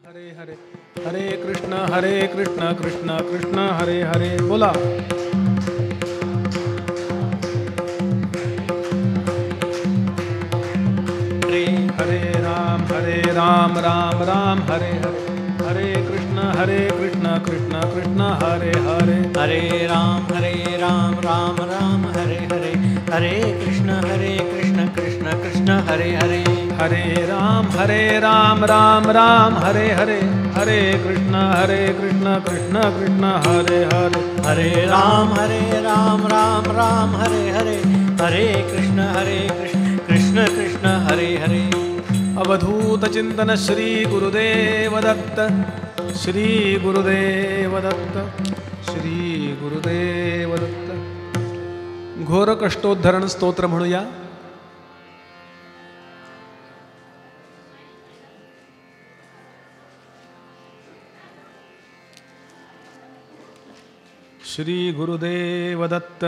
हरे हरे हरे कृष्ण कृष्ण कृष्ण हरे हरे बोला. हरे राम राम राम हरे हरे हरे कृष्ण कृष्ण कृष्ण हरे हरे हरे राम राम राम हरे हरे हरे कृष्ण कृष्ण कृष्ण हरे हरे हरे राम राम राम हरे हरे हरे कृष्ण कृष्ण कृष्ण हरे हरे हरे राम राम राम हरे हरे हरे कृष्ण कृष्ण कृष्ण हरे हरे. अवधूत चिंतन श्री गुरुदेव दत्त श्री गुरुदेव दत्त श्री गुरुदेव दत्त. घोर कष्टोद्धरण स्तोत्र म्हणूया. श्री गुरुदेव दत्त.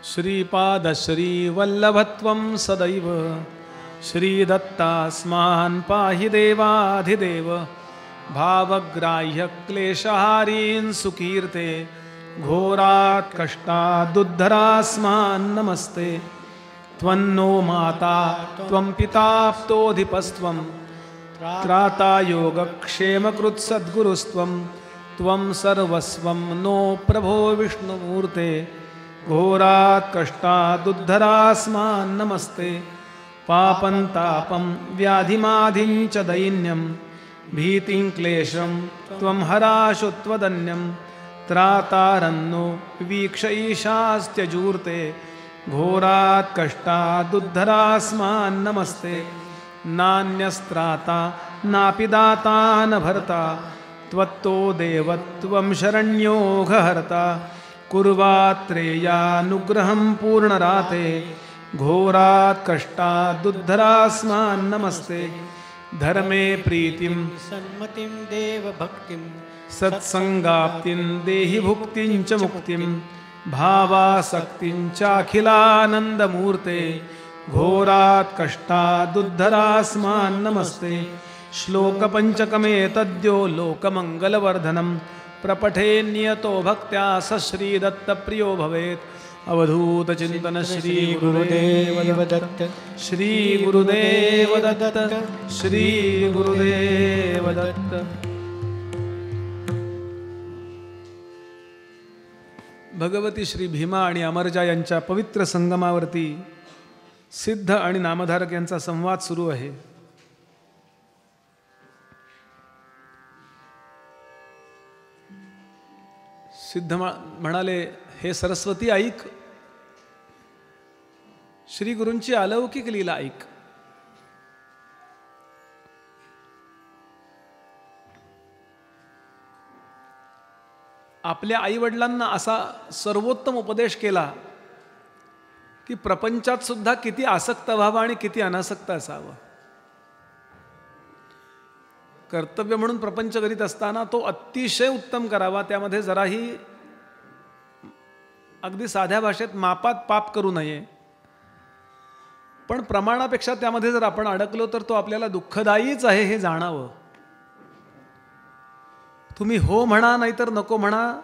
श्रीपाद श्री वल्लभत्वं सदैव श्रीदत्तास्मान् पाहि देवाधिदेव. भावग्राह्य क्लेशहारीन् सुकीर्ते घोरात् कष्टादुद्धरास्मान् नमस्ते. त्वन्नो माता त्वं पिताप्तोऽधिपस्त्वं त्राता योगक्षेमकृत्सद्गुरुस्त्वं. त्वं सर्वस्वं नो प्रभो विष्णुमूर्ते घोरात् कष्टादुद्धरास्मान् नमस्ते. पापं तापं व्याधिमाधिं च दैन्यं भीतिं क्लेशं त्वं हराशु त्वदन्यं. त्रातारन्नो वीक्ष ईशास्त्यजूर्ते घोरात् कष्टादुद्धरास्मान् नमस्ते. नान्यस्त्राता नापि दाता न भर्ता त्वत्तो देवत्वं शरण्योघहर्ता. कुर्वात्रेयानुग्रहं पूर्णराते घोरात् कष्टादुद्धरास्मान् नमस्ते. धर्मे प्रीतिं सन्मतिं देव भक्तिं सत्संगाप्तिं देहि भुक्तिं च मुक्तिं. भावासक्तिं चाखिलानन्दमूर्ते घोरात् कष्टादुद्धरास्मान् नमस्ते. श्लोकपञ्चकमेतद्यो लोकमङ्गलवर्धनं प्रपठे नियतो भक्त्या स श्रीदत्तप्रियो भवेत्. अवधूत चिंतन श्री गुरुदेव दत्त श्री गुरुदेव दत्त श्री गुरुदेव दत्त. भगवती श्री भीमा आणि अमरजा यांच्या पवित्र संगमावरती सिद्ध आणि नामधारक यांचा संवाद सुरू आहे. सिद्ध म्हणाले, हे सरस्वती ऐक, श्री गुरूंची अलौकिक लीला ऐक. आपल्या आईवडिलांना असा सर्वोत्तम उपदेश केला की प्रपंचात सुद्धा किती आसक्त व्हावं आणि किती अनासक्त असावं. कर्तव्य म्हणून प्रपंच करीत असताना तो अतिशय उत्तम करावा. त्यामध्ये जराही अगदी साध्या भाषेत मापात पाप करू नये. पण प्रमाणापेक्षा त्यामध्ये जर आपण अडकलो तर तो आपल्याला दुःखदायीच आहे हे जाणावं. तुम्ही हो म्हणा नाहीतर नको म्हणा,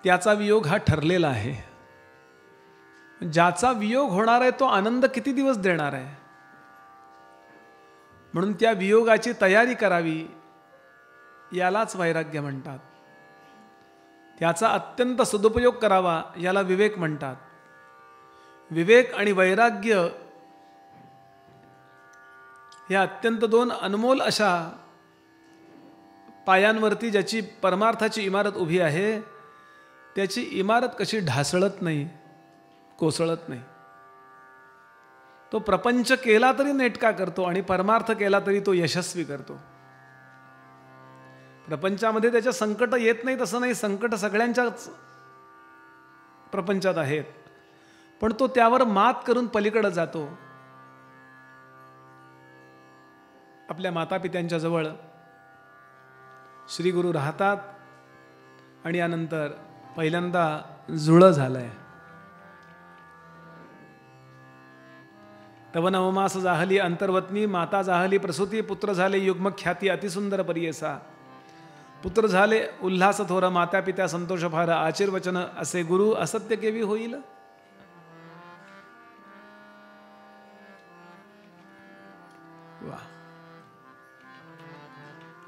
त्याचा वियोग हा ठरलेला आहे. ज्याचा वियोग होणार आहे तो आनंद किती दिवस देणार आहे. म्हणून त्या वियोगाची तयारी करावी, यालाच वैराग्य म्हणतात. त्याचा अत्यंत सदुपयोग करावा, याला विवेक म्हणतात. विवेक आणि वैराग्य या अत्यंत दोन अनमोल अशा पायांवरती ज्याची परमार्थाची इमारत उभी आहे, त्याची इमारत कशी ढासळत नाही, कोसळत नाही. तो प्रपंच केला तरी नेटका करतो आणि परमार्थ केला तरी तो यशस्वी करतो. प्रपंचामध्ये त्याच्या संकट येत नाही तसं नाही, संकट सगळ्यांच्याच प्रपंचात आहेत, पण तो त्यावर मात करून पलीकडे जातो. आपल्या मातापित्यांच्या जवळ श्री गुरु राहतात आणि यानंतर पहिल्यांदा जुळं झालंय. तव नवमास जाहली अंतर्वत्नी, माता जाहली प्रसूती, पुत्र झाले युग्म ख्याती अतिसुंदर परियेसा. पुत्र झाले उल्हास थोर, माता पित्या संतोष फार, आशीर्वचन असे गुरु, असत्य केवी होईल. वा.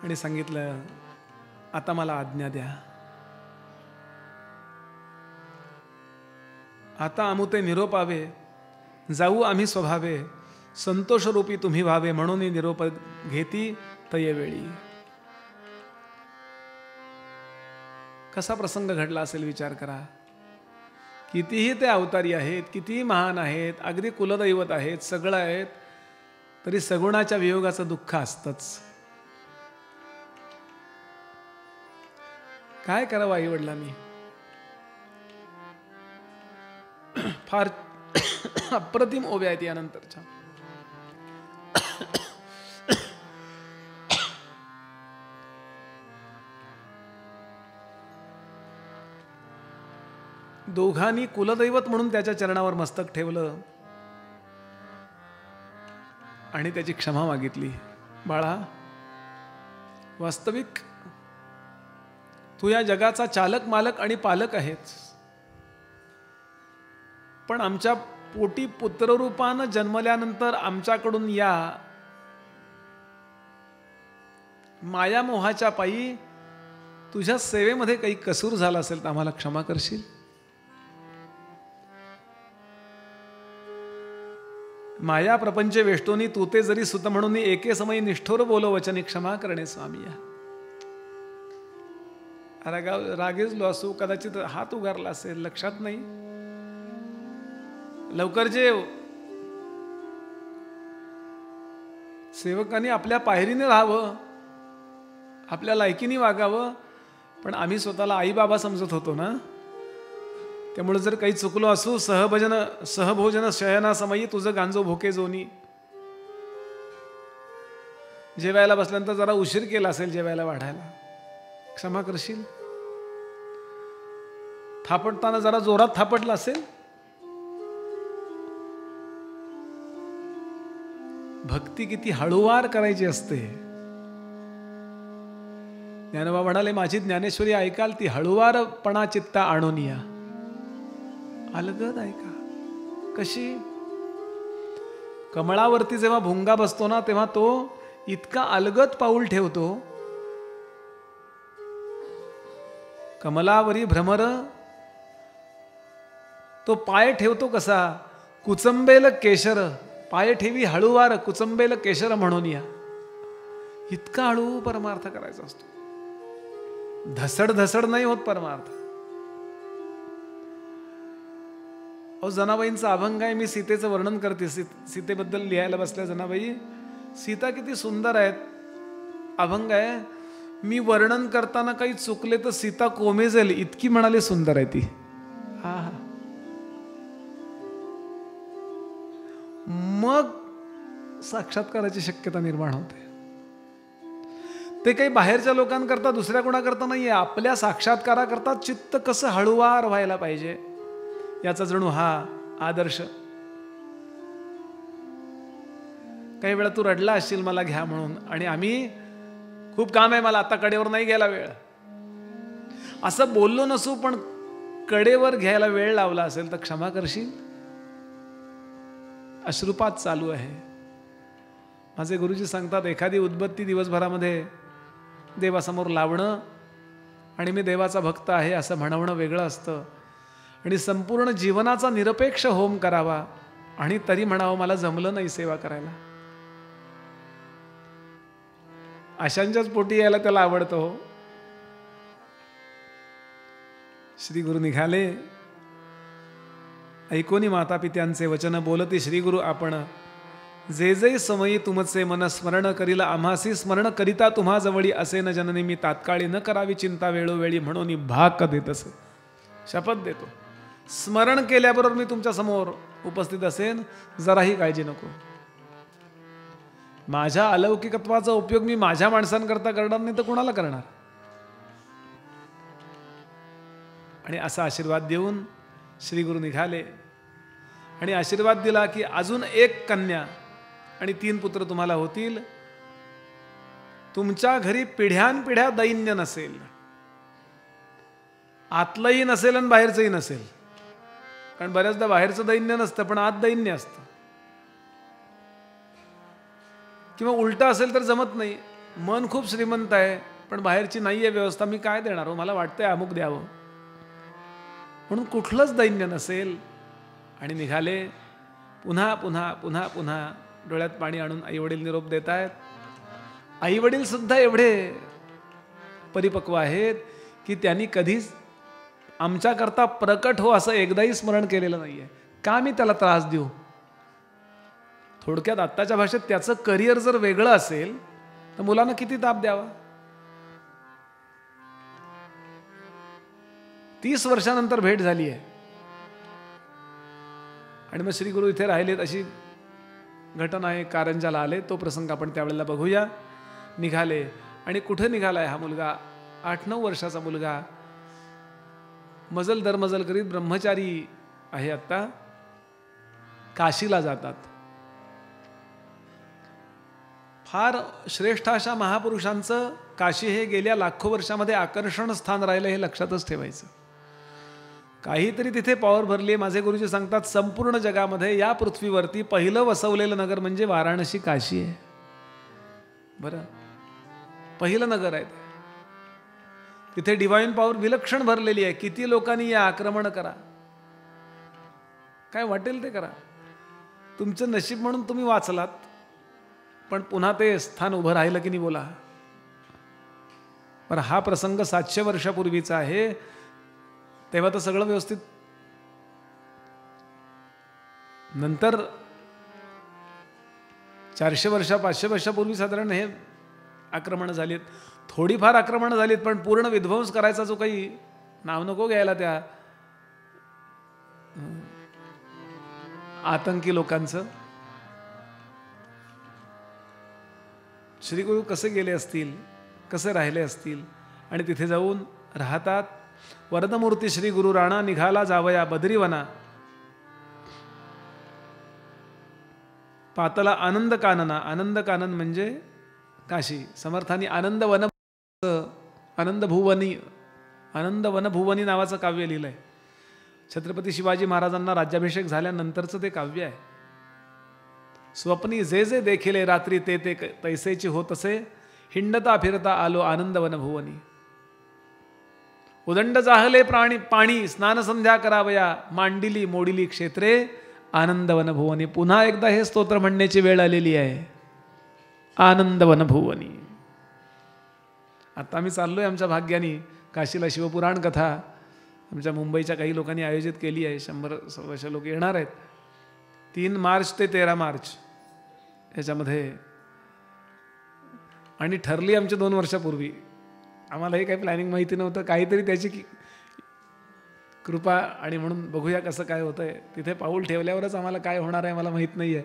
आणि सांगितलं आता मला आज्ञा द्या, आता अमुते निरोपावे, जाऊ आम्ही स्वभावे, संतोष रूपी तुम्ही व्हावे, म्हणून निरोप घेती तयवेळी. कसा प्रसंग घडला असेल विचार करा. कितीही ते अवतारी आहेत, कितीही महान आहेत, अगदी कुलदैवत आहेत, सगळं आहेत, तरी सगुणाच्या वियोगाचं दुःख असतंच. काय करावं आई वडिलांनी. फार अप्रतिम ओव्या आहेत यानंतरच्या. दोघांनी कुलदैवत म्हणून त्याच्या चरणावर मस्तक ठेवलं आणि त्याची क्षमा मागितली. बाळा, वास्तविक तू या जगाचा चालक, मालक आणि पालक आहेस, पण आमच्या पोटी पुत्ररूपानं जन्मल्यानंतर आमच्याकडून या मायामोहाच्या पायी तुझ्या सेवेमध्ये काही कसूर झाला असेल तर आम्हाला क्षमा करशील. माया प्रपंच वेष्टोनी तू ते जरी सुत म्हणून एके समयी निष्ठोर बोलो वचनी, क्षमा करणे स्वामी. रागेजलो असू, कदाचित हात उगारला असेल, लक्षात नाही. लवकर जेव. सेवकांनी आपल्या पायरीने राहावं, आपल्या लायकीने वागावं, पण आम्ही स्वतःला आई बाबा समजत होतो ना. त्यामुळे जर काही चुकलो असू, सहभोजन शयना समयी तुझं गांजो भोके जोनी. जेवायला बसल्यानंतर जरा उशीर केला असेल जेवायला वाढायला, क्षमा करशील. थापटताना जरा जोरात थापटला असेल, भक्ती किती हळूवार करायची असते. ज्ञानोबा म्हणाले, माझी ज्ञानेश्वरी ऐकाल ती हळूवारपणा चित्ता आणून या. अलगद ऐका. कशी? कमळावरती जेव्हा भुंगा बसतो ना, तेव्हा तो इतका अलगद पाऊल ठेवतो. कमलावरी भ्रमर तो पाय ठेवतो कसा? कुचंबेल केशर, पाय ठेवी हळूवार, कुचंबेल केशर म्हणून या. इतका हळू परमार्थ करायचा असतो. धसड धसड नाही होत परमार्थ. अहो, जनाबाईंचा अभंग आहे. मी सीतेचं वर्णन करते, सीतेबद्दल लिहायला बसल्या जनाबाई. सीता किती सुंदर आहेत. अभंग आहे, मी वर्णन करताना काही चुकले तर सीता कोमेजेल इतकी म्हणाले सुंदर आहे ती. हा हा. मग साक्षात्काराची शक्यता निर्माण होते. ते काही बाहेरच्या लोकांकरता, दुसऱ्या कोणाकरता नाहीये, आपल्या साक्षात्काराकरता चित्त कसं हळूवार व्हायला पाहिजे याचा जणू हा आदर्श. काही वेळा तू रडला असशील मला घ्या म्हणून, आणि आम्ही खूप काम आहे मला आता, कडेवर नाही घ्यायला वेळ, असं बोललो नसू, पण कडेवर घ्यायला वेळ लावला असेल तर क्षमा करशील. अश्रुपात चालू आहे. माझे गुरुजी सांगतात, एखादी उदबत्ती दिवसभरामध्ये देवासमोर लावणं आणि मी देवाचा भक्त आहे असं म्हणवणं वेगळं असतं, आणि संपूर्ण जीवनाचा निरपेक्ष होम करावा आणि तरी म्हणावं मला जमलं नाही सेवा करायला. अशांच्याच पोटी यायला त्याला आवडतो. श्री गुरु निघाले, ऐकोनी माता पित्यांचे वचन बोलती श्री गुरु आपण. जे जे समयी तुमचे मन स्मरण करील आम्हासी स्मरण करिता तुम्हा जवळी असे न जननी मी तात्काळी न करावी चिंता वेळोवेळी म्हणून भाक देत असे. शपथ देतो, स्मरण केल्याबरोबर मी तुमच्या समोर उपस्थित असेन, जराही काळजी नको. माझ्या अलौकिकत्वाचा उपयोग मी माझ्या माणसांकरता करणार नाही तर कुणाला करणार. आणि असा आशीर्वाद देऊन श्री गुरु निघाले. आणि आशीर्वाद दिला की अजून एक कन्या आणि 3 पुत्र तुम्हाला होतील. तुमच्या घरी पिढ्यानपिढ्या दैन्य नसेल, आतलंही नसेल आणि बाहेरचंही नसेल. कारण बऱ्याचदा बाहेरचं दैन्य नसतं पण आत दैन्य असतं, किंवा उलटं असेल तर जमत नाही. मन खूप श्रीमंत आहे पण बाहेरची नाही आहे व्यवस्था, मी काय देणार हो, मला वाटतंय अमुक द्यावं, म्हणून कुठलंच दैन्य नसेल. आणि निघाले. पुन्हा पुन्हा पुन्हा पुन्हा डोळ्यात पाणी आणून आईवडील निरोप देत आहेत. आईवडील सुद्धा एवढे परिपक्व आहेत की त्यांनी कधीच आमच्याकरता प्रकट हो असं एकदाही स्मरण केलेलं नाही आहे. का मी त्याला त्रास देऊ? थोडक्यात आत्ताच्या भाषेत त्याचं करिअर जर वेगळं असेल तर मुलांना किती ताप द्यावा. 30 वर्षानंतर भेट झाली आहे आणि मग श्री गुरु इथे राहिलेत अशी घटना आहे. कारंजाला आले, तो प्रसंग आपण त्यावेळेला बघूया. निघाले आणि कुठे निघालाय हा मुलगा? 8-9 वर्षाचा मुलगा, मजल दरमजल करीत ब्रह्मचारी आहे. आत्ता काशीला जातात. फार श्रेष्ठ अशा महापुरुषांचं काशी हे गेल्या लाखो वर्षामध्ये आकर्षण स्थान राहिलं, हे लक्षातच ठेवायचं. काहीतरी तिथे पॉवर भरली. माझे गुरुजी सांगतात संपूर्ण जगामध्ये या पृथ्वीवरती पहिलं वसवलेलं नगर म्हणजे वाराणसी, काशी आहे. बरं, पहिलं नगर आहे. तिथे डिवाइन पॉवर विलक्षण भरलेली आहे. किती लोकांनी या आक्रमण करा, काय वाटेल ते करा, तुमचं नशीब म्हणून तुम्ही वाचलात. पण पुन्हा ते स्थान उभं राहिलं की नाही बोला. पण हा प्रसंग 700 वर्षापूर्वीचा आहे. तेव्हा तर सगळं व्यवस्थित. नंतर 400 वर्षा 500 वर्षापूर्वी साधारण हे आक्रमण झालीत. थोडीफार आक्रमण झालीत पण पूर्ण विध्वंस करायचा जो काही नाव नको घ्यायला त्या आतंकी लोकांचं. श्री गुरु कसे गेले असतील, कसे राहिले असतील आणि तिथे जाऊन राहतात. वरदमूर्ती श्री गुरु राणा निघाला जावया बद्रीवना, पातला आनंद कानना. आनंद कानन म्हणजे काशी. समर्थांनी आनंद वन, आनंद भुवनी, आनंद वनभुवनी नावाचं काव्य लिहिलंय. छत्रपती शिवाजी महाराजांना राज्याभिषेक झाल्यानंतरचं ते काव्य आहे. स्वप्नी जे जे देखिले रात्री ते ते तैसेची होत असे, हिंडता फिरता आलो आनंद वनभुवनी. उदंड जाहले प्राणी पाणी, स्नान संध्या करावया, मांडिली मोडिली क्षेत्रे आनंद वनभुवनी. पुन्हा एकदा हे स्तोत्र म्हणण्याची वेळ आलेली आहे. आनंद वनभुवनी. आता आम्ही चाललोय आमच्या भाग्याने काशीला. शिवपुराण कथा आमच्या मुंबईच्या काही लोकांनी आयोजित केली आहे. 100 लोक येणार आहेत. 3 मार्च ते 13 मार्च याच्यामध्ये. आणि ठरली आमच्या 2 वर्षापूर्वी. आम्हाला हे काही प्लॅनिंग माहिती नव्हतं. काहीतरी त्याची कृपा आणि म्हणून बघूया कसं काय होतंय. तिथे पाऊल ठेवल्यावरच आम्हाला काय होणार आहे मला माहीत नाही आहे.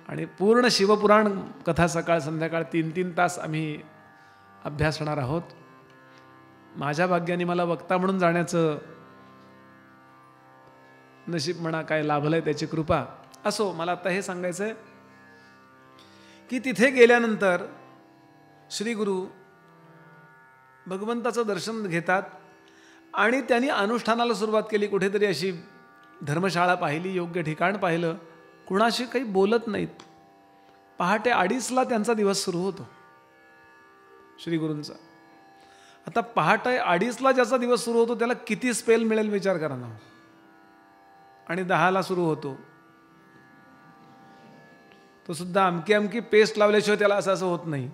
आणि पूर्ण शिवपुराण कथा सकाळ संध्याकाळ 3-3 तास आम्ही अभ्यासणार आहोत. माझ्या भाग्याने मला वक्ता म्हणून जाण्याचं नशीब म्हणा, काय लाभलंय त्याची कृपा. असो, मला आता हे सांगायचं आहे की तिथे गेल्यानंतर श्री गुरु भगवंताचं दर्शन घेतात आणि त्यांनी अनुष्ठानाला सुरुवात केली. कुठेतरी अशी धर्मशाळा पाहिली, योग्य ठिकाण पाहिलं. कुणाशी काही बोलत नाहीत. पहाटे 2:30ला त्यांचा दिवस सुरू होतो श्री गुरूंचा. आता पहाटे 2:30ला ज्याचा दिवस सुरू होतो त्याला किती स्पेल मिळेल विचार करा ना. आणि 10ला सुरू होतो. तो सुद्धा अमकी अमकी पेस्ट लावल्याशिवाय त्याला असं होत नाही.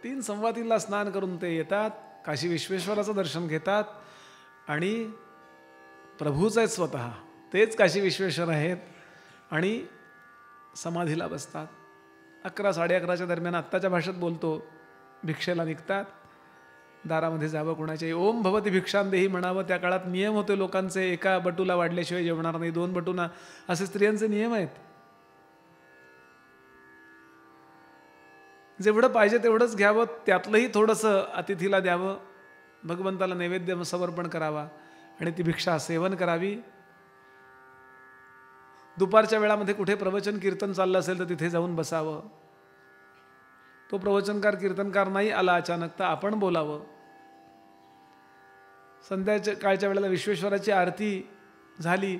तीन 3:15ला स्नान करून ते येतात. काशी विश्वेश्वराचं दर्शन घेतात आणि प्रभूच आहेत स्वतः, तेच काशी विश्वेश्वर आहेत. आणि समाधीला बसतात. 11-11:30च्या दरम्यान आत्ताच्या भाषेत बोलतो भिक्षेला निघतात. दारामध्ये जावं कोणाच्या, ओम भवती भिक्षांदेही म्हणावं. त्या काळात नियम होते लोकांचे, एका बटूला वाढल्याशिवाय जेवणार नाही, 2 बटूना, असे स्त्रियांचे नियम आहेत. जेवढं पाहिजे तेवढंच घ्यावं, त्यातलंही थोडंसं अतिथीला द्यावं, भगवंताला नैवेद्य समर्पण करावा आणि ती भिक्षा सेवन करावी. दुपारच्या वेळामध्ये कुठे प्रवचन कीर्तन चाललं असेल तर तिथे जाऊन बसावं. तो प्रवचनकार कीर्तनकार नाही आला अचानक तर आपण बोलावं. संध्याच्या काळच्या वेळेला विश्वेश्वराची आरती झाली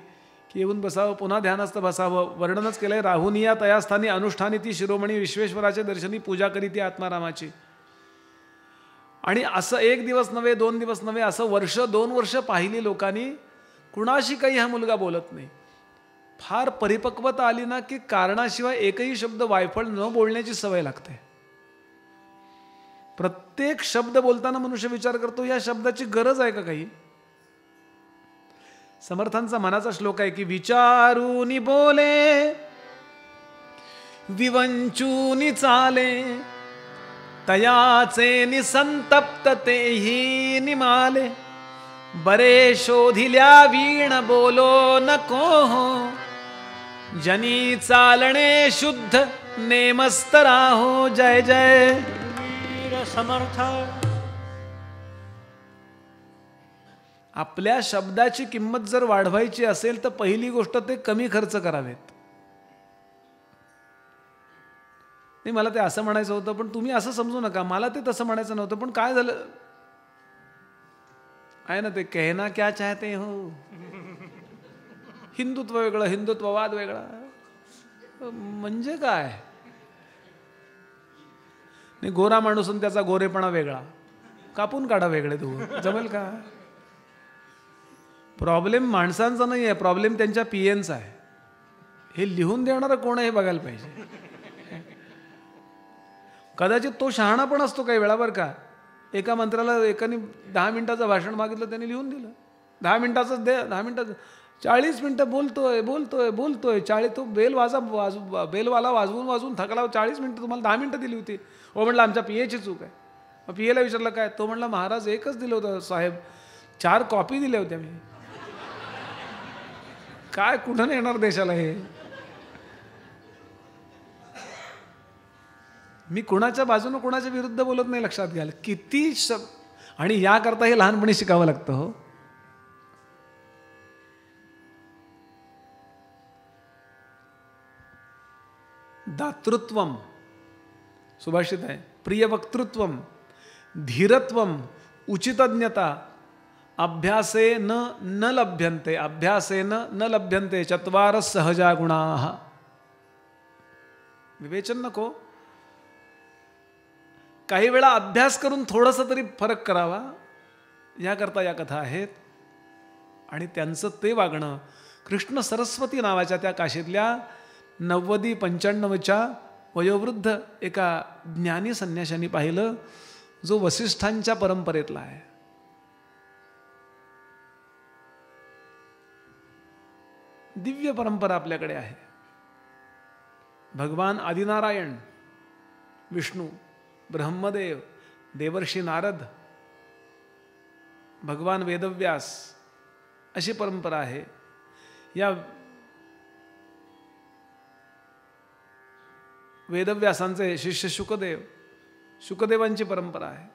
की येऊन बसावं, पुन्हा ध्यानस्थ बसावं. वर्णनच केलं आहे, राहुनिया तयास्थानी अनुष्ठानी ती शिरोमणी विश्वेश्वराच्या दर्शनी पूजा करीती आत्मारामाची. आणि असं 1 दिवस नव्हे, 2 दिवस नव्हे, असं वर्ष 2 वर्ष पाहिली लोकांनी. कुणाशी काही हा मुलगा बोलत नाही. फार परिपक्वता आली ना की कारणाशिवाय एकही शब्द वायफळ न बोलण्याची सवय लागते. प्रत्येक शब्द बोलताना मनुष्य विचार करतो या शब्दाची गरज आहे का काही. समर्थांचा मनाचा श्लोक आहे की विचारूनी बोले विवंचूनी चाले तयाचे निसंतप्त तेही निमाले बरे शोधिल्या वीण बोलो नको हो जनी चालणे शुद्ध नेमस्तरा हो. जय जय वीर समर्थ. आपल्या शब्दाची किंमत जर वाढवायची असेल तर पहिली गोष्ट ते कमी खर्च करावेत. नाही मला ते असं म्हणायचं होतं पण तुम्ही असं समजू नका, मला ते तसं म्हणायचं नव्हतं. पण काय झालं आहे ना ते कहना क्या चाहते हो. हिंदुत्व वेगळं, हिंदुत्ववाद वेगळा म्हणजे काय. नाही गोरा माणूस आणि त्याचा गोरेपणा वेगळा, कापून काढा वेगळे तू, जमेल का. प्रॉब्लेम माणसांचा नाही आहे, प्रॉब्लेम त्यांच्या पीएनचा आहे. हे लिहून देणारं कोण आहे हे बघायला पाहिजे. कदाचित तो शहाणा पण असतो काही वेळा बरं का. एका मंत्र्याला एकाने 10 मिनिटाचं भाषण मागितलं, त्यांनी लिहून दिलं. 10 मिनिटाचंच दे, 10 मिनिटाचं 40 मिनिटं बोलतोय 40. तो बेलवाला वाजवून थकला. 40 मिनिटं तुम्हाला 10 मिनिटं दिली होती. हो म्हटलं आमच्या पीएची चूक आहे. मग पीएला विचारलं काय, तो म्हटलं महाराज एकच दिलं होतं साहेब, 4 कॉपी दिल्या होत्या मी. काय कुठं नाही येणार देशाला हे. मी कुणाच्या बाजूनं कुणाच्या विरुद्ध बोलत नाही, लक्षात घ्याल. किती आणि याकरता हे लहानपणी शिकावं लागतं हो. दातृत्वम सुभाषित आहे. प्रियवक्तृत्वम धीरत्वम उचितज्ञता अभ्यासेन न लभ्यन्ते अभ्यासेन न लभ्यन्ते चत्वार सहजा गुणाः. विवेचन नको. काही वेळा अभ्यास करून थोडंसं तरी फरक करावा, याकरता या कथा आहेत. आणि त्यांचं ते वागणं कृष्ण सरस्वती नावाच्या त्या काशीतल्या 90-95च्या वयोवृद्ध एका ज्ञानी संन्याशांनी पाहिलं, जो वसिष्ठांच्या परंपरेतला आहे. दिव्य परंपरा आपल्याकडे आहे. भगवान आदिनारायण, विष्णू, ब्रह्मदेव, देवर्षी नारद, भगवान वेदव्यास, अशी परंपरा आहे. या वेदव्यासांचे शिष्य शुकदेव, शुकदेवांची परंपरा आहे.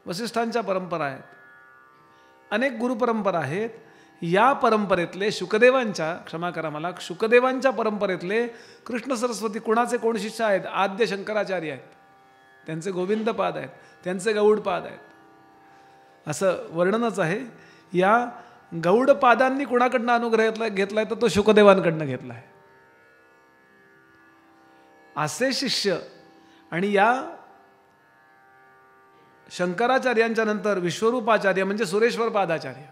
वसिष्ठांच्या परंपरा आहेत. अनेक गुरुपरंपरा आहेत. या परंपरेतले शुकदेवांच्या, क्षमा करा मला, शुकदेवांच्या परंपरेतले कृष्ण सरस्वती कुणाचे कोण शिष्य आहेत. आद्य शंकराचार्य आहेत, त्यांचे गोविंदपाद आहेत, त्यांचे गौडपाद आहेत, असं वर्णनच आहे. या गौडपादांनी कुणाकडनं अनुग्रह घेतलाय तर तो शुकदेवांकडनं घेतलाय. असे शिष्य. आणि या शंकराचार्यांच्या नंतर विश्वरूपाचार्य म्हणजे सुरेश्वर पादाचार्य,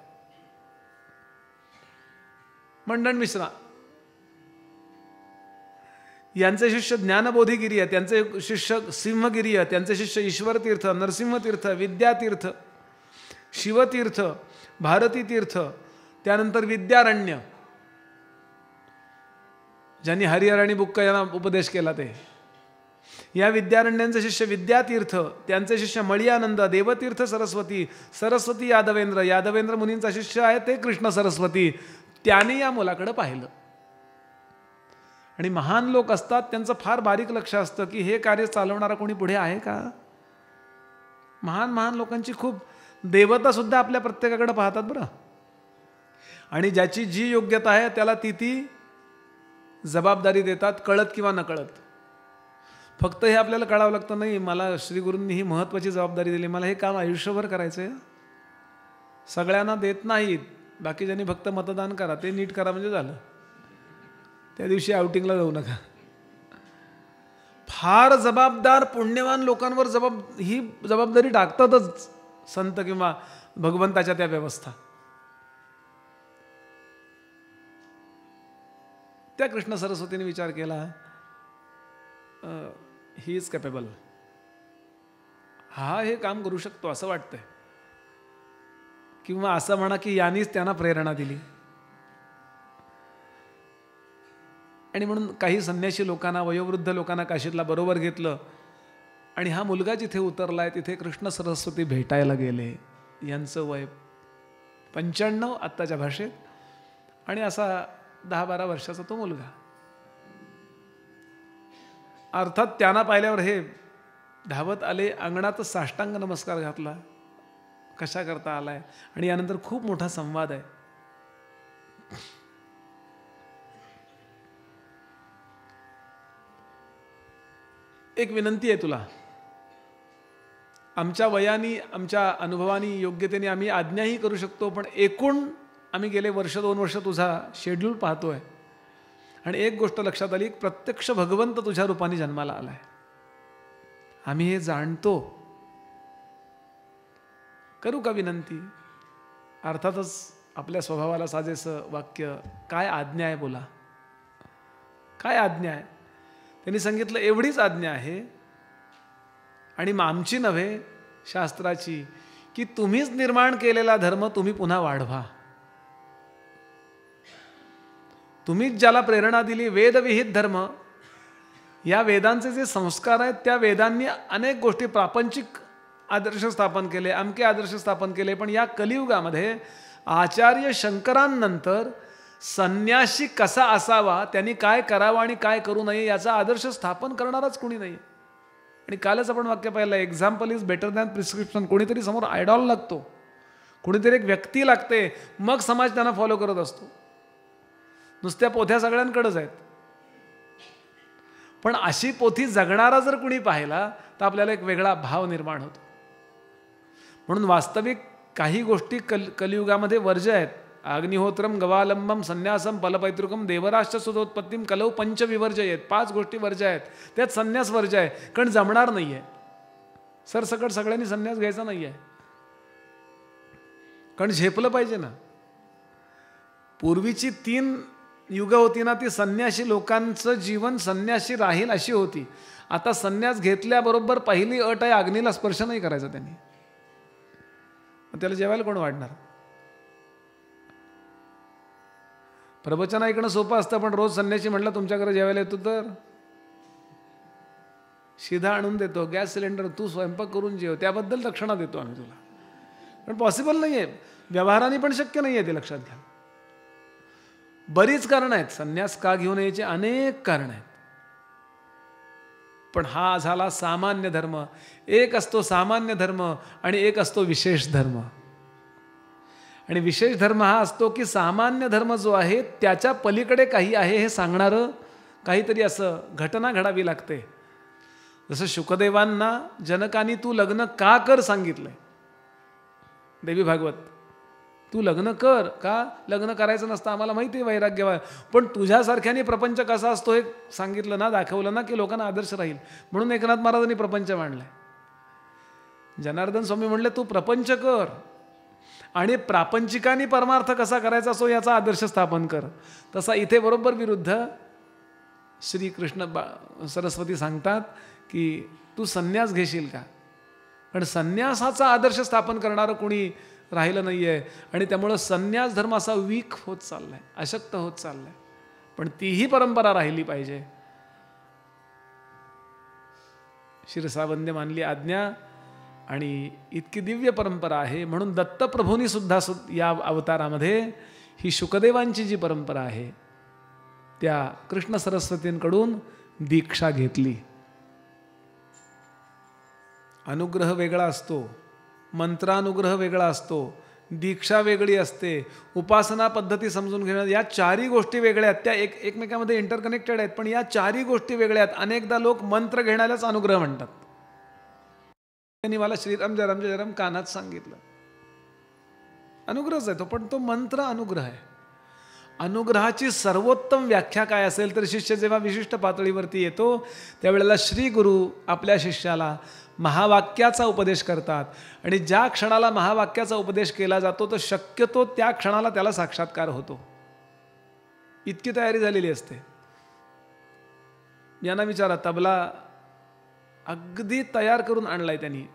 मंडन मिश्रा, यांचे शिष्य ज्ञानबोधिगिरी आहे, त्यांचे शिष्य सिंहगिरी आहे, त्यांचे शिष्य ईश्वरतीर्थ, नरसिंहतीर्थ, विद्यातीर्थ, शिवतीर्थ, भारतीतीर्थ, त्यानंतर विद्यारण्य, ज्यांनी हरिहर आणि बुक्क यांना उपदेश केला ते. या विद्यारण्यांचे शिष्य विद्यातीर्थ, त्यांचे शिष्य मळियानंद, देवतीर्थ सरस्वती, सरस्वती यादवेंद्र, यादवेंद्र मुनींचा शिष्य आहे ते कृष्ण सरस्वती. त्याने या मुलाकडे पाहिलं आणि महान लोक असतात त्यांचं फार बारीक लक्ष असतं की हे कार्य चालवणारा कोणी पुढे आहे का. महान महान लोकांची खूप देवता सुद्धा आपल्या प्रत्येकाकडे पाहतात बरं. आणि ज्याची जी योग्यता आहे त्याला ती जबाबदारी देतात, कळत किंवा नकळत. फक्त हे आपल्याला कळावं लागतं, नाही मला श्री गुरूंनी ही महत्त्वाची जबाबदारी दिली, मला हे काम आयुष्यभर करायचं आहे. सगळ्यांना देत नाहीत, बाकीच्यांनी फक्त मतदान करा, ते नीट करा म्हणजे झालं. त्या दिवशी आउटिंगला जाऊ नका. फार जबाबदार पुण्यवान लोकांवर ही जबाबदारी टाकतातच संत किंवा भगवंताच्या त्या व्यवस्था. त्या कृष्ण सरस्वतीने विचार केला, ही इज कॅपेबल, हा हे काम करू शकतो असं वाटतंय, किंवा असं म्हणा की यांनीच त्यांना प्रेरणा दिली. आणि म्हणून काही संन्यासी लोकांना, वयोवृद्ध लोकांना काशीतला बरोबर घेतलं आणि हा मुलगा जिथे उतरलाय तिथे कृष्ण सरस्वती भेटायला गेले. यांचं वय 95 आत्ताच्या भाषेत, आणि असा 10-12 वर्षाचा तो मुलगा. अर्थात त्यांना पाहिल्यावर हे धावत आले, अंगणातच साष्टांग नमस्कार घातला, कशा करता आलाय. आणि यानंतर खूप मोठा संवाद आहे. एक विनंती आहे तुला, आमच्या वयाने, आमच्या अनुभवानी, योग्यतेने आम्ही आज्ञाही करू शकतो, पण एकूण आम्ही गेले 1-2 वर्ष तुझा शेड्यूल पाहतोय आणि एक गोष्ट लक्षात आली, प्रत्यक्ष भगवंत तुझ्या रूपाने जन्माला आलाय. आम्ही हे जाणतो. करू का विनंती? अर्थातच आपल्या स्वभावाला साजेसं वाक्य, काय आज्ञा आहे बोला, काय आज्ञा आहे? त्यांनी सांगितलं एवढीच आज्ञा आहे, आणि आमची नव्हे, शास्त्राची, की तुम्हीच निर्माण केलेला धर्म तुम्ही पुन्हा वाढवा. तुम्हीच ज्याला प्रेरणा दिली, वेदविहित धर्म, या वेदांचे जे संस्कार आहेत त्या वेदांनी अनेक गोष्टी, प्रापंचिक आदर्श स्थापन केले, अमके आदर्श स्थापन केले. पण या कलियुगामध्ये आचार्य शंकरांनंतर संन्यासी कसा असावा, त्यांनी काय करावं आणि काय करू नये याचा आदर्श स्थापन करणारच कोणी नाही. आणि कालच आपण वाक्य पाहिलं, example is better than prescription. कोणीतरी समोर आयडॉल लागतो, कोणीतरी एक व्यक्ती लागते, मग समाज त्यांना फॉलो करत असतो. नुसत्या पोथ्या सगळ्यांकडेच आहेत, पण अशी पोथी जगणारा जर कुणी पाहिला तर आपल्याला एक वेगळा भाव निर्माण होतो. म्हणून वास्तविक काही गोष्टी कलियुगामध्ये वर्ज्य आहेत. अग्निहोत्रम, गवालंबम, संन्यासम, फलपैतृकम, देवराष्ट्र सुधोत्पत्तीम, कलौ पंचविवर्ज्य आहेत. 5 गोष्टी वर्ज्य आहेत, त्यात संन्यास वर्ज्य आहे. कारण जमणार नाही आहे, सरसकट सगळ्यांनी संन्यास घ्यायचा नाही आहे, कारण झेपलं पाहिजे ना. पूर्वीची 3 युग होती ना, ती संन्यासी लोकांचं जीवन संन्यासी राहील अशी होती. आता संन्यास घेतल्याबरोबर पहिली अट आहे, अग्नीला स्पर्श नाही करायचा त्यांनी. त्याला जेवायला कोण वाढणार? प्रवचन ऐकणं सोपं असतं, पण रोज संन्यासी म्हटलं तुमच्याकडे जेवायला येतो तर शिधा आणून देतो, गॅस सिलेंडर, तू स्वयंपाक करून जेव, त्याबद्दल दक्षिणा देतो आम्ही तुला. पण पॉसिबल नाही आहे, व्यवहाराने पण शक्य नाही आहे, ते लक्षात घ्या. बरीच कारणं आहेत, संन्यास का घेऊन यायचे अनेक कारणं आहेत. पण हा झाला सामान्य धर्म. एक असतो सामान्य धर्म आणि एक असतो विशेष धर्म. आणि विशेष धर्म हा असतो की सामान्य धर्म जो आहे त्याच्या पलीकडे काही आहे हे सांगणारं काहीतरी असं घटना घडावी लागते. जसं शुकदेवांना जनकानी तू लग्न का कर सांगितलंय, देवी भागवत, तू लग्न कर का? लग्न करायचं नसतं, आम्हाला माहिती आहे वैराग्य, पण तुझ्यासारख्याने प्रपंच कसा असतो हे सांगितलं ना, दाखवलं ना, की लोकांना आदर्श राहील. म्हणून एकनाथ महाराजांनी प्रपंच मांडलाय. जनार्दन स्वामी म्हणले तू प्रपंच कर आणि प्रापंचिकांनी परमार्थ कसा करायचा असो याचा आदर्श स्थापन कर. तसा इथे बरोबर विरुद्ध श्रीकृष्ण सरस्वती सांगतात की तू संन्यास घेशील का? कारण संन्यासाचा आदर्श स्थापन करणारं कोणी राहिलं नाही आहे. आणि त्यामुळं संन्यास धर्म असा वीक होत चाललाय, अशक्त होत चाललाय. पण तीही परंपरा राहिली पाहिजे. शिरसावंद्य मानली आज्ञा आणि इतकी दिव्य परंपरा आहे. म्हणून दत्तप्रभूंनी सुद्धा या अवतारामध्ये ही शुकदेवांची जी परंपरा आहे त्या कृष्ण सरस्वतींकडून दीक्षा घेतली. अनुग्रह वेगळा असतो, मंत्रानुग्रह वेगळा असतो, दीक्षा वेगळी असते, उपासना पद्धती समजून घेणं, या चारही गोष्टी वेगळ्या आहेत. त्या एकमेकांमध्ये इंटरकनेक्टेड आहेत, पण या चारही गोष्टी वेगळ्या आहेत. अनेकदा लोक मंत्र घेण्यालाच अनुग्रह म्हणतात. त्यांनी मला श्रीराम जय राम जय राम कानात सांगितलं, अनुग्रहच आहे तो, पण तो मंत्र अनुग्रह आहे. अनुग्रहाची सर्वोत्तम व्याख्या काय असेल तर शिष्य जेव्हा विशिष्ट पातळीवरती येतो त्यावेळेला श्री गुरु आपल्या शिष्याला महावाक्याचा उपदेश करतात, आणि ज्या क्षणाला महावाक्याचा उपदेश केला जातो तर शक्यतो त्या क्षणाला त्याला साक्षात्कार होतो. इतकी तयारी झालेली असते. यांना विचारा, तबला अगदी तयार करून आणलाय त्यांनी,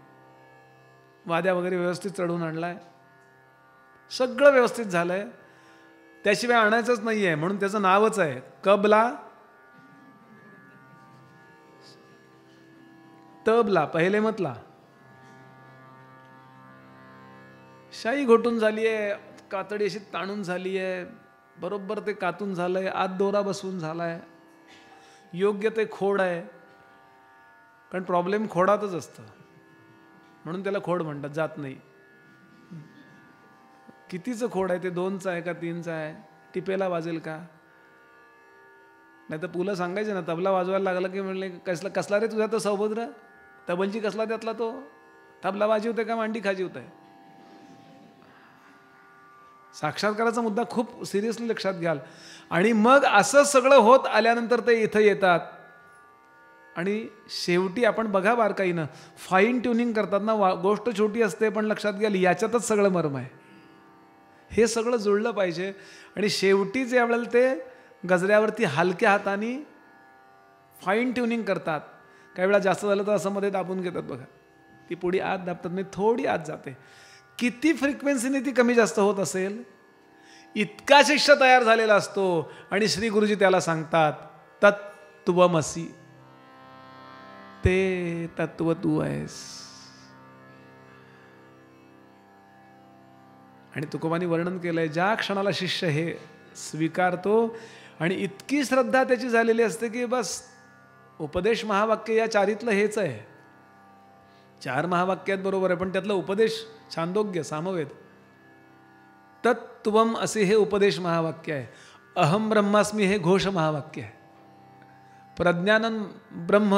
वाद्या वगैरे व्यवस्थित चढवून आणलाय, सगळं व्यवस्थित झालंय, त्याशिवाय आणायचंच नाही आहे म्हणून त्याचं नावच आहे कबला तबला, पहिले मतला. शाई घोटून झाली आहे, कातडी अशी ताणून झाली आहे, बरोबर ते कातून झालंय, आत दोरा बसवून झालाय, योग्य ते खोड आहे. कारण प्रॉब्लेम खोडातच असतं म्हणून त्याला खोड म्हणतात, जात नाही. कितीचं खोड आहे ते, 2चं आहे का 3चं आहे, टिपेला वाजेल का? नाही तर पुलं सांगायचे ना, तबला वाजवायला लागला की म्हणले कसला रे तुझा तो सौभद्र, तबलची कसला त्यातला तो, तबला वाजवते का मांडी खाजीवत आहे. साक्षात्काराचा मुद्दा खूप सिरियसली लक्षात घ्याल. आणि मग असं सगळं होत आल्यानंतर ते इथं येतात आणि शेवटी आपण बघा बारकाईनं फाईन ट्युनिंग करतात ना, गोष्ट छोटी असते पण लक्षात घ्याल याच्यातच सगळं मर्म आहे. हे सगळं जुळलं पाहिजे. आणि शेवटी जे वेळेला ते गजऱ्यावरती हलक्या हाताने फाईन ट्युनिंग करतात, काही वेळा जास्त झालं तर असं मध्ये दाबून घेतात बघा, ती पुढी आत दाबतात नाही, थोडी आत जाते. किती फ्रिक्वेन्सीने ती कमी जास्त होत असेल, इतका शिष्य तयार झालेला असतो. आणि श्री गुरुजी त्याला सांगतात तत्त्वमसी, ते तत्व तू आहेस. आणि तुकोबांनी वर्णन केलंय, ज्या क्षणाला शिष्य हे स्वीकारतो आणि इतकी श्रद्धा त्याची झालेली असते की बस उपदेश महावाक्य या चारीतलं हेच आहे. 4 महावाक्यात बरोबर आहे, पण त्यातलं उपदेश छांदोग्य सामवेद तत्त्वम असे हे उपदेश महावाक्य आहे. अहम ब्रह्मास्मी हे घोष महावाक्य आहे. प्रज्ञानन ब्रह्म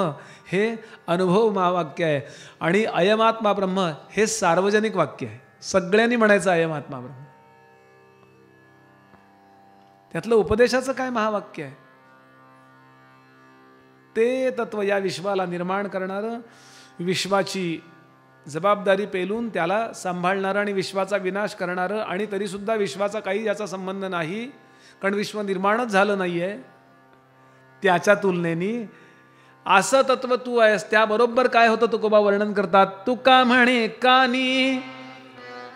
हे अनुभव महावाक्य आहे. आणि अयमात्मा ब्रह्म हे सार्वजनिक वाक्य आहे, सगळ्यांनी म्हणायचं अयमात्मा ब्रह्म. त्यातलं उपदेशाचं काय महावाक्य आहे, ते तत्व या विश्वाला निर्माण करणारं, विश्वाची जबाबदारी पेलून त्याला सांभाळणारं आणि विश्वाचा विनाश करणारं. आणि तरीसुद्धा विश्वाचा काही याचा संबंध नाही, कारण विश्व निर्माणच झालं नाही आहे. त्याच्या तुलनेनी असं तत्व तू आहेस. त्याबरोबर काय होतं तुकोबा वर्णन करतात, तुका म्हणे कानी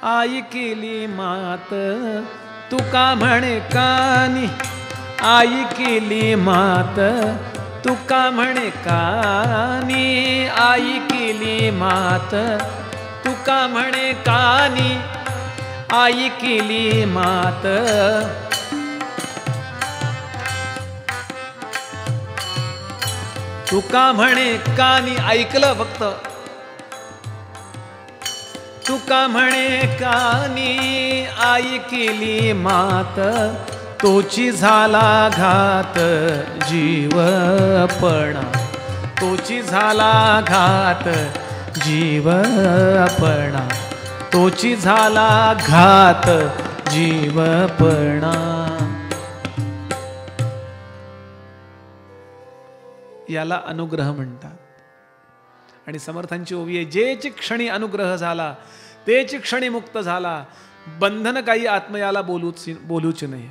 आई केली मात, तुका म्हणे कानी आई केली मात, तुका म्हणे कानी आई केली मात, तुका म्हणे कानी आई केली मात. तुका म्हणे कानी, ऐकलं फक्त, तुका म्हणे कानी आई केली मात, तोची झाला घात जीवपणा, तोची झाला घात जीवपणा, तोची झाला घात जीवपणा. याला अनुग्रह म्हणतात. आणि समर्थांची ओवी आहे, जेची क्षणी अनुग्रह झाला तेची क्षणी मुक्त झाला, बंधन काही आत्मयाला बोलूच नाही.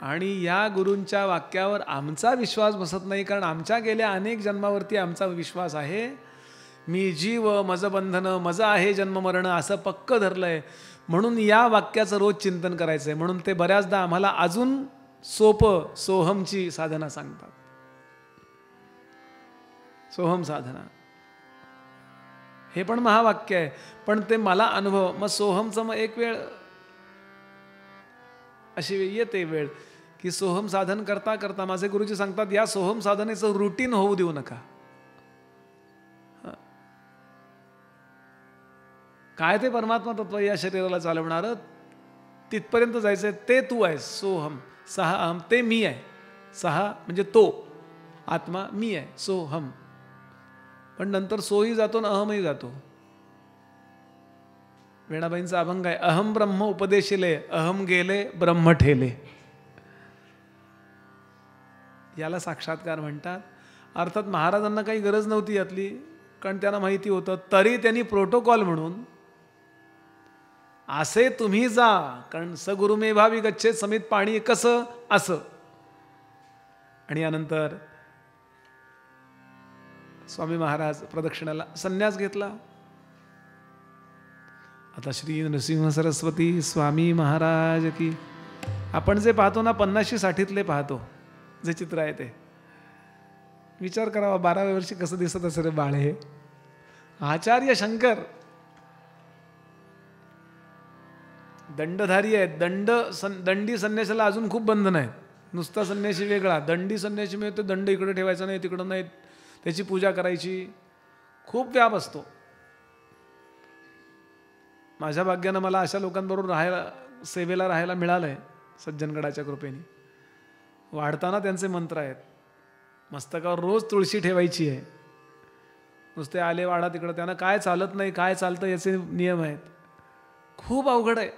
आणि या गुरूंच्या वाक्यावर आमचा विश्वास बसत नाही, कारण आमच्या गेल्या अनेक जन्मावरती आमचा विश्वास आहे. मी जीव, मज बंधन, मज आहे जन्ममरण असं पक्क धरलंय. म्हणून या वाक्याचं रोज चिंतन करायचंय. म्हणून ते बऱ्याचदा आम्हाला अजून सोपं सोहमची साधना सांगतात. सोहम साधना हे पण महावाक्य आहे, पण ते मला अनुभव. मग सोहमचं मग एक वेळ अशी येते वेळ की सोहम साधन करता करता माझे गुरुजी सांगतात या सोहम साधनेचं रुटीन होऊ देऊ नका. काय ते परमात्मा तत्व या शरीराला चालवणारं तिथपर्यंत जायचंय. ते तू आहेस. सोहम सहा अहम, ते मी आहे. सहा म्हणजे तो आत्मा मी आहे. सोहम. पण नंतर सोही जातो आणि अहमही जातो. वेणाबाईंचा अभंग आहे, अहम ब्रह्म उपदेशिले, अहम गेले ब्रह्म ठेले. याला साक्षात्कार म्हणतात. अर्थात महाराजांना काही गरज नव्हती यातली, कारण त्यांना माहिती होतं. तरी त्यांनी प्रोटोकॉल म्हणून असे तुम्ही जा, कारण सगुरुमे भावी गच्छेत समित पाणी कसं असं. आणि यानंतर स्वामी महाराज प्रदक्षिणाला संन्यास घेतला. आता श्री नृसिंह सरस्वती स्वामी महाराज की. आपण जे पाहतो ना 50-60तले पाहतो जे चित्र आहे ते विचार करावा 12व्या वर्षी कसं दिसत असेल रे बाळ हे. आचार्य शंकर दंडधारी आहेत. दंडी संन्यासाला अजून खूप बंधन आहेत. नुसता संन्यासी वेगळा, दंडी संन्यासी मिळतो. दंड इकडे ठेवायचा नाही, तिकडं नाही, त्याची पूजा करायची, खूप व्याप असतो. माझ्या भाग्यानं मला अशा लोकांबरोबर सेवेला राहायला मिळालंय सज्जनगडाच्या कृपेने. वाढताना त्यांचे मंत्र आहेत. मस्तकावर रोज तुळशी ठेवायची आहे. नुसते आले वाढा तिकडं, त्यांना काय चालत नाही, काय चालतं याचे नियम आहेत. खूप अवघड आहे.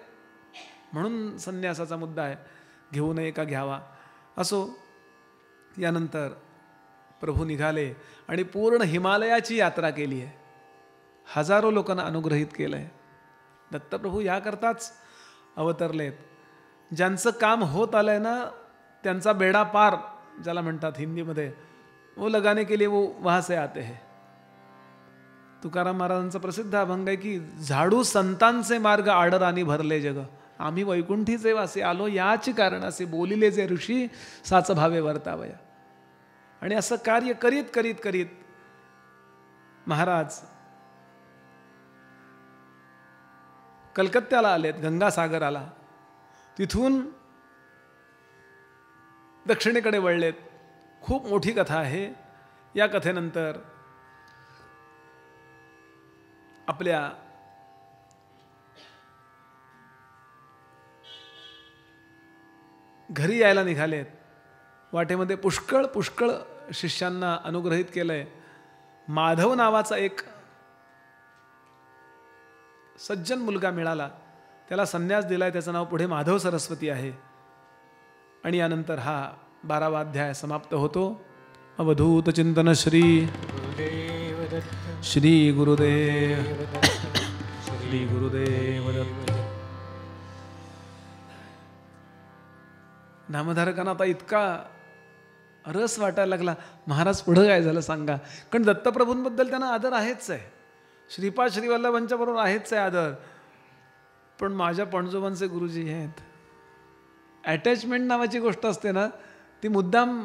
म्हणून संन्यासाचा मुद्दा आहे, घेऊ नये का घ्यावा. असो, यानंतर प्रभू निघाले आणि पूर्ण हिमालयाची यात्रा केली आहे. हजारो लोकांना अनुग्रहित केलं आहे. दत्तप्रभू याकरताच अवतरलेत. ज्यांचं काम होत आलंय ना त्यांचा बेडा पार ज्याला म्हणतात हिंदीमध्ये, वो लगाने के लिए वो वहाँ से आते हैं. तुकाराम महाराजांचा प्रसिद्ध अभंग आहे की झाडू संतांचे मार्ग आडर आणि भरले जग, आम्ही वैकुंठीचे वासी आलो याची कारण असे बोलिले जे ऋषी साच भावे वर्तावया. आणि असं कार्य करीत करीत करीत महाराज कलकत्त्याला आलेत, गंगासागराला. तिथून दक्षिणेकडे वळलेत. खूप मोठी कथा आहे. या कथेनंतर आपल्या घरी यायला निघालेत. वाटेमध्ये पुष्कळ पुष्कळ शिष्यांना अनुग्रहित केलंय. माधव नावाचा एक सज्जन मुलगा मिळाला, त्याला संन्यास दिलाय. त्याचं नाव पुढे माधव सरस्वती आहे. आणि यानंतर हा 12वा अध्याय समाप्त होतो. अवधूत चिंतन श्री श्री गुरुदेव श्री गुरुदेव दत्त. नामधारकांना आता इतका रस वाटायला लागला, महाराज पुढं काय झालं सांगा. कारण दत्तप्रभूंबद्दल त्यांना आदर आहेच आहे, श्रीपाद श्रीवल्लभांच्या बरोबर आहेच आहे आदर. पण माझ्या पणजोबांचे गुरुजी आहेत. अटॅचमेंट नावाची गोष्ट असते ना, ती मुद्दाम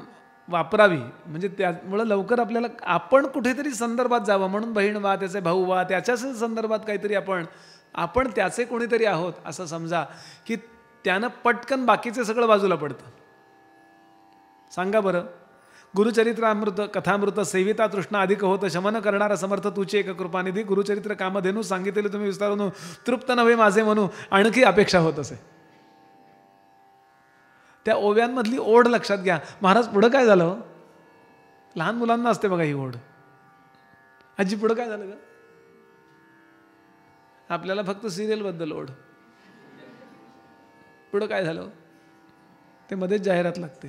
वापरावी. म्हणजे त्यामुळं लवकर आपल्याला आपण कुठेतरी संदर्भात जावं. म्हणून बहीण वा, त्याचे भाऊ वा, त्याच्याच संदर्भात काहीतरी आपण त्याचे कोणीतरी आहोत असं समजा की त्यानं पटकन बाकीचे सगळं बाजूला पडतं. सांगा बरं. गुरुचरित्रामृत कथामृत सेविता तृष्णा अधिक होत शमन करणारा समर्थ तुझे एक कृपानिधी. गुरुचरित्र कामधेनू सांगितले तुम्ही विस्तारून तृप्त नव्हे माझे म्हणू आणखी अपेक्षा होत असे. त्या ओव्यांमधली ओढ लक्षात घ्या. महाराज पुढं काय झालं. लहान मुलांना असते बघा ही ओढ. आजी पुढं काय झालं का. आपल्याला फक्त सिरियलबद्दल ओढ. पुढं काय झालं ते मध्येच जाहिरात लागते.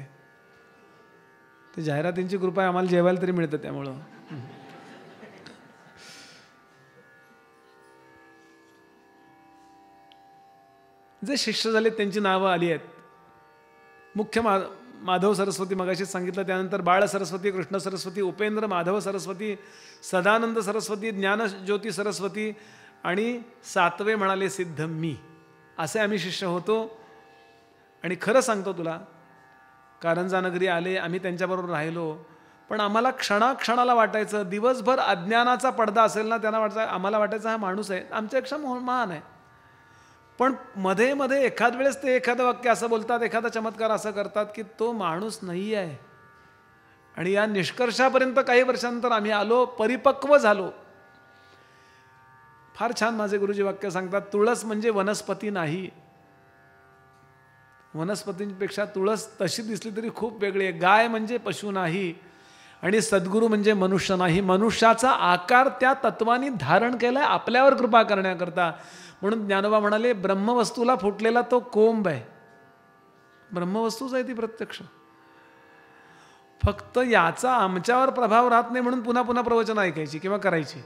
ते जाहिरातींची कृपा आहे, आम्हाला जेवायला तरी मिळतं त्यामुळं. जे शिष्य झाले त्यांची नावं आली आहेत. मुख्य माधव सरस्वती मगाशीच सांगितलं. त्यानंतर बाळ सरस्वती, कृष्ण सरस्वती, उपेंद्र माधव सरस्वती, सदानंद सरस्वती, ज्ञानज्योती सरस्वती आणि 7वे म्हणाले सिद्ध मी. असे आम्ही शिष्य होतो. आणि खरं सांगतो तुला, कारंजा नगरी आले, आम्ही त्यांच्याबरोबर राहिलो. पण आम्हाला क्षणाक्षणाला वाटायचं, दिवसभर अज्ञानाचा पडदा असेल ना, त्यांना वाटायचं, आम्हाला वाटायचं हा माणूस आहे आमच्यापेक्षा महान आहे. पण मध्ये मध्ये एखाद वेळेस ते एखादं वाक्य असं बोलतात, एखादा चमत्कार असं करतात की तो माणूस नाही आहे. आणि या निष्कर्षापर्यंत काही वर्षांनंतर आम्ही आलो, परिपक्व झालो. फार छान माझे गुरुजी वाक्य सांगतात, तुळस म्हणजे वनस्पती नाही. वनस्पतींपेक्षा तुळस तशी दिसली तरी खूप वेगळी आहे. गाय म्हणजे पशु नाही आणि सद्गुरू म्हणजे मनुष्य नाही. मनुष्याचा आकार त्या तत्वानी धारण केलाय आपल्यावर कृपा करण्याकरता. म्हणून ज्ञानोबा म्हणाले, ब्रह्मवस्तूला फुटलेला तो कोंब आहे. ब्रह्मवस्तूच आहे ती प्रत्यक्ष. फक्त याचा आमच्यावर प्रभाव राहत नाही म्हणून पुन्हा पुन्हा प्रवचन ऐकायची किंवा करायची.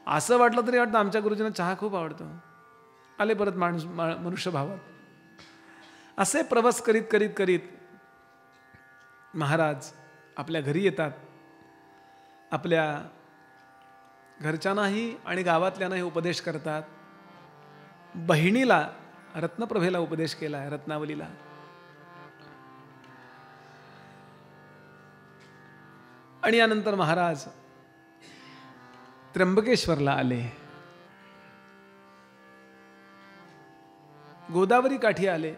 असं वाटलं तरी वाटतं आमच्या गुरुजींना चहा खूप आवडतो, आले परत मनुष्य भावात. असे प्रवास करीत करीत करीत महाराज आपल्या घरी येतात. आपल्या घरच्यांनाही आणि गावातल्यांनाही उपदेश करतात. बहिणीला रत्नप्रभेला उपदेश केला आहे, रत्नावलीला. आणि यानंतर महाराज त्र्यंबकेश्वरला आले. गोदावरी काठी आले.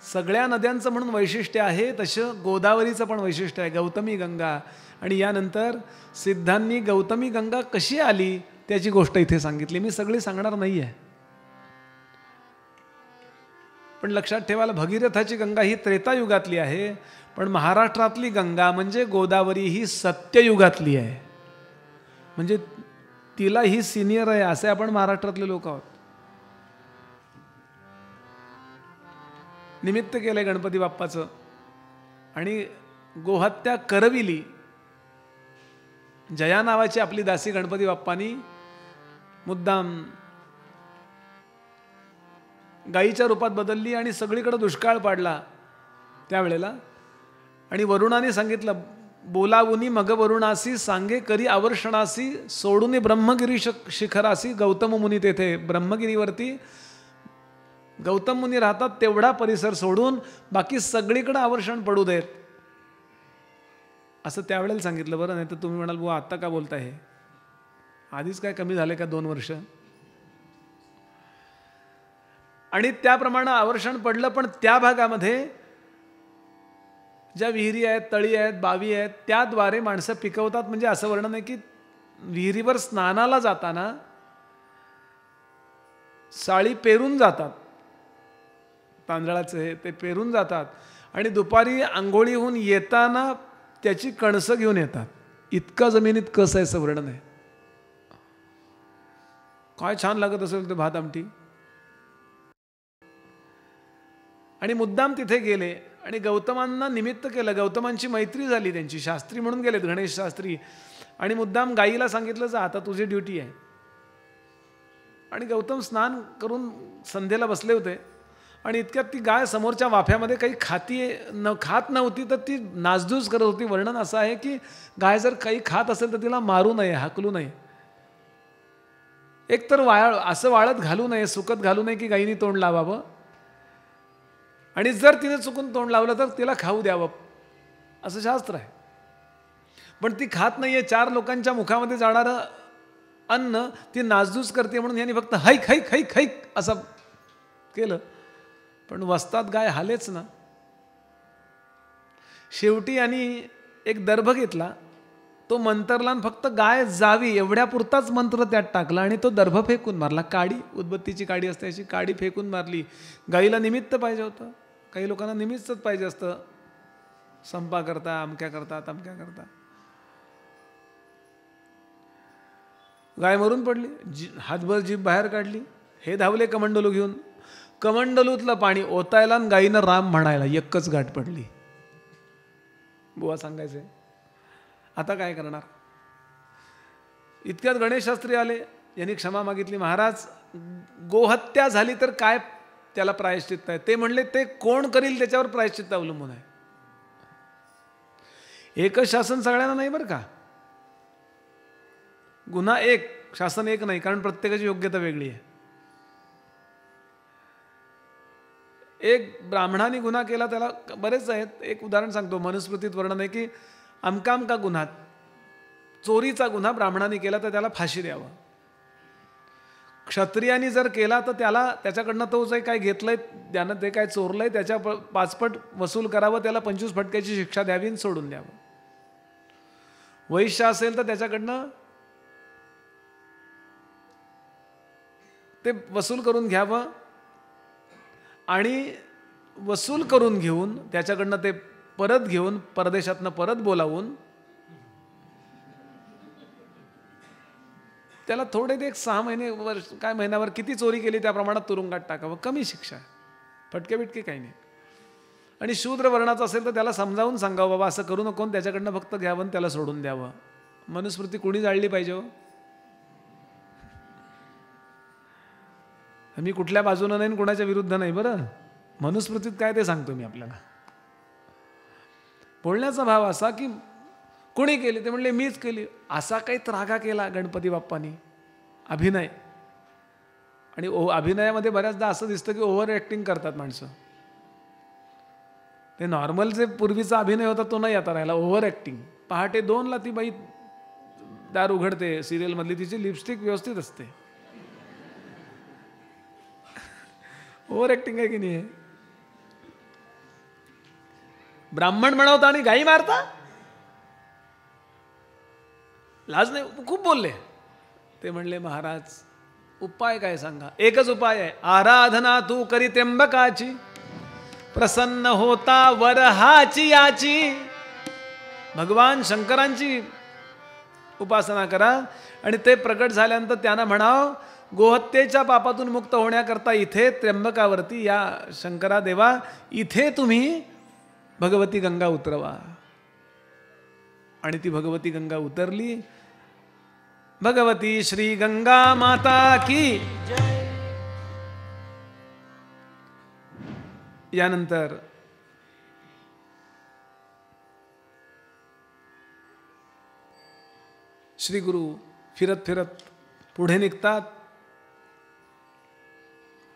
सगळ्या नद्यांचं म्हणून वैशिष्ट्य आहे तसं गोदावरीचं पण वैशिष्ट्य आहे, गौतमी गंगा. आणि यानंतर सिद्धांनी गौतमी गंगा कशी आली त्याची गोष्ट इथे सांगितली. मी सगळी सांगणार नाही आहे, पण लक्षात ठेवायला, भगीरथाची गंगा ही त्रेतायुगातली आहे, पण महाराष्ट्रातली गंगा म्हणजे गोदावरी ही सत्ययुगातली आहे. म्हणजे तिला ही सिनियर आहे असे आपण महाराष्ट्रातले लोक आहोत. निमित्त केलंय गणपती बाप्पाचं आणि गोहत्या करविली. जया नावाची आपली दासी गणपती बाप्पानी मुद्दाम गाईच्या रूपात बदलली आणि सगळीकडे दुष्काळ पाडला त्यावेळेला. आणि वरुणाने सांगितलं, बोलावुनी मग वरुणासी सांगे करी आवर्षणासी सोडून ब्रह्मगिरी शिखरासी. गौतम मुनी तेथे ब्रह्मगिरीवरती गौतम मुनी राहतात तेवढा परिसर सोडून बाकी सगळीकडे आवर्षण पडू देत असं त्यावेळेला सांगितलं. बरं, नाही तर तुम्ही म्हणाल बुवा आत्ता का बोलताय, हे आधीच काय कमी झाले का 2 वर्ष. आणि त्याप्रमाणे आवर्षण पडलं. पण त्या भागामध्ये ज्या विहिरी आहेत, तळी आहेत, बावी आहेत, त्याद्वारे माणसं पिकवतात. म्हणजे असं वर्णन आहे की विहिरीवर स्नानाला जाताना साळी पेरून जातात, तांदळाचे ते पेरून जातात आणि दुपारी आंघोळीहून येताना त्याची कणसं घेऊन येतात. इतका जमिनीत कस आहे असं वर्णन आहे. काय छान लागत असेल ते भात आमटी. आणि मुद्दाम तिथे गेले आणि गौतमांना निमित्त केलं. गौतमांची मैत्री झाली त्यांची, शास्त्री म्हणून गेलेत, गणेश शास्त्री. आणि मुद्दाम गाईला सांगितलं, जा आता तुझी ड्युटी आहे. आणि गौतम स्नान करून संध्येला बसले होते आणि इतक्यात ती गाय समोरच्या वाफ्यामध्ये काही खात नव्हती, तर ती नासधूस करत होती. वर्णन असं आहे की गाय जर काही खात असेल तर तिला मारू नये, हाकलू नये. एकतर असं वाळत घालू नये, सुकत घालू नये की गायीने तोंड लावावं. आणि जर तिने चुकून तोंड लावलं तर तिला खाऊ द्यावं असं शास्त्र आहे. पण ती खात नाहीये, 4 लोकांच्या मुखामध्ये जाणारं अन्न ती नासधूस करते म्हणून यांनी फक्त हैक हैक हैक हैक असं केलं. पण वस्तात गाय हालेच ना. शेवटी यांनी एक दर्भ घेतला, तो मंतरला, फक्त गाय जावी एवढ्या पुरताच मंत्र त्यात टाकला आणि तो दर्भ फेकून मारला. काडी, उदबत्तीची काडी असते अशी काडी फेकून मारली. गाईला निमित्त पाहिजे होतं. काही लोकांना निमित्तच पाहिजे असतं, संपा करता, अमक्या करता, तमक्या करता. गाय मरून पडली. हातभर जीभ बाहेर काढली. हे धावले कमंडलू घेऊन. कमंडलूतलं पाणी ओतायला आणि गाईनं राम म्हणायला एकच गाठ पडली. बुवा सांगायचे आता काय करणार. इतक्यात गणेश शास्त्री आले. यांनी क्षमा मागितली, महाराज गोहत्या झाली तर काय त्याला प्रायश्चित्त आहे. ते म्हणले, ते कोण करील त्याच्यावर प्रायश्चित्त अवलंबून आहे. एकच शासन सगळ्यांना नाही बरं का. गुन्हा एक, शासन एक नाही, कारण प्रत्येकाची योग्यता वेगळी आहे. एक ब्राह्मणाने गुन्हा केला, त्याला बरेच आहेत. एक उदाहरण सांगतो, मनुस्मृतीत वर्णन आहे की अमका अमका गुन्हा, चोरीचा गुन्हा ब्राह्मणाने केला तर त्याला फाशी द्यावं. क्षत्रियानी जर केला तर त्याला त्याच्याकडनं तो जे काय घेतलंय त्यानं ते काय चोरलंय त्याच्या पाचपट वसूल करावं, त्याला 25 फटक्याची शिक्षा द्यावी आणि सोडून द्यावं. वैश्य असेल तर त्याच्याकडनं ते वसूल करून घ्यावं आणि वसूल करून घेऊन त्याच्याकडनं ते परत घेऊन परदेशातनं परत बोलावून त्याला थोडे ते 6 महिने वर्ष काय महिन्यावर किती चोरी केली त्या प्रमाणात तुरुंगात टाकावं. कमी शिक्षा, फटके बिटके काही नाही. आणि शूद्र वर्णाचं असेल तर त्याला समजावून सांगावं, बाबा असं करू नको, त्याच्याकडनं फक्त घ्यावं त्याला सोडून द्यावं. मनुस्मृती कुणी जाळली पाहिजे? मी कुठल्या बाजूनं नाही कुणाच्या विरुद्ध नाही बरं. मनुस्मृतीत काय ते सांगतो मी आपल्याला. बोलण्याचा भाव असा की कोणी केली ते म्हणले मीच केली, असा काही त्रागा केला गणपती बाप्पानी. अभिनय, आणि अभिनयामध्ये बऱ्याचदा असं दिसतं की ओव्हर ॲक्टिंग करतात माणसं. ते नॉर्मल जे पूर्वीचा अभिनय होता तो नाही आता राहिला, ओव्हर ॲक्टिंग. पहाटे 2ला ती बाई दार उघडते सिरियलमधली, तिची लिपस्टिक व्यवस्थित असते. ओव्हर ॲक्टिंग आहे की नाही? ब्राह्मण बनवता आणि गाई मारता, लाज नाही? खूप बोलले. ते म्हणले महाराज उपाय काय सांगा? एकच उपाय आहे, आराधना तू करी त्र्यंबकाची, प्रसन्न होता वरहाची याची. भगवान शंकरांची उपासना करा आणि ते प्रकट झाल्यानंतर त्यांना म्हणाव गोहत्येच्या पापातून मुक्त होण्याकरता इथे त्र्यंबकावरती या शंकरा देवा इथे तुम्ही भगवती गंगा उतरवा. आणि ती भगवती गंगा उतरली. भगवती श्री गंगा माता की. यानंतर श्री गुरु फिरत फिरत पुढे निघतात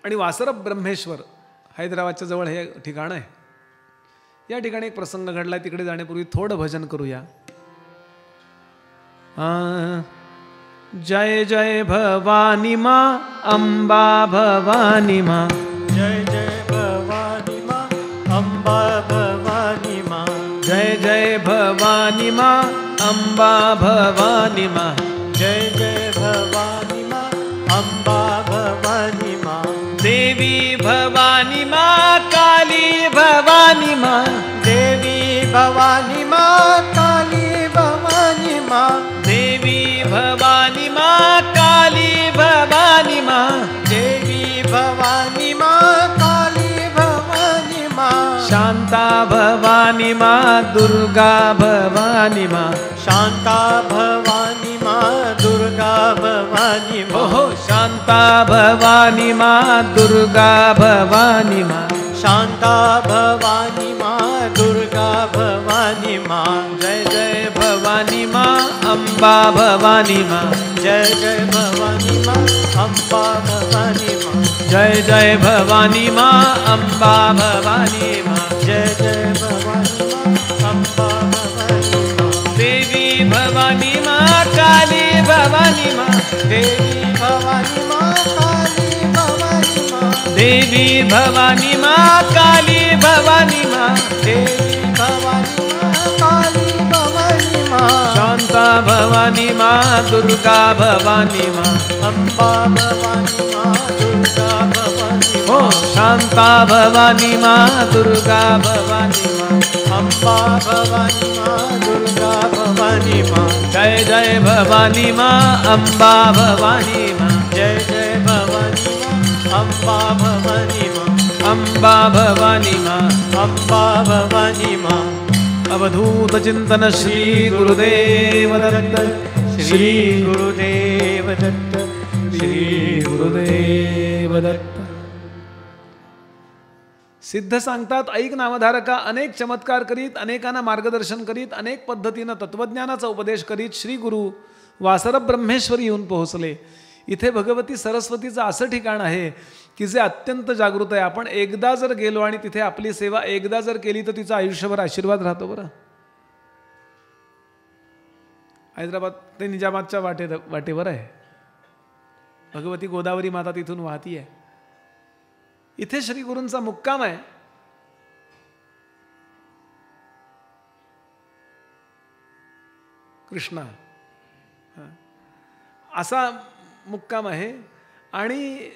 आणि वासरप ब्रह्मेश्वर हैदराबादच्या जवळ हे ठिकाण आहे. या ठिकाणी एक प्रसंग घडला. तिकडे जाण्यापूर्वी थोडं भजन करूया. जय जय भवानी माँ अंबा भवानी माँ, जय जय भवानी माँ अंबा भवानी माँ, जय जय भवानी माँ अंबा भवानी माँ, जय जय भवानी माँ अंबा भवानी माँ. देवी भवानी माँ काली भवानी माँ, देवी भवानी माँ काली भवानी माँ, देवी भवानी माँ काली भवानी माँ, देवी भवानी माँ काली भवानी माँ. शांता भवानी माँ दुर्गा भवानी माँ, शांता भवानी माँ दुर्गा भवानी माँ. ओहो शांता भवानी माँ दुर्गा भवानी माँ, शांता भवानी माँ दुर्गा भवानी माँ. जय जय भवानी माँ अंबा भवानी माँ, जय जय भवानी माँ अंबा भवानी माँ, जय जय भवानी माँ अंबा भवानी माँ, जय जय भवानी माँ अंबा भवानी माँ. देवी भवानी माँ काली भवानी माँ, देवी भवानी माँ काली भवानी माँ, देवी भवानी माँ काली भवानी माँ, देवी भवानी माँ काली भवानी माँ. शांता भवानी माँ दुर्गा भवानी माँ, अंबा भवानी माँ दुर्गा भवानी ओ माँ. शांता भवानी माँ दुर्गा भवानी माँ, अंबा भवानी माँ दुर्गा भवानी माँ. जय जय भवानी माँ अंबा भवानी माँ, जय जय भवानी माँ अंबा भवानी माँ, अंबा भवानी माँ. अंबा भवानी माँ. अवधूत चिंतन श्री गुरुदेव दत्त, श्री गुरुदेव दत्त, श्री गुरुदेव दत्त. सिद्ध सांगतात ऐक नामधारका अनेक चमत्कार करीत, अनेकांना मार्गदर्शन करीत, अनेक पद्धतीनं तत्वज्ञानाचा उपदेश करीत श्री गुरु वासरप ब्रह्मेश्वरी येऊन पोहोचले. इथे भगवती सरस्वतीचं असं ठिकाण आहे की जे अत्यंत जागृत आहे. आपण एकदा जर गेलो आणि तिथे आपली सेवा एकदा जर केली तर तिचा आयुष्यभर आशीर्वाद राहतो. बरं हैदराबाद ते निजामातच्या वाटेवर आहे. भगवती गोदावरी माता तिथून वाहती आहे. इथे श्री गुरूंचा मुक्काम आहे. कृष्णा असा मुक्काम आहे. आणि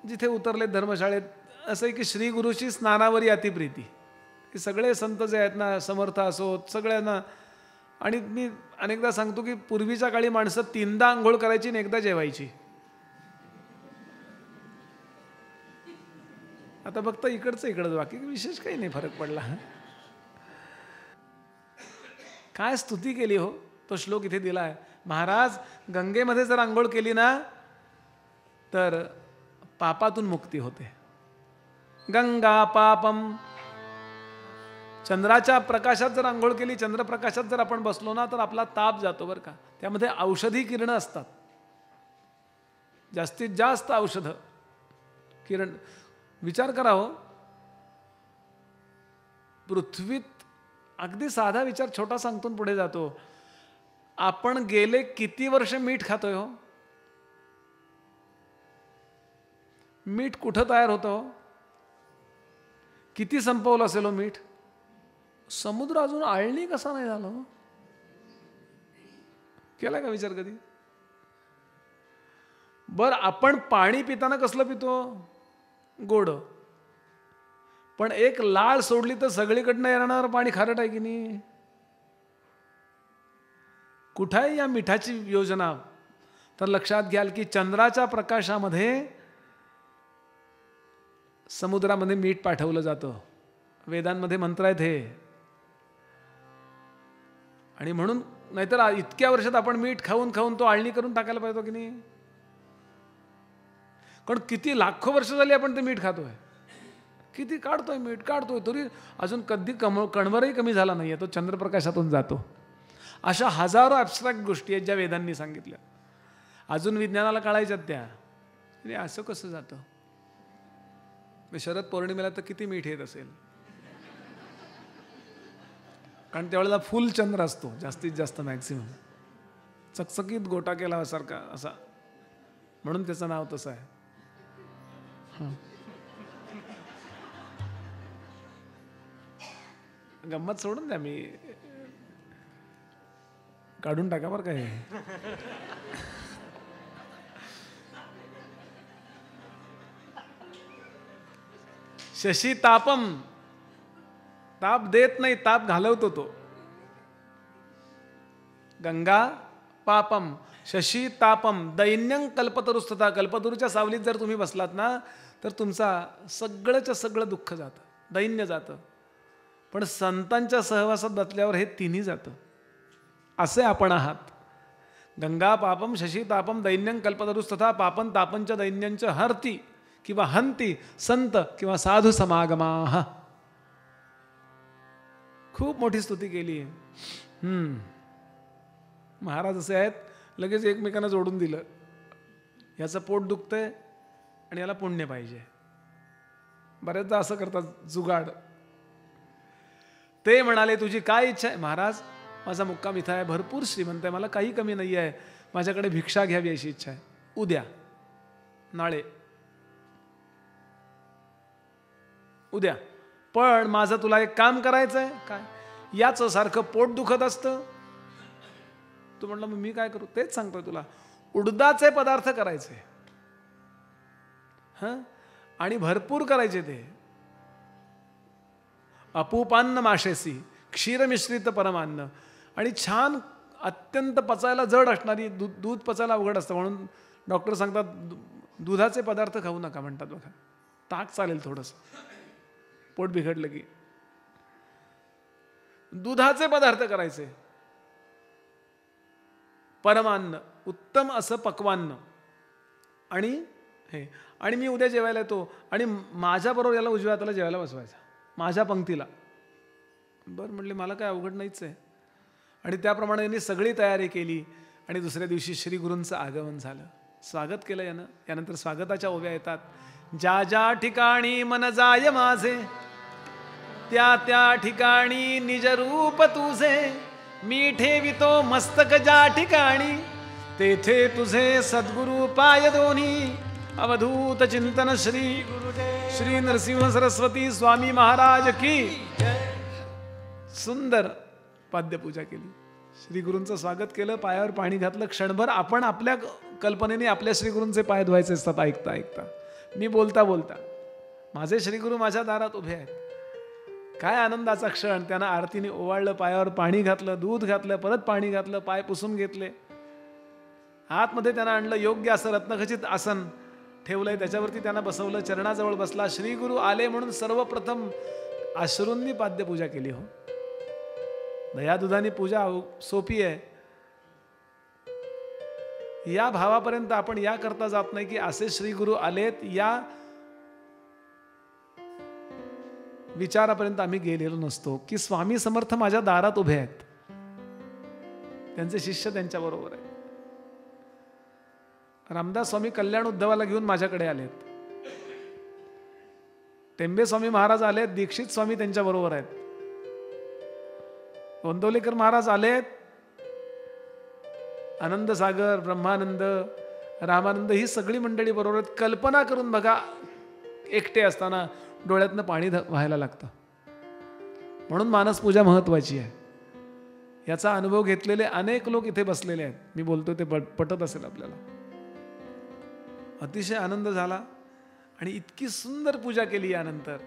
जिथे उतरले धर्मशाळेत असं आहे की श्री गुरुची स्नानावरी अतिप्रीती, की सगळे संत जे आहेत ना, समर्थ असोत सगळ्यांना. आणि मी अनेकदा सांगतो की पूर्वीच्या काळी माणसं 3दा आंघोळ करायची आणि एकदा जेवायची. आता फक्त इकडचं बाकी विशेष काही नाही फरक पडला. काय स्तुती केली हो. तो श्लोक इथे दिला आहे. महाराज गंगेमध्ये जर आंघोळ केली ना तर पापातून मुक्ती होते. गंगा पापम. चंद्राच्या प्रकाशात जर आंघोळ केली, चंद्रप्रकाशात जर आपण बसलो ना तर आपला ताप जातो बरं का. त्यामध्ये औषधी किरणं असतात, जास्तीत जास्त औषध किरण. विचार करा हो, पृथ्वीत अगदी साधा विचार छोटा सांगतो पुढे जातो. आपण गेले किती वर्ष मीठ खातोय हो. मीठ कुठं तयार होतं हो. किती संपवलं असेल हो मीठ. समुद्र अजून आळणी कसा नाही झाला हो. केला का विचार कधी. बर आपण पाणी पिताना कसलं पितो, गोड. पण एक लाळ सोडली तर सगळीकडनं येणार पाणी खारट आहे की नाही. कुठे आहे या मिठाची योजना. तर लक्षात घ्याल की चंद्राच्या प्रकाशामध्ये समुद्रामध्ये मीठ पाठवलं जातं. वेदांमध्ये मंत्र आहेत हे. आणि म्हणून नाहीतर इतक्या वर्षात आपण मीठ खाऊन खाऊन तो आळणी करून टाकायला पाहिजे की नाही. कारण किती लाखो वर्ष झाली आपण ते मीठ खातोय, किती काढतोय मीठ काढतोय, तरी अजून कधी कणवरही कमी झाला नाहीये. तो चंद्रप्रकाशातून जातो. अशा हजारो ॲब्स्ट्रॅक्ट गोष्टी आहेत ज्या वेदांनी सांगितल्या, अजून विज्ञानाला कळायच्यात त्या. आणि असं कसं जातं. शरद पौर्णिमेला तर किती मीठ येत असेल, कारण त्यावेळेला फुल चंद्र असतो जास्तीत जास्त मॅक्सिमम. चकचकीत गोटा केल्यासारखा असा, म्हणून त्याचं नाव तसं आहे. गंमत सोडून द्या, मी काढून टाका बरं काय. शशी तापम. ताप देत नाही, ताप घालवतो तो. गंगा पापम शशी तापम दैन्यं कल्पतरुस्तथा. कल्पतरूच्या सावलीत जर तुम्ही बसलात ना तर तुमचा सगळंच्या सगळं दुःख जातं, दैन्य जातं. पण संतांच्या सहवासात बसल्यावर हे तिन्ही जातं. असे आपण आहात. गंगा पापम शशी तापम दैन्यं कल्पतरुस्तथा. पापन तापंच दैन्यंच हरती किंवा हंती संत किंवा साधू समागमाः. खूप मोठी स्तुती केली आहे. महाराज असे आहेत, लगेच एकमेकांना जोडून दिलं. याचं पोट दुखतंय आणि याला पुण्य पाहिजे. बरेचदा असं करतात जुगाड. ते म्हणाले तुझी काय इच्छा आहे. महाराज माझा मुक्काम इथं आहे, भरपूर श्रीमंत आहे, मला काही कमी नाही आहे, माझ्याकडे भिक्षा घ्यावी अशी इच्छा आहे. उद्या नाळे उद्या. पण माझं तुला एक काम करायचं आहे. काय. याचं सारखं पोट दुखत असतं. तू म्हटलं मग मी काय करू. तेच सांगतोय तुला, उडदाचे पदार्थ करायचे आणि भरपूर करायचे ते. अपूपान्न माशेसी क्षीरमिश्रित परमान्न. आणि छान अत्यंत पचायला जड असणारी, दूध पचायला अवघड असतं म्हणून डॉक्टर सांगतात दुधाचे पदार्थ खाऊ नका म्हणतात बघा. ताक चालेल थोडंसं, पोट बिघडलं की. दुधाचे पदार्थ करायचे. परमान्न उत्तम असं पक्वान्न. आणि हे, आणि मी उद्या जेवायला येतो आणि माझ्याबरोबर याला उजव्या हाताला जेवायला बसवायचा, माझ्या पंक्तीला. बरं म्हटले मला काय अवघड नाहीच आहे. आणि त्याप्रमाणे यांनी सगळी तयारी केली. आणि दुसऱ्या दिवशी श्री गुरूंचं आगमन झालं. स्वागत केलं यानं. यानंतर स्वागताच्या ओव्या येतात. ज्या ज्या ठिकाणी मन जाय माझे, त्या त्या ठिकाणी निज रूप तुझे, मी ठेवितो मस्तक ज्या ठिकाणी, तेथे तुझे सद्गुरु पाय दोन्ही, अवधूत चिंतन श्री श्री नरसिंह सरस्वती स्वामी महाराज की. सुंदर पाद्यपूजा केली, श्री गुरूंचं स्वागत केलं, पायावर पाणी घातलं. क्षणभर आपण आपल्या कल्पनेने आपल्या श्रीगुरूंचे पाय धुवायचे असतात. ऐकता ऐकता मी बोलता बोलता माझे श्रीगुरू माझ्या दारात उभे आहेत. काय आनंदाचा क्षण. त्यांना आरतीने ओवाळलं, पायावर पाणी घातलं, दूध घातलं, परत पाणी घातलं, पाय पुसून घेतले. आतमध्ये त्यांना आणलं, योग्य असं रत्नखचित आसन ठेवलंय, त्याच्यावरती त्यांना बसवलं, चरणाजवळ बसला. श्रीगुरू आले म्हणून सर्वप्रथम अश्रूंनी पाद्यपूजा केली. हो, दयादुधानी पूजा सोपी आहे. या भावापर्यंत आपण या करता जात नाही की असे श्रीगुरू आलेत, या विचारापर्यंत आम्ही गेलेलो नसतो की स्वामी समर्थ माझ्या दारात उभे आहेत, त्यांचे शिष्य त्यांच्या बरोबर आहेत. रामदास स्वामी कल्याण उद्धवाला घेऊन माझ्याकडे आलेत, टेंबे स्वामी महाराज आलेत, दीक्षित स्वामी त्यांच्या बरोबर आहेत, गोंदवलेकर महाराज आलेत, आनंद सागर, ब्रह्मानंद, रामानंद ही सगळी मंडळी बरोबर आहेत. कल्पना करून बघा, एकटे असताना डोळ्यातनं पाणी व्हायला लागतं. म्हणून मानसपूजा महत्वाची आहे. याचा अनुभव घेतलेले अनेक लोक इथे बसलेले आहेत. मी बोलतो ते पटत असेल आपल्याला. अतिशय आनंद झाला आणि इतकी सुंदर पूजा केली. यानंतर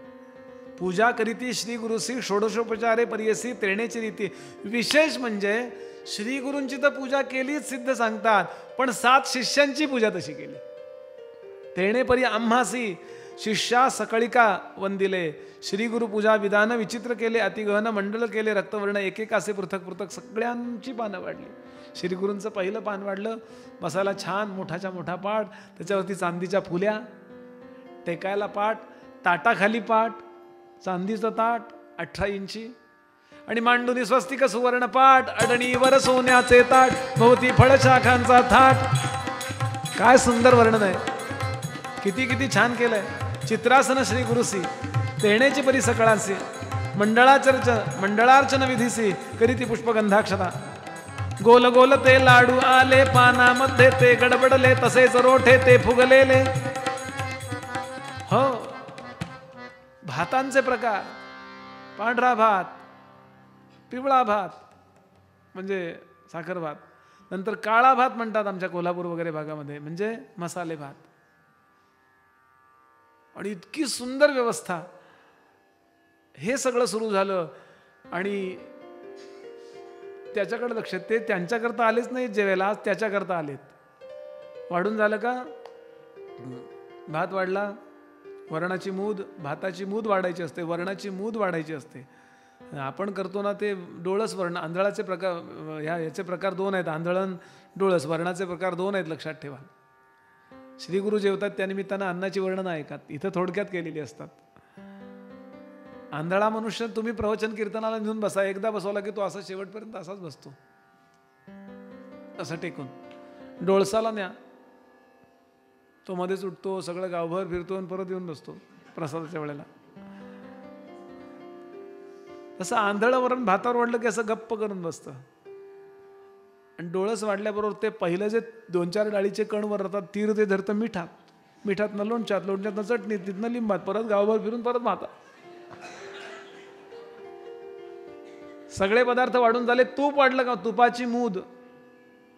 पूजा करीती श्री गुरुसी षोडशोपचारे परियसी तेणेची रीती. विशेष म्हणजे श्री गुरूंची तर पूजा केलीच सिद्ध सांगतात, पण 7 शिष्यांची पूजा तशी केली. तेणे परी आम्हासी शिष्या सकळिका वंदिले. श्री गुरु पूजा विधान विचित्र केले, अतिगहन मंडळ केले, रक्तवर्ण एकेकासे पृथक पृथक सगळ्यांची पानं वाढली. श्री गुरूंचं पहिलं पान वाढलं, बसायला छान मोठाच्या मोठा पाट, त्याच्यावरती चांदीच्या फुल्या, टेकायला पाट, ताटाखाली पाट, चांदीचं ताट 18 इंची, आणि मांडुनी स्वस्तिक सुवर्ण पाट, अडणीवर सोन्याचे ताट, भोवती फळशाखांचा थाट. काय सुंदर वर्णन आहे, किती किती छान केलंय. चित्रासन श्री गुरुसी तेणेची परी सकळासी, मंडळार्चन विधीसी करीती पुष्पगंधाक्षता. गोल गोल ते लाडू आले, पानामध्ये ते गडबडले, तसेच रोठे ते फुगलेले. हो, भातांचे प्रकार, पांढरा भात, पिवळा भात म्हणजे साखर भात, नंतर काळा भात म्हणतात आमच्या कोल्हापूर वगैरे भागामध्ये, म्हणजे मसाले भात. आणि इतकी सुंदर व्यवस्था. हे सगळं सुरू झालं आणि त्याच्याकडे लक्ष, ते त्यांच्याकरता आलेच नाहीत जेवायला, आज त्याच्याकरता आलेत. वाढून झालं का, भात वाढला, वरणाची मूद, भाताची मूद वाढायची असते, वरणाची मूद वाढायची असते. आपण करतो ना ते डोळस वर्ण, आंधळाचे प्रकार, याचे प्रकार 2 आहेत, आंधळण डोळस. वरणाचे प्रकार 2 आहेत, लक्षात ठेवा. श्री गुरु जेवतात त्यानिमित्तानं अन्नाची वर्णनं ऐकात, इथं थोडक्यात केलेली असतात. आंधळा मनुष्य तुम्ही प्रवचन कीर्तनाला नेऊन बसा, एकदा बसवला की तो असा शेवटपर्यंत असाच बसतो, असं टेकून. डोळसाला न्या, तो मध्येच उठतो, सगळं गावभर फिरतो आणि परत येऊन बसतो प्रसादाच्या वेळेला. तसं आंधळं वरण भातावर वाढलं की असं गप्प करून बसतं. आणि डोळस वाढल्याबरोबर ते पहिलं जे 2-4 डाळीचे कण वर राहतात, तीर ते धरतं मिठात, मिठातनं लोणच्यात, लोणच्यातनं चटणीत, तिथनं लिंबात, परत गावभर फिरून परत भातात. सगळे पदार्थ वाढून झाले. तूप वाढलं का, तुपाची मूद,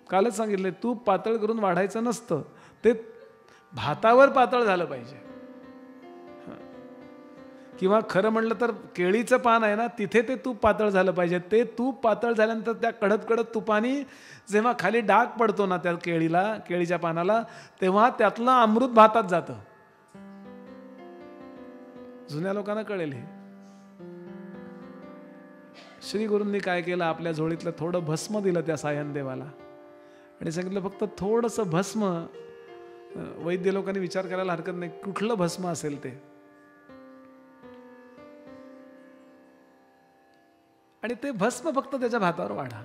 कालच सांगितले, तूप पातळ करून वाढायचं नसतं, ते भातावर पातळ झालं पाहिजे. किंवा खरं म्हणलं तर केळीचं पान आहे ना, तिथे ते तूप पातळ झालं पाहिजे. ते तूप पातळ झाल्यानंतर त्या कडत कडत तुपानी जेव्हा खाली डाग पडतो ना त्या केळीला, केळीच्या पानाला, तेव्हा त्यातलं अमृत भातात जातं. जुन्या लोकांना कळेल हे. श्री गुरूंनी काय केलं, आपल्या झोळीतलं थोडं भस्म दिलं त्या सायन देवाला आणि सांगितलं फक्त थोडंसं भस्म. वैद्य लोकांनी विचार करायला हरकत नाही कुठलं भस्म असेल ते, आणि ते भस्म फक्त त्याच्या भातावर वाढा.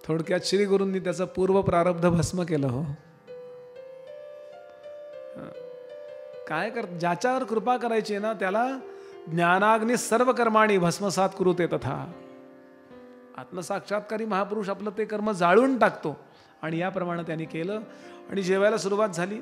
थोडक्यात श्री गुरूंनी त्याचं पूर्व प्रारब्ध भस्म केलं. हो, काय ज्याच्यावर कृपा करायची ना त्याला ज्ञानाग्नी सर्व कर्माणी भस्मसात कुरुते तथा. आत्मसाक्षात्कारी महापुरुष आपलं ते कर्म जाळून टाकतो. आणि याप्रमाणे त्यांनी केलं आणि जेवायला सुरुवात झाली.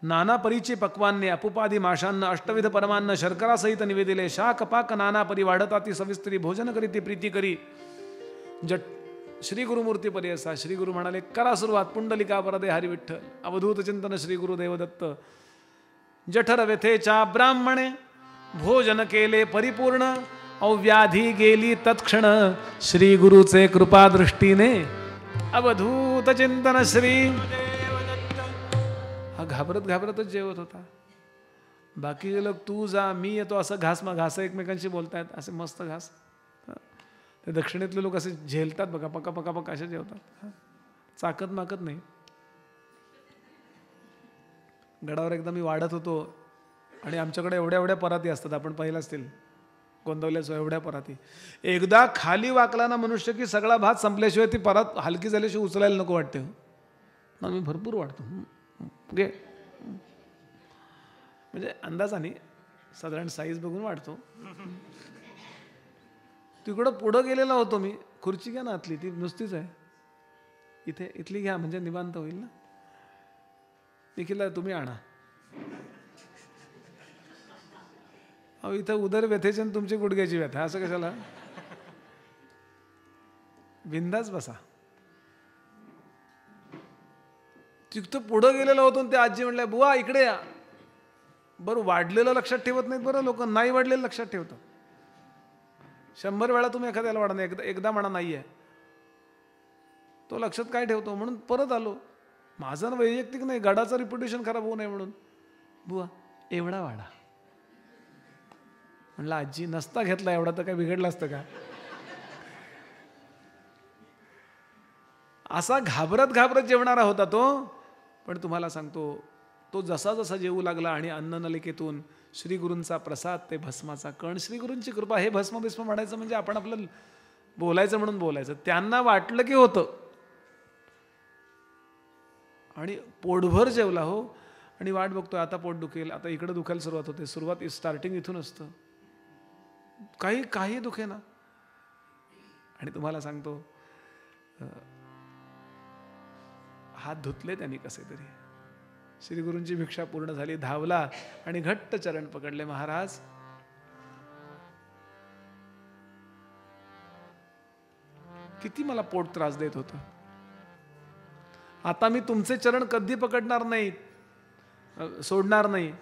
नाना परीचे पक्वान्ने अपुपादी माशान्न अष्टविध परमान्न शर्करासहित निवेदिले. शाक पाक नाना परी वाढता ती सविस्तरी भोजन करी ती प्रीती करी. श्री गुरुमूर्ती परी असा. श्री गुरु म्हणाले करा सुरुवात. पुंडलिका वरदे हरी विठ्ठल. अवधूत चिंतन श्री गुरु देवदत्त. जठर व्यथेच्या ब्राह्मणे भोजन केले परिपूर्ण. व्याधी गेली तत्क्षण श्री गुरुचे कृपा दृष्टीने. अवधूत चिंतन श्री. हा घाबरत घाबरतच जेवत होता. बाकीचे लोक तू जा मी येतो असं घास एकमेकांशी बोलतायत. असे मस्त घास. ते दक्षिणेतले लोक असे झेलतात बघा. पका पका पका असे जेवतात. चाकत माकत नाही. गडावर एकदा मी वाढत होतो आणि आमच्याकडे एवढ्या एवढ्या पराती असतात. आपण पाहिलं असतील गोंदवल्याचं एवढ्या पराती. एकदा खाली वाकला ना मनुष्य की सगळा भात संपल्याशिवाय ती परात हलकी झाल्याशिवाय उचलायला नको वाटते. ना मी भरपूर वाढतो घे म्हणजे अंदाजाने साधारण साईज बघून वाढतो. तिकडं पुढं गेलेला होतो मी. खुर्ची घ्या ना आतली ती नुसतीच आहे. इथली घ्या म्हणजे निवांत होईल ना. निखिलला तुम्ही आणा. अहो इथं उदर व्यथेची आणि तुमची गुडघ्याची व्यथा असं कशाला. बिंदाच बसा. तिथं पुढं गेलेलं होतं ते आजी म्हणल्या बुवा इकडे या. बरं वाढलेलं लक्षात ठेवत नाहीत बरं लोक. नाही वाढलेलं लक्षात ठेवतात. 100 वेळा तुम्ही एखाद्याला वाढा नाही एकदा म्हणा नाही आहे तो लक्षात काय ठेवतो. म्हणून परत आलो. माझं वैयक्तिक नाही गडाचं रिप्युटेशन खराब होऊ नये म्हणून. बुवा एवढा वाढा. म्हणलं आजी नसता घेतला एवढा तर काय बिघडलं असतं का. असा घाबरत घाबरत जेवणारा होता तो. पण तुम्हाला सांगतो तो जसा जसा जेवू लागला आणि अन्ननलिकेतून श्री गुरूंचा प्रसाद ते भस्माचा कण. श्री गुरूंची कृपा. हे भस्म म्हणायचं म्हणजे आपण आपलं बोलायचं म्हणून बोलायचं. त्यांना वाटलं की होतं आणि पोटभर जेवला हो. आणि वाट बघतोय आता पोट दुखेल. आता इकडे दुखायला सुरुवात होते. सुरुवात स्टार्टिंग इथून असतं. काही दुखे ना. आणि तुम्हाला सांगतो हात धुतले त्यांनी कसे तरी. श्री गुरूंची भिक्षा पूर्ण झाली. धावला आणि घट्ट चरण पकडले. महाराज किती मला पोट त्रास देत होतं. आता मी तुमचे चरण कधी पकडणार नाही सोडणार नाही.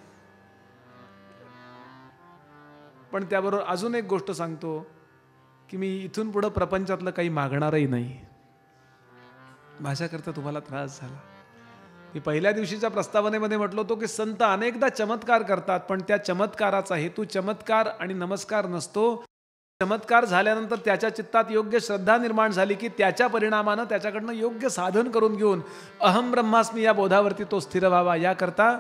पण त्याबरोबर अजून एक गोष्ट सांगतो की मी इथून पुढे प्रपंचातलं काही मागणारही नाही. माझ्याकरता तुम्हाला त्रास झाला. मी पहिल्या दिवशीच्या प्रस्तावनेमध्ये म्हटलो होतो की संत अनेकदा चमत्कार करतात पण त्या चमत्काराचा हेतू चमत्कार आणि नमस्कार नसतो. चमत्कार झाल्यानंतर त्याच्या चित्तात योग्य श्रद्धा निर्माण झाली की त्याच्या परिणामानं त्याच्याकडनं योग्य साधन करून घेऊन अहम ब्रह्मास्मी या बोधावरती तो स्थिर व्हावा. याकरता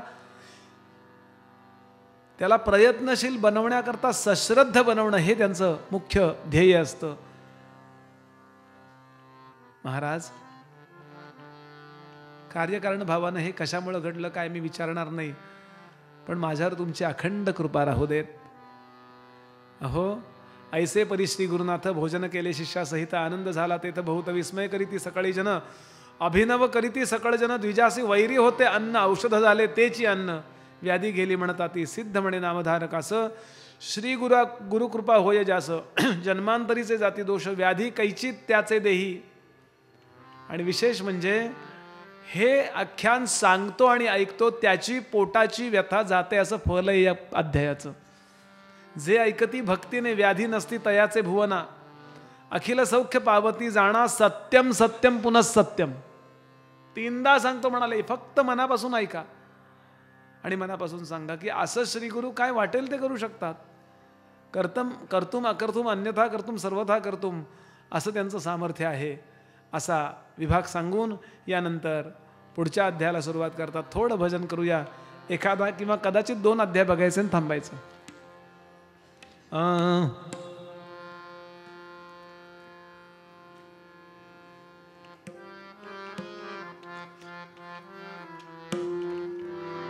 त्याला प्रयत्नशील बनवण्याकरता सश्रद्ध बनवणं हे त्यांचं मुख्य ध्येय असतं. महाराज कार्यकारण भावानं हे कशामुळे घडलं काय मी विचारणार नाही. पण माझ्यावर तुमची अखंड कृपा राहू देत. अहो ऐसे परी श्री गुरुनाथ भोजन केले शिष्यासहित आनंद झाला तेथ बहुत विस्मय करीती सकळी जन अभिनव करीती सकळ जन द्विजासी वैरी होते अन्न औषध झाले तेची अन्न व्याधी गेली म्हणता ती सिद्ध म्हणे नामधारकास श्री गुरुकृपा होय जास जन्मांतरीचे जाती दोष व्याधी कैचित त्याचे देही. आणि विशेष म्हणजे हे आख्यान सांगतो आणि ऐकतो त्याची पोटाची व्यथा जाते असं फल आहे या अध्यायाचं. जे ऐकती भक्तीने व्याधी नसती तयाचे भुवना अखिल सौख्य पावती जाणा सत्यम सत्यम पुनः सत्यम. 3दा सांगतो म्हणाले फक्त मनापासून ऐका आणि मनापासून सांगा की असं श्रीगुरु काय वाटेल ते करू शकतात. कर्तुम अकर्तुम अन्यथा कर्तुम सर्वथा कर्तुम असं त्यांचं सामर्थ्य आहे. असा विभाग सांगून यानंतर पुढच्या अध्यायाला सुरुवात करतात. थोडं भजन करूया. एखादा किंवा कदाचित 2 अध्याय बघायचे आणि थांबायचं.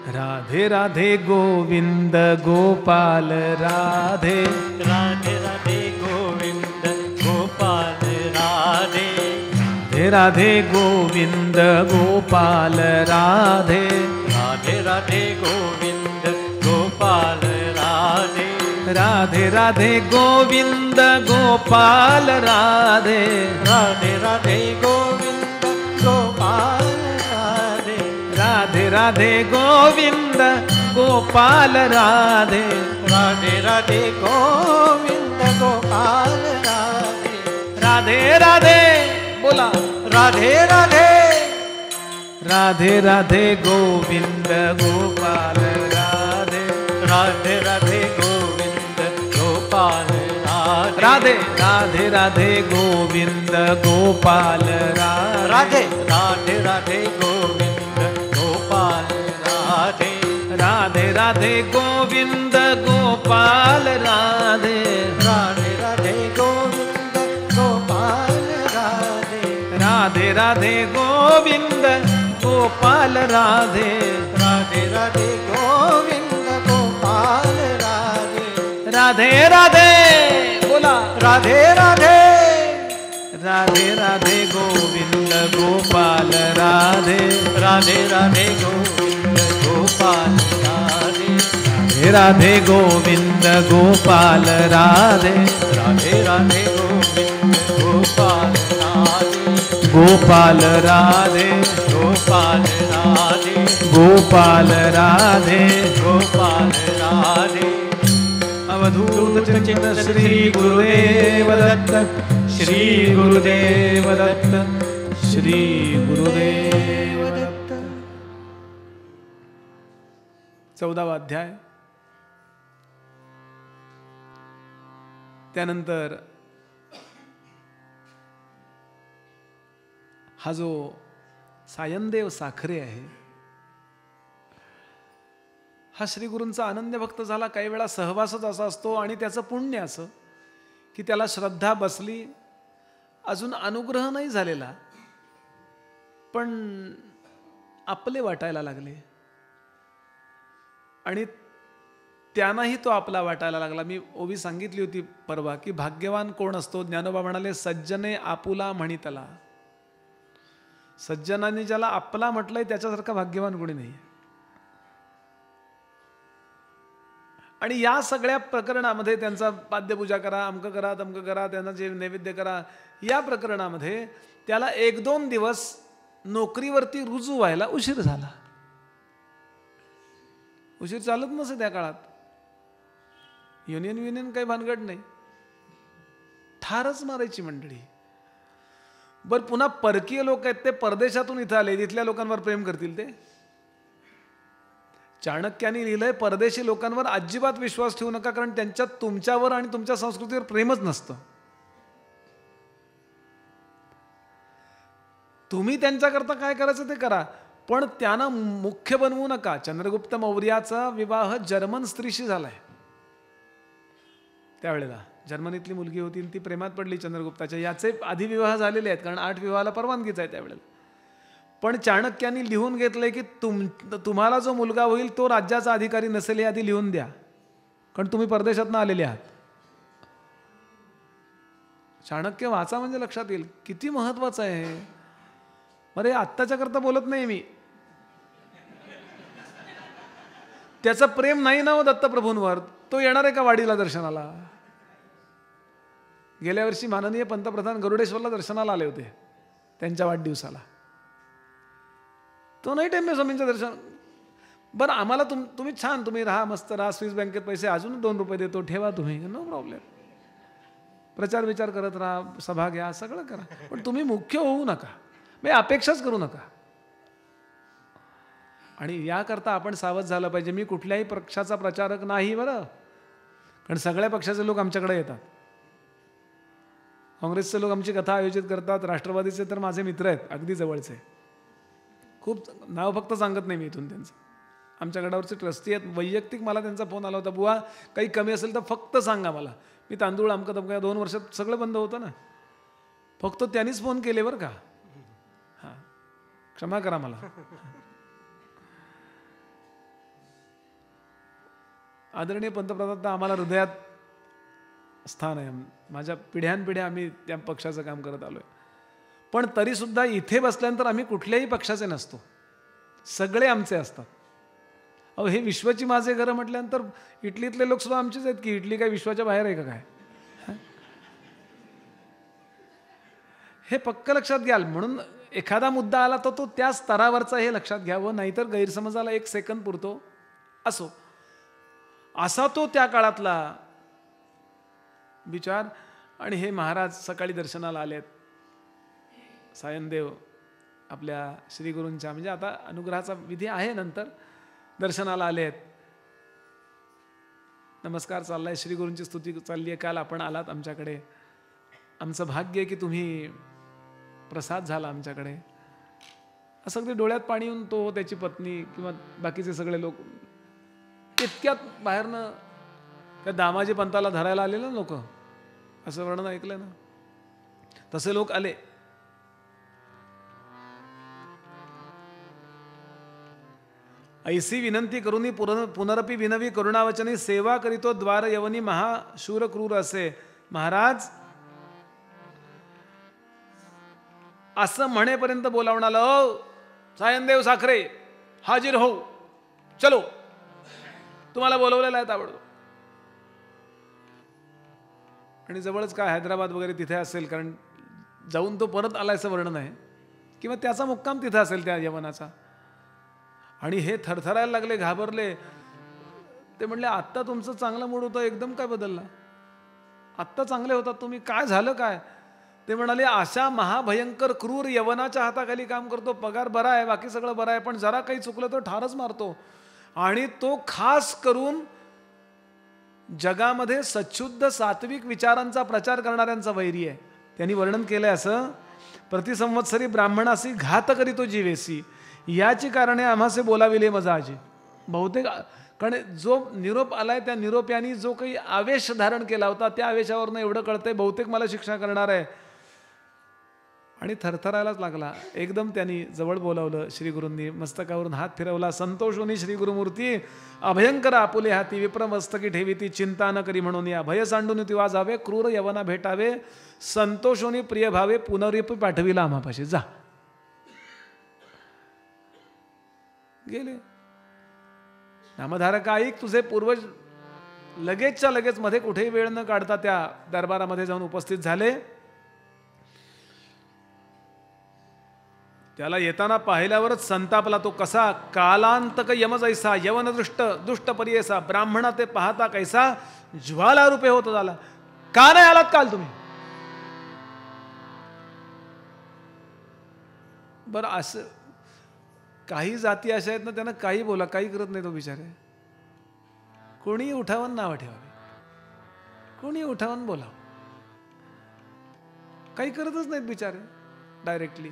राधे राधे गोविंद गोपाल राधे राधे राधे गोविंद गोपाल राधे राधे राधे गोविंद गोपाल राधे राधे राधे गोविंद गोपाल राधे राधे राधे गोविंद गोपाल राधे राधे राधे गोविंद गोपाल राधे राधे राधे गोविंद गोपाल राधे राधे राधे गोविंद गोपाल राधे राधे राधे बोला राधे राधे राधे राधे गोविंद गोपाल राधे राधे राधे गोविंद गोपाल राधे राधे राधे राधे गोविंद गोपाल राधे राधे राधे राधे गोविंद गोपाल राधे राधे राधे गोविंद गोपाल राधे राधे राधे गोविंद गोपाल राधे राधे राधे गोविंद गोपाल राधे राधे राधे गोविंद गोपाल राधे राधे राधे बोला राधे राधे राधे राधे गोविंद गोपाल राधे राधे राधे गोविंद गोपाल राधे राधे राधे गोविंद गोपाल राधे राधे राधे गोविंद गोपाल राधे गोपाल राधे गोपाल राधे गोपाल राधे गोपाल राधे अवधूत चिंतन श्री गुरुदेव दत्त श्री गुरुदेव दत्त श्री गुरुदेव दत्त 14वा अध्याय. त्यानंतर हा जो सायनदेव साखरे आहे हा श्री गुरूंचा अनन्य भक्त झाला. काही वेळा सहवासच असा असतो आणि त्याचं पुण्य असं की त्याला श्रद्धा बसली, अजून अनुग्रह नाही झालेला पण आपले वाटायला लागले आणि त्यांनाही तो आपला वाटायला लागला. मी ओवी सांगितली होती परवा की भाग्यवान कोण असतो. ज्ञानोबा म्हणाले सज्जने आपुला म्हणितला. सज्जनांनी ज्याला आपला म्हटलंय त्याच्यासारखा भाग्यवान कोणी नाही. आणि या सगळ्या प्रकरणामध्ये त्यांचा पाद्यपूजा करा, अमक करा, तमक करा, त्यांना जे नैवेद्य करा, या प्रकरणामध्ये त्याला 1-2 दिवस नोकरीवरती रुजू व्हायला उशीर झाला. उशीर चालत नसे त्या काळात. युनियन काही भानगड नाही, ठारच मारायची मंडळी. बर पुन्हा परकीय लोक आहेत ते परदेशातून इथं आले, तिथल्या लोकांवर प्रेम करतील ते. चाणक्याने लिहिलंय परदेशी लोकांवर अजिबात विश्वास ठेवू नका, कारण त्यांच्यात तुमच्यावर आणि तुमच्या संस्कृतीवर प्रेमच नसतं. तुम्ही त्यांच्याकरता काय करायचं ते करा, पण त्यांना मुख्य बनवू नका. चंद्रगुप्त मौर्याचा विवाह जर्मन स्त्रीशी झालाय. त्यावेळेला जर्मनीतली मुलगी होती, ती प्रेमात पडली चंद्रगुप्ताच्या. याचे आधी विवाह झालेले आहेत, कारण 8 विवाहाला परवानगीच आहे त्यावेळेला. पण चाणक्यांनी लिहून घेतलंय की तुम्हाला जो मुलगा होईल तो राज्याचा अधिकारी नसेल हे आधी लिहून द्या, कारण तुम्ही परदेशातनं आलेले आहात. चाणक्य वाचा म्हणजे लक्षात येईल किती महत्वाचं आहे. अरे आत्ताच्या करता बोलत नाही मी. त्याचं प्रेम नाही ना हो दत्तप्रभूंवर, तो येणार आहे का वाडीला दर्शनाला? गेल्या वर्षी माननीय पंतप्रधान गरुडेश्वरला दर्शनाला आले होते त्यांच्या वाढदिवसाला. तो नाही टेंबे स्वामींचं दर्शन. बरं आम्हाला तुम्ही छान, तुम्ही राहा, मस्त राहा, स्विस बँकेत पैसे अजून 2 रुपये देतो, ठेवा तुम्ही, नो प्रॉब्लेम. प्रचार विचार करत राहा, सभा घ्या, सगळं करा, पण तुम्ही मुख्य होऊ नका, म्हणजे अपेक्षाच करू नका. आणि याकरता आपण सावध झालं पाहिजे. मी कुठल्याही पक्षाचा प्रचारक नाही बरं, कारण सगळ्या पक्षाचे लोक आमच्याकडे येतात. काँग्रेसचे लोक आमची कथा आयोजित करतात, राष्ट्रवादीचे तर माझे मित्र आहेत अगदी जवळचे, खूप नाव फक्त सांगत नाही मी इथून त्यांचं. आमच्या गडावरचे ट्रस्टी आहेत, वैयक्तिक मला त्यांचा फोन आला होता, बुवा काही कमी असेल तर फक्त सांगा मला. मी तांदूळ अमकं तमकं 2 वर्षात सगळं बंद होतं ना, फक्त त्यांनीच फोन केले बरं का. हां क्षमा करा मला. आदरणीय पंतप्रधान आम्हाला हृदयात स्थान आहे. माझ्या पिढ्यानपिढ्या आम्ही त्या पक्षाचं काम करत आलो आहे. पण तरीसुद्धा इथे बसल्यानंतर आम्ही कुठल्याही पक्षाचे नसतो, सगळे आमचे असतात. अहो, हे विश्वाची माझे घरं म्हटल्यानंतर इटलीतले लोक सुद्धा आमचेच आहेत की. इटली काय विश्वाच्या बाहेर आहे का काय? हे पक्क लक्षात घ्याल. म्हणून एखादा मुद्दा आला तर तो त्या स्तरावरचा हे लक्षात घ्यावं, नाहीतर गैरसमजाला एक सेकंद पुरतो असो. असा तो त्या काळातला विचार. आणि हे महाराज सकाळी दर्शनाला आलेत, सायनदेव आपल्या श्रीगुरूंच्या, म्हणजे आता अनुग्रहाचा विधी आहे, नंतर दर्शनाला आले आहेत. नमस्कार चाललाय, श्रीगुरूंची स्तुती चालली आहे. काल आपण आलात आमच्याकडे, आमचं भाग्य आहे की तुम्ही प्रसाद झाला आमच्याकडे. असं अगदी डोळ्यात पाणी येऊन तो, त्याची पत्नी किंवा बाकीचे सगळे लोक इतक्यात बाहेरनं त्या दामाजी पंताला धरायला आलेले लोक, असं वर्णन ऐकलं ना, तसे लोक आले. ऐसी विनंती करूनी पुनरपी विनवी करुणावचनी सेवा करीतो द्वार यवनी महाशूर क्रूर असे. महाराज असं म्हणेपर्यंत बोलावणाला, ओ सायनदेव साखरे हाजीर हो, चलो, तुम्हाला बोलवलेलं आहे ताबडतोब. आणि जवळच काय हैदराबाद वगैरे तिथे असेल, कारण जाऊन तो परत आला असं वर्णन आहे, किंवा त्याचा मुक्काम तिथे असेल त्या यवनाचा. आणि हे थरथरायला लागले, घाबरले. ते म्हणले, आत्ता तुमचं चांगला मूड होतं, एकदम काय बदलला? आत्ता चांगले होतात तुम्ही, काय झालं काय? ते म्हणाले, अशा महाभयंकर क्रूर यवनाच्या हाताखाली काम करतो, पगार बरा आहे, बाकी सगळं बरं आहे, पण जरा काही चुकलं तर ठारच मारतो. आणि तो खास करून जगामध्ये सच्छुद्ध सात्विक विचारांचा प्रचार करणाऱ्यांचा वैरी आहे. त्यांनी वर्णन केलंय असं, प्रतिसंवत्सरी ब्राह्मणासी घात करीतो जीवेसी, याची कारणे आम्हासे बोलाविले मजाजी. बहुतेक, कारण जो निरोप आलाय त्या निरोप्यानी जो काही आवेश धारण केला होता, त्या आवेशावरनं एवढं कळतंय बहुतेक मला शिक्षा करणार आहे. आणि थरथरायलाच लागला. एकदम त्यांनी जवळ बोलावलं श्रीगुरूंनी, मस्तकावरून हात फिरवला. संतोषोनी श्री गुरुमूर्ती अभयंकर आपुले हाती, विप्र मस्तकी ठेवीती, चिंता न करी म्हणून या, भय सांडून ती वाजावे, क्रूर यवना भेटावे, संतोषोनी प्रिय भावे, पुनरिप पाठविला आम्हापाशी. जा, गेले. नामधारक ऐक, तुझे पूर्वज लगेचच्या लगेच मध्ये कुठेही वेळ न काढता त्या दरबारामध्ये जाऊन उपस्थित झाले. त्याला येताना पाहिल्यावरच संतापला. तो कसा कालांतक यमजैसा, यवन दृष्ट दुष्ट परियसा, ब्राह्मणा ते पाहता कैसा ज्वाला रूपे होत झाला. का नाही आलात काल तुम्ही? बरं, असं काही जाती अशा आहेत ना, त्यांना काही बोला, काही करत नाही तो बिचारे. कोणी उठावून नावं ठेवावे, कोणी उठावून बोलावं, काही करतच नाहीत बिचारे. डायरेक्टली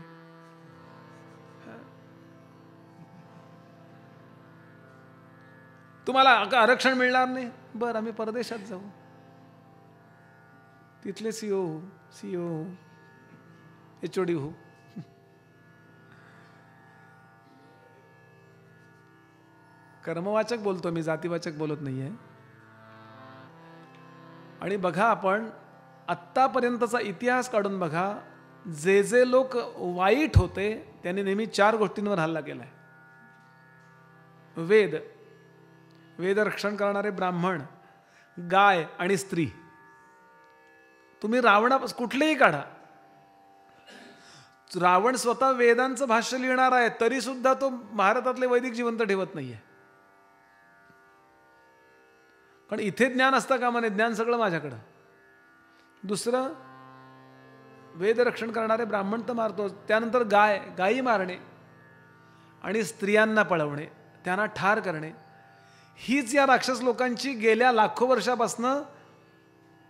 तुम्हाला आरक्षण मिळणार नाही, बरं आम्ही परदेशात जाऊ, तिथले सीओ हो, HOD हो. कर्मवाचक बोलतो मी, जातीवाचक बोलत नाहीये. आणि बघा, आपण आत्तापर्यंतचा इतिहास काढून बघा, जे जे लोक वाईट होते त्यांनी नेहमी 4 गोष्टींवर हल्ला केलाय. वेद रक्षण करणारे ब्राह्मण, गाय आणि स्त्री. तुम्ही रावणापासून कुठलेही काढा, रावण स्वतः वेदांचं भाष्य लिहिणार आहे, तरी सुद्धा तो भारतातले वैदिक जिवंत ठेवत नाहीये. कारण इथे ज्ञान असतं का म्हणे, ज्ञान सगळं माझ्याकडं. दुसरं, वेद रक्षण करणारे ब्राह्मण तर मारतो, त्यानंतर गायी मारणे आणि स्त्रियांना पळवणे, त्यांना ठार करणे, हीच या राक्षस लोकांची गेल्या लाखो वर्षापासनं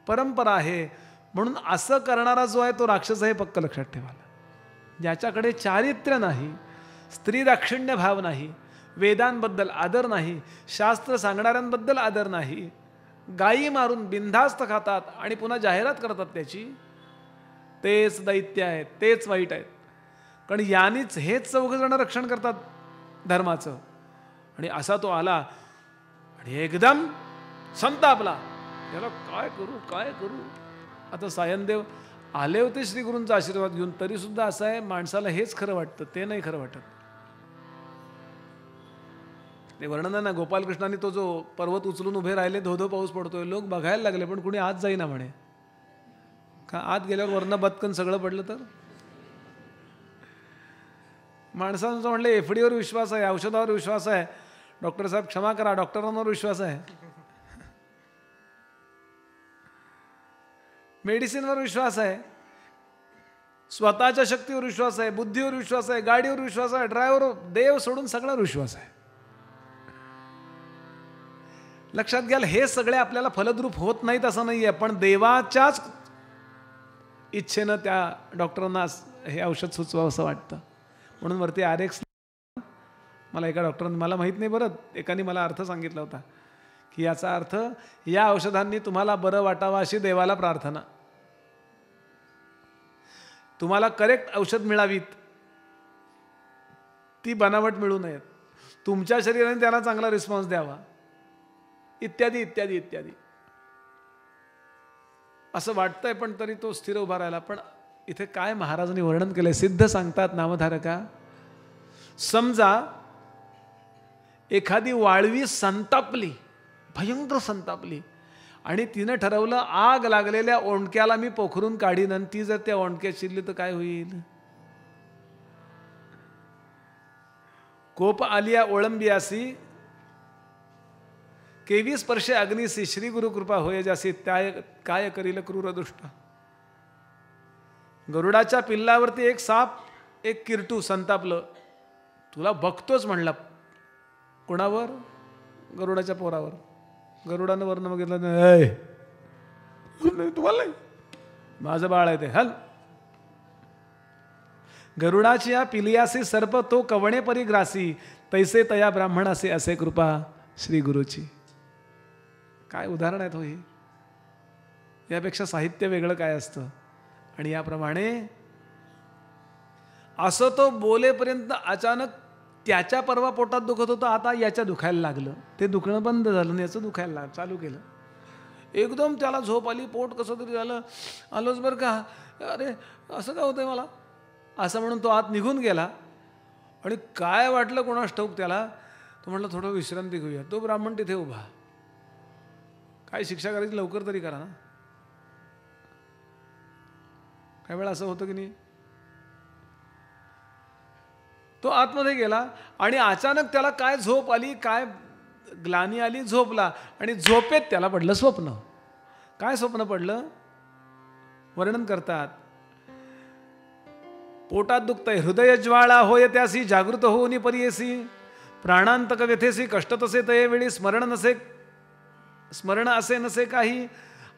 परंपरा आहे. म्हणून असं करणारा जो आहे तो राक्षस आहे, पक्क लक्षात ठेवायला. ज्याच्याकडे चारित्र्य नाही, स्त्री दाक्षिण्य भाव नाही, वेदांबद्दल आदर नाही, शास्त्र सांगणाऱ्यांबद्दल आदर नाही, गायी मारून बिनधास्त खातात आणि पुन्हा जाहिरात करतात त्याची, तेच दैत्य आहेत, तेच वाईट आहेत. कारण यांनीच हेच 4 जण रक्षण करतात धर्माचं. आणि असा तो आला आणि एकदम संतापला. याला काय करू काय करू. आता सायनदेव आले होते श्री गुरूंचा आशीर्वाद घेऊन, तरी सुद्धा असं आहे माणसाला हेच खरं वाटतं, ते नाही खरं वाटत. ते वर्णन ना गोपालकृष्णांनी तो जो पर्वत उचलून उभे राहिले, धोधो पाऊस पडतोय, लोक बघायला लागले पण कुणी आत जाईना म्हणे. का आत गेल्यावर वर्ण बदकन सगळं पडलं तर. माणसांचं म्हणलं एफडीवर विश्वास आहे, औषधावर विश्वास आहे, डॉक्टर साहेब क्षमा करा, डॉक्टरांवर विश्वास आहे, मेडिसिनवर विश्वास आहे, स्वतःच्या शक्तीवर विश्वास आहे, बुद्धीवर विश्वास आहे, गाडीवर विश्वास आहे, ड्रायव्हर, देव सोडून सगळ्यावर विश्वास आहे. लक्षात घ्याल, हे सगळे आपल्याला फलद्रूप होत नाहीत असं नाहीये, पण देवाच्याच इच्छेनं त्या डॉक्टरांना हे औषध सुचवावं असं वाटतं. म्हणून वरती RX मला एका डॉक्टरांनी, मला माहीत नाही बरं, एकाने मला अर्थ सांगितला होता की याचा अर्थ या औषधांनी तुम्हाला बरं वाटावं अशी देवाला प्रार्थना, तुम्हाला करेक्ट औषध मिळावीत, ती बनावट मिळू नयेत, तुमच्या शरीराने त्याला चांगला रिस्पॉन्स द्यावा, इत्यादी इत्यादी इत्यादी असं वाटतंय. पण तरी तो स्थिर उभा राहिला. पण इथे काय महाराजांनी वर्णन केलंय, सिद्ध सांगतात नामधारका, समजा एखादी वाळवी संतापली, भयंकर संतापली, आणि तिनं ठरवलं आग लागलेल्या ओंडक्याला मी पोखरून काढीन, आणि ती जर त्या ओंडक्यात शिरली तर काय होईल. कोप आलिया ओळंबियासी, केवी स्पर्शे अग्निसी, श्री गुरु कृपा होय जासी, त्याय काय करील क्रूर दृष्ट. गरुडाच्या पिल्लावरती एक साप, एक किरटू संतापलं, तुला बघतोच म्हणला. कोणावर? गरुडाच्या पोरावर. गरुडानं वर्ण बघितलं, तुम्हाला नाही, माझं बाळ आहे ते, हल. गरुडाची या पिलियासी सर्प तो कवणे परिग्रासी, तैसे तया ब्राह्मणासे असे कृपा श्री गुरुची. काय उदाहरण आहेत हो हे. यापेक्षा साहित्य वेगळं काय असतं. आणि याप्रमाणे असं तो बोलेपर्यंत अचानक त्याच्या परवा पोटात दुखत होतं, आता याच्या दुखायला लागलं. ते दुखणं बंद झालं, याचं दुखायला चालू केलं. एकदम त्याला झोप आली, पोट कसं तरी झालं, आलोच बरं का, अरे असं काय होतंय मला, असं म्हणून तो आत निघून गेला. आणि काय वाटलं कोणास ठाऊक त्याला, तो म्हटलं थोडं विश्रांती घेऊया. तो ब्राह्मण तिथे उभा, काय शिक्षा करायची लवकर तरी करा ना. काही वेळा असं होतं की नाही. तो आतमध्ये गेला आणि अचानक त्याला काय झोप आली, काय ग्लानी आली, झोपला. आणि झोपेत त्याला पडलं स्वप्न. काय स्वप्न पडलं वर्णन करतात. पोटात दुखतंय, हृदय ज्वाळा होय त्यासी, जागृत होऊनी परियेसी, प्राणांतक व्यथेसी, कष्ट तसे तये वेळी, स्मरण असे नसे काही.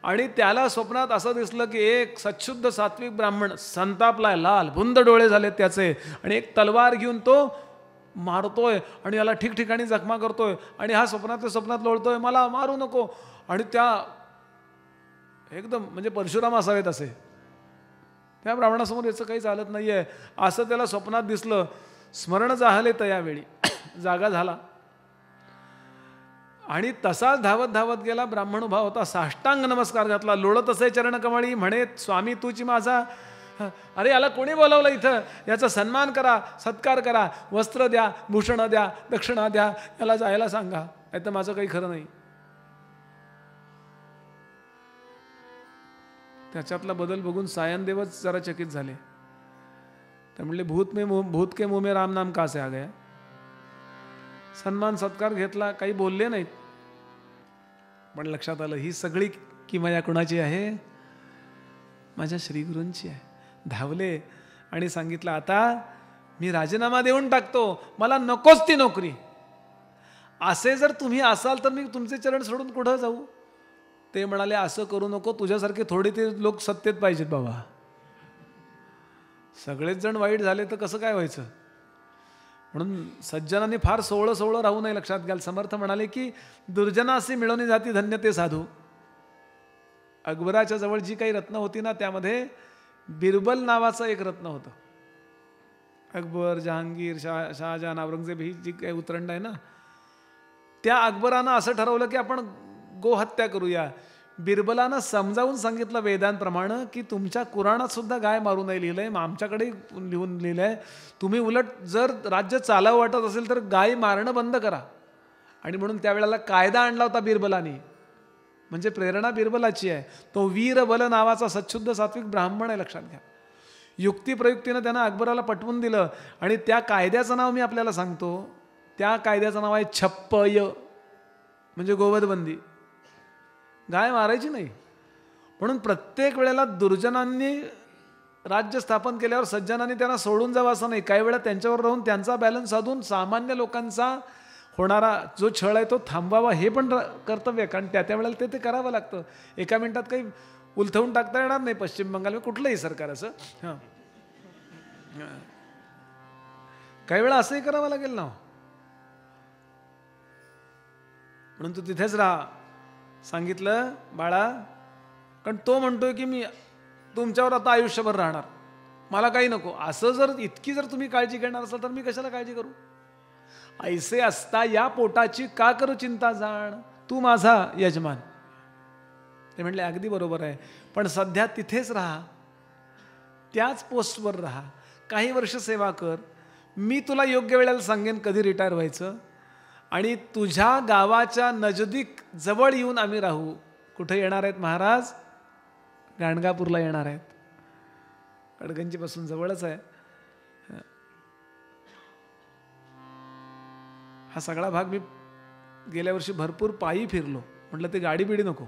आणि त्याला स्वप्नात असं दिसलं की एक सच्छुद्ध सात्विक ब्राह्मण संतापलाय, लाल भुंद डोळे झाले त्याचे, आणि एक तलवार घेऊन तो मारतोय आणि याला ठिकठिकाणी जखमा करतोय. आणि हा स्वप्नात लोळतोय, मला मारू नको. आणि त्या एकदम म्हणजे परशुराम असावेत असे, त्या ब्राह्मणासमोर याचं काही चालत नाहीये असं त्याला स्वप्नात दिसलं. स्मरण जाहले तयावेळी, जागा झाला. आणि तसाच धावत धावत गेला. ब्राह्मण उभा होता, साष्टांग नमस्कार घातला, लोळत असे चरणकमळी, म्हणे स्वामी तूची माझा. अरे याला कोणी बोलावलं इथं, याचा सन्मान करा, सत्कार करा, वस्त्र द्या, भूषण द्या, दक्षिणा द्या, याला जायला सांगा, नाही तर माझं काही खरं नाही. त्याच्यातला बदल बघून सायनदेवच जरा चकित झाले. तर म्हणले भूत के मुंह में राम नाम का से आ गया. सन्मान सत्कार घेतला, काही बोलले नाहीत. पण लक्षात आलं ही सगळी किमया कुणाची आहे, माझ्या श्रीगुरूंची आहे. धावले आणि सांगितलं आता मी राजीनामा देऊन टाकतो, मला नकोच ती नोकरी. असे जर तुम्ही असाल तर मी तुमचे चरण सोडून कुठं जाऊ. ते म्हणाले असं करू नको, तुझ्यासारखे थोडे ते लोक सत्तेत पाहिजेत बाबा. सगळेच जण वाईट झाले तर कसं काय व्हायचं. म्हणून सज्जनांनी फार सोवळं राहू नये. लक्षात घ्याल, समर्थ म्हणाले की दुर्जनासी मिळवणी जाती धन्य ते साधू. अकबराच्या जवळ जी काही रत्न होती ना, त्यामध्ये बिरबल नावाचं एक रत्न होतं. अकबर, जहांगीर, शहाजहान, औरंगजेब ही जी काही उतरंड आहे ना, त्या अकबरानं असं ठरवलं की आपण गोहत्या करूया. बिरबलानं समजावून सांगितलं वेदांप्रमाणे की तुमच्या कुराणात सुद्धा गाय मारू नये लिहिलंय, मग आमच्याकडे लिहून लिहिलंय. तुम्ही उलट जर राज्य चालावं वाटत असेल तर गाय मारणं बंद करा. आणि म्हणून त्यावेळेला कायदा आणला होता बिरबलानी. म्हणजे प्रेरणा बिरबलाची आहे. तो वीरबल नावाचा सच्छुद्ध सात्विक ब्राह्मण आहे, लक्षात घ्या. युक्तिप्रयुक्तीनं त्यानं अकबराला पटवून दिलं. आणि त्या कायद्याचं नाव मी आपल्याला सांगतो. त्या कायद्याचं नाव आहे छप्पय, म्हणजे गोवधबंदी. गाय मारायची नाही. म्हणून प्रत्येक वेळेला दुर्जनांनी राज्य स्थापन केल्यावर सज्जनांनी त्यांना सोडून जावं असं नाही. काही वेळा त्यांच्यावर राहून त्यांचा बॅलन्स साधून सामान्य लोकांचा होणारा जो छळ आहे तो थांबवावा, हे पण कर्तव्य आहे. कारण त्या वेळेला ते करावं लागतं. एका मिनिटात काही उलथवून टाकता येणार नाही पश्चिम बंगाल कुठलंही सरकार असं. हां, काही वेळा असंही करावं लागेल ना. म्हणून तू तिथेच राहा सांगितलं बाळा. कारण तो म्हणतोय की मी तुमच्यावर आता आयुष्यभर राहणार, मला काही नको. असं जर इतकी जर तुम्ही काळजी घेणार असाल तर मी कशाला काळजी करू. ऐसे असता या पोटाची का करू चिंता जाण, तू माझा यजमान. ते म्हणले अगदी बरोबर आहे, पण सध्या तिथेच राहा, त्याच पोस्टवर राहा, काही वर्ष सेवा कर. मी तुला योग्य वेळेला सांगेन कधी रिटायर व्हायचं. आणि तुझ्या गावाच्या नजदीक जवळ येऊन आम्ही राहू. कुठे येणार आहेत महाराज? गाणगापूरला येणार आहेत. कडगंजीपासून जवळच आहे. हा सगळा भाग मी गेल्या वर्षी भरपूर पायी फिरलो. म्हटलं ते गाडी बिडी नको,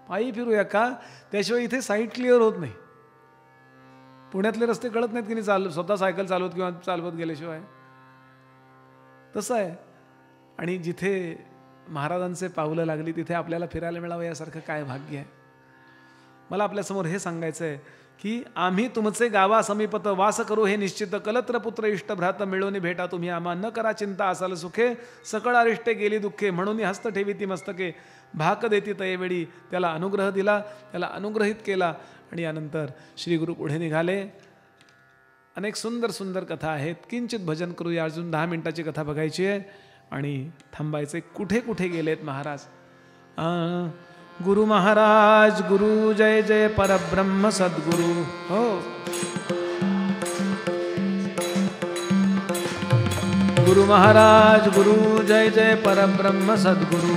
पायी फिरूया का, त्याशिवाय इथे साईट क्लिअर होत नाही. पुण्यातले रस्ते कळत नाहीत की नाही स्वतः सायकल चालवत किंवा चालवत गेल्याशिवाय. तसं आहे. आणि जिथे महाराजांचे पावलं लागली तिथे आपल्याला फिरायला मिळावं यासारखं काय भाग्य आहे. मला आपल्यासमोर हे सांगायचं आहे की आम्ही तुमचे गावा समीपत वास करू हे निश्चित. कलत्र पुत्र इष्ट भ्रात मिळवून भेटा तुम्ही आम्हा. न करा चिंता असाल सुखे, सकळ अरिष्टे गेली दुःखे. म्हणून हस्त ठेवी ती मस्तके, भाक देती तयवेळी. त्याला अनुग्रह दिला, त्याला अनुग्रहित केला. आणि यानंतर श्री गुरु पुढे निघाले. अनेक सुंदर सुंदर कथा आहेत. किंचित भजन करूया. अजून 10 मिनिटाची कथा बघायची आहे आणि थांबायचे. कुठे कुठे गेलेत महाराज. गुरु महाराज गुरु जय जय परब्रह्म सद्गुरु. हो, गुरु महाराज गुरु जय जय परब्रह्म सद्गुरु.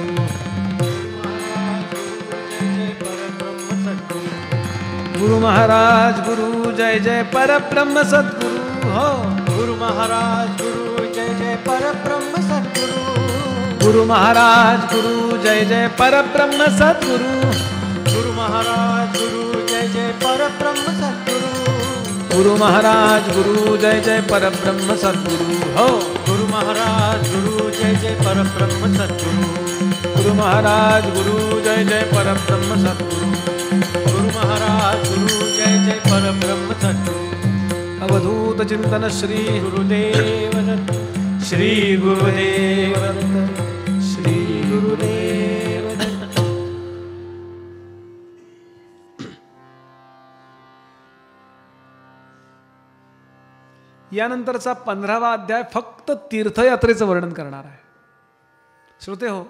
गुरु महाराज गुरु जय जय परब्रह्म सद्गुरु. हो, गुरु महाराज गुरु जय जय परब्रह्म सद्गुरु. गुरु महाराज गुरु जय जय परब्रह्म सद्गुरु. गुरु महाराज गुरु जय जय परब्रह्म सद्गुरु. गुरु महाराज गुरु जय जय परब्रह्म सद्गुरु. हो, गुरु महाराज गुरु जय जय परब्रह्म सद्गुरु. गुरु महाराज गुरु जय जय परब्रह्म सद्गुरु. गुरु महाराज गुरु जय जय परब्रह्म सद्गुरु. अवधूत चिंतन श्री गुरुदेव दत्त. श्री गुरुदेव दत्त. श्री गुरुदेव दत्त. यानंतरचा 15वा अध्याय फक्त तीर्थयात्रेचं वर्णन करणार आहे. श्रोते हो,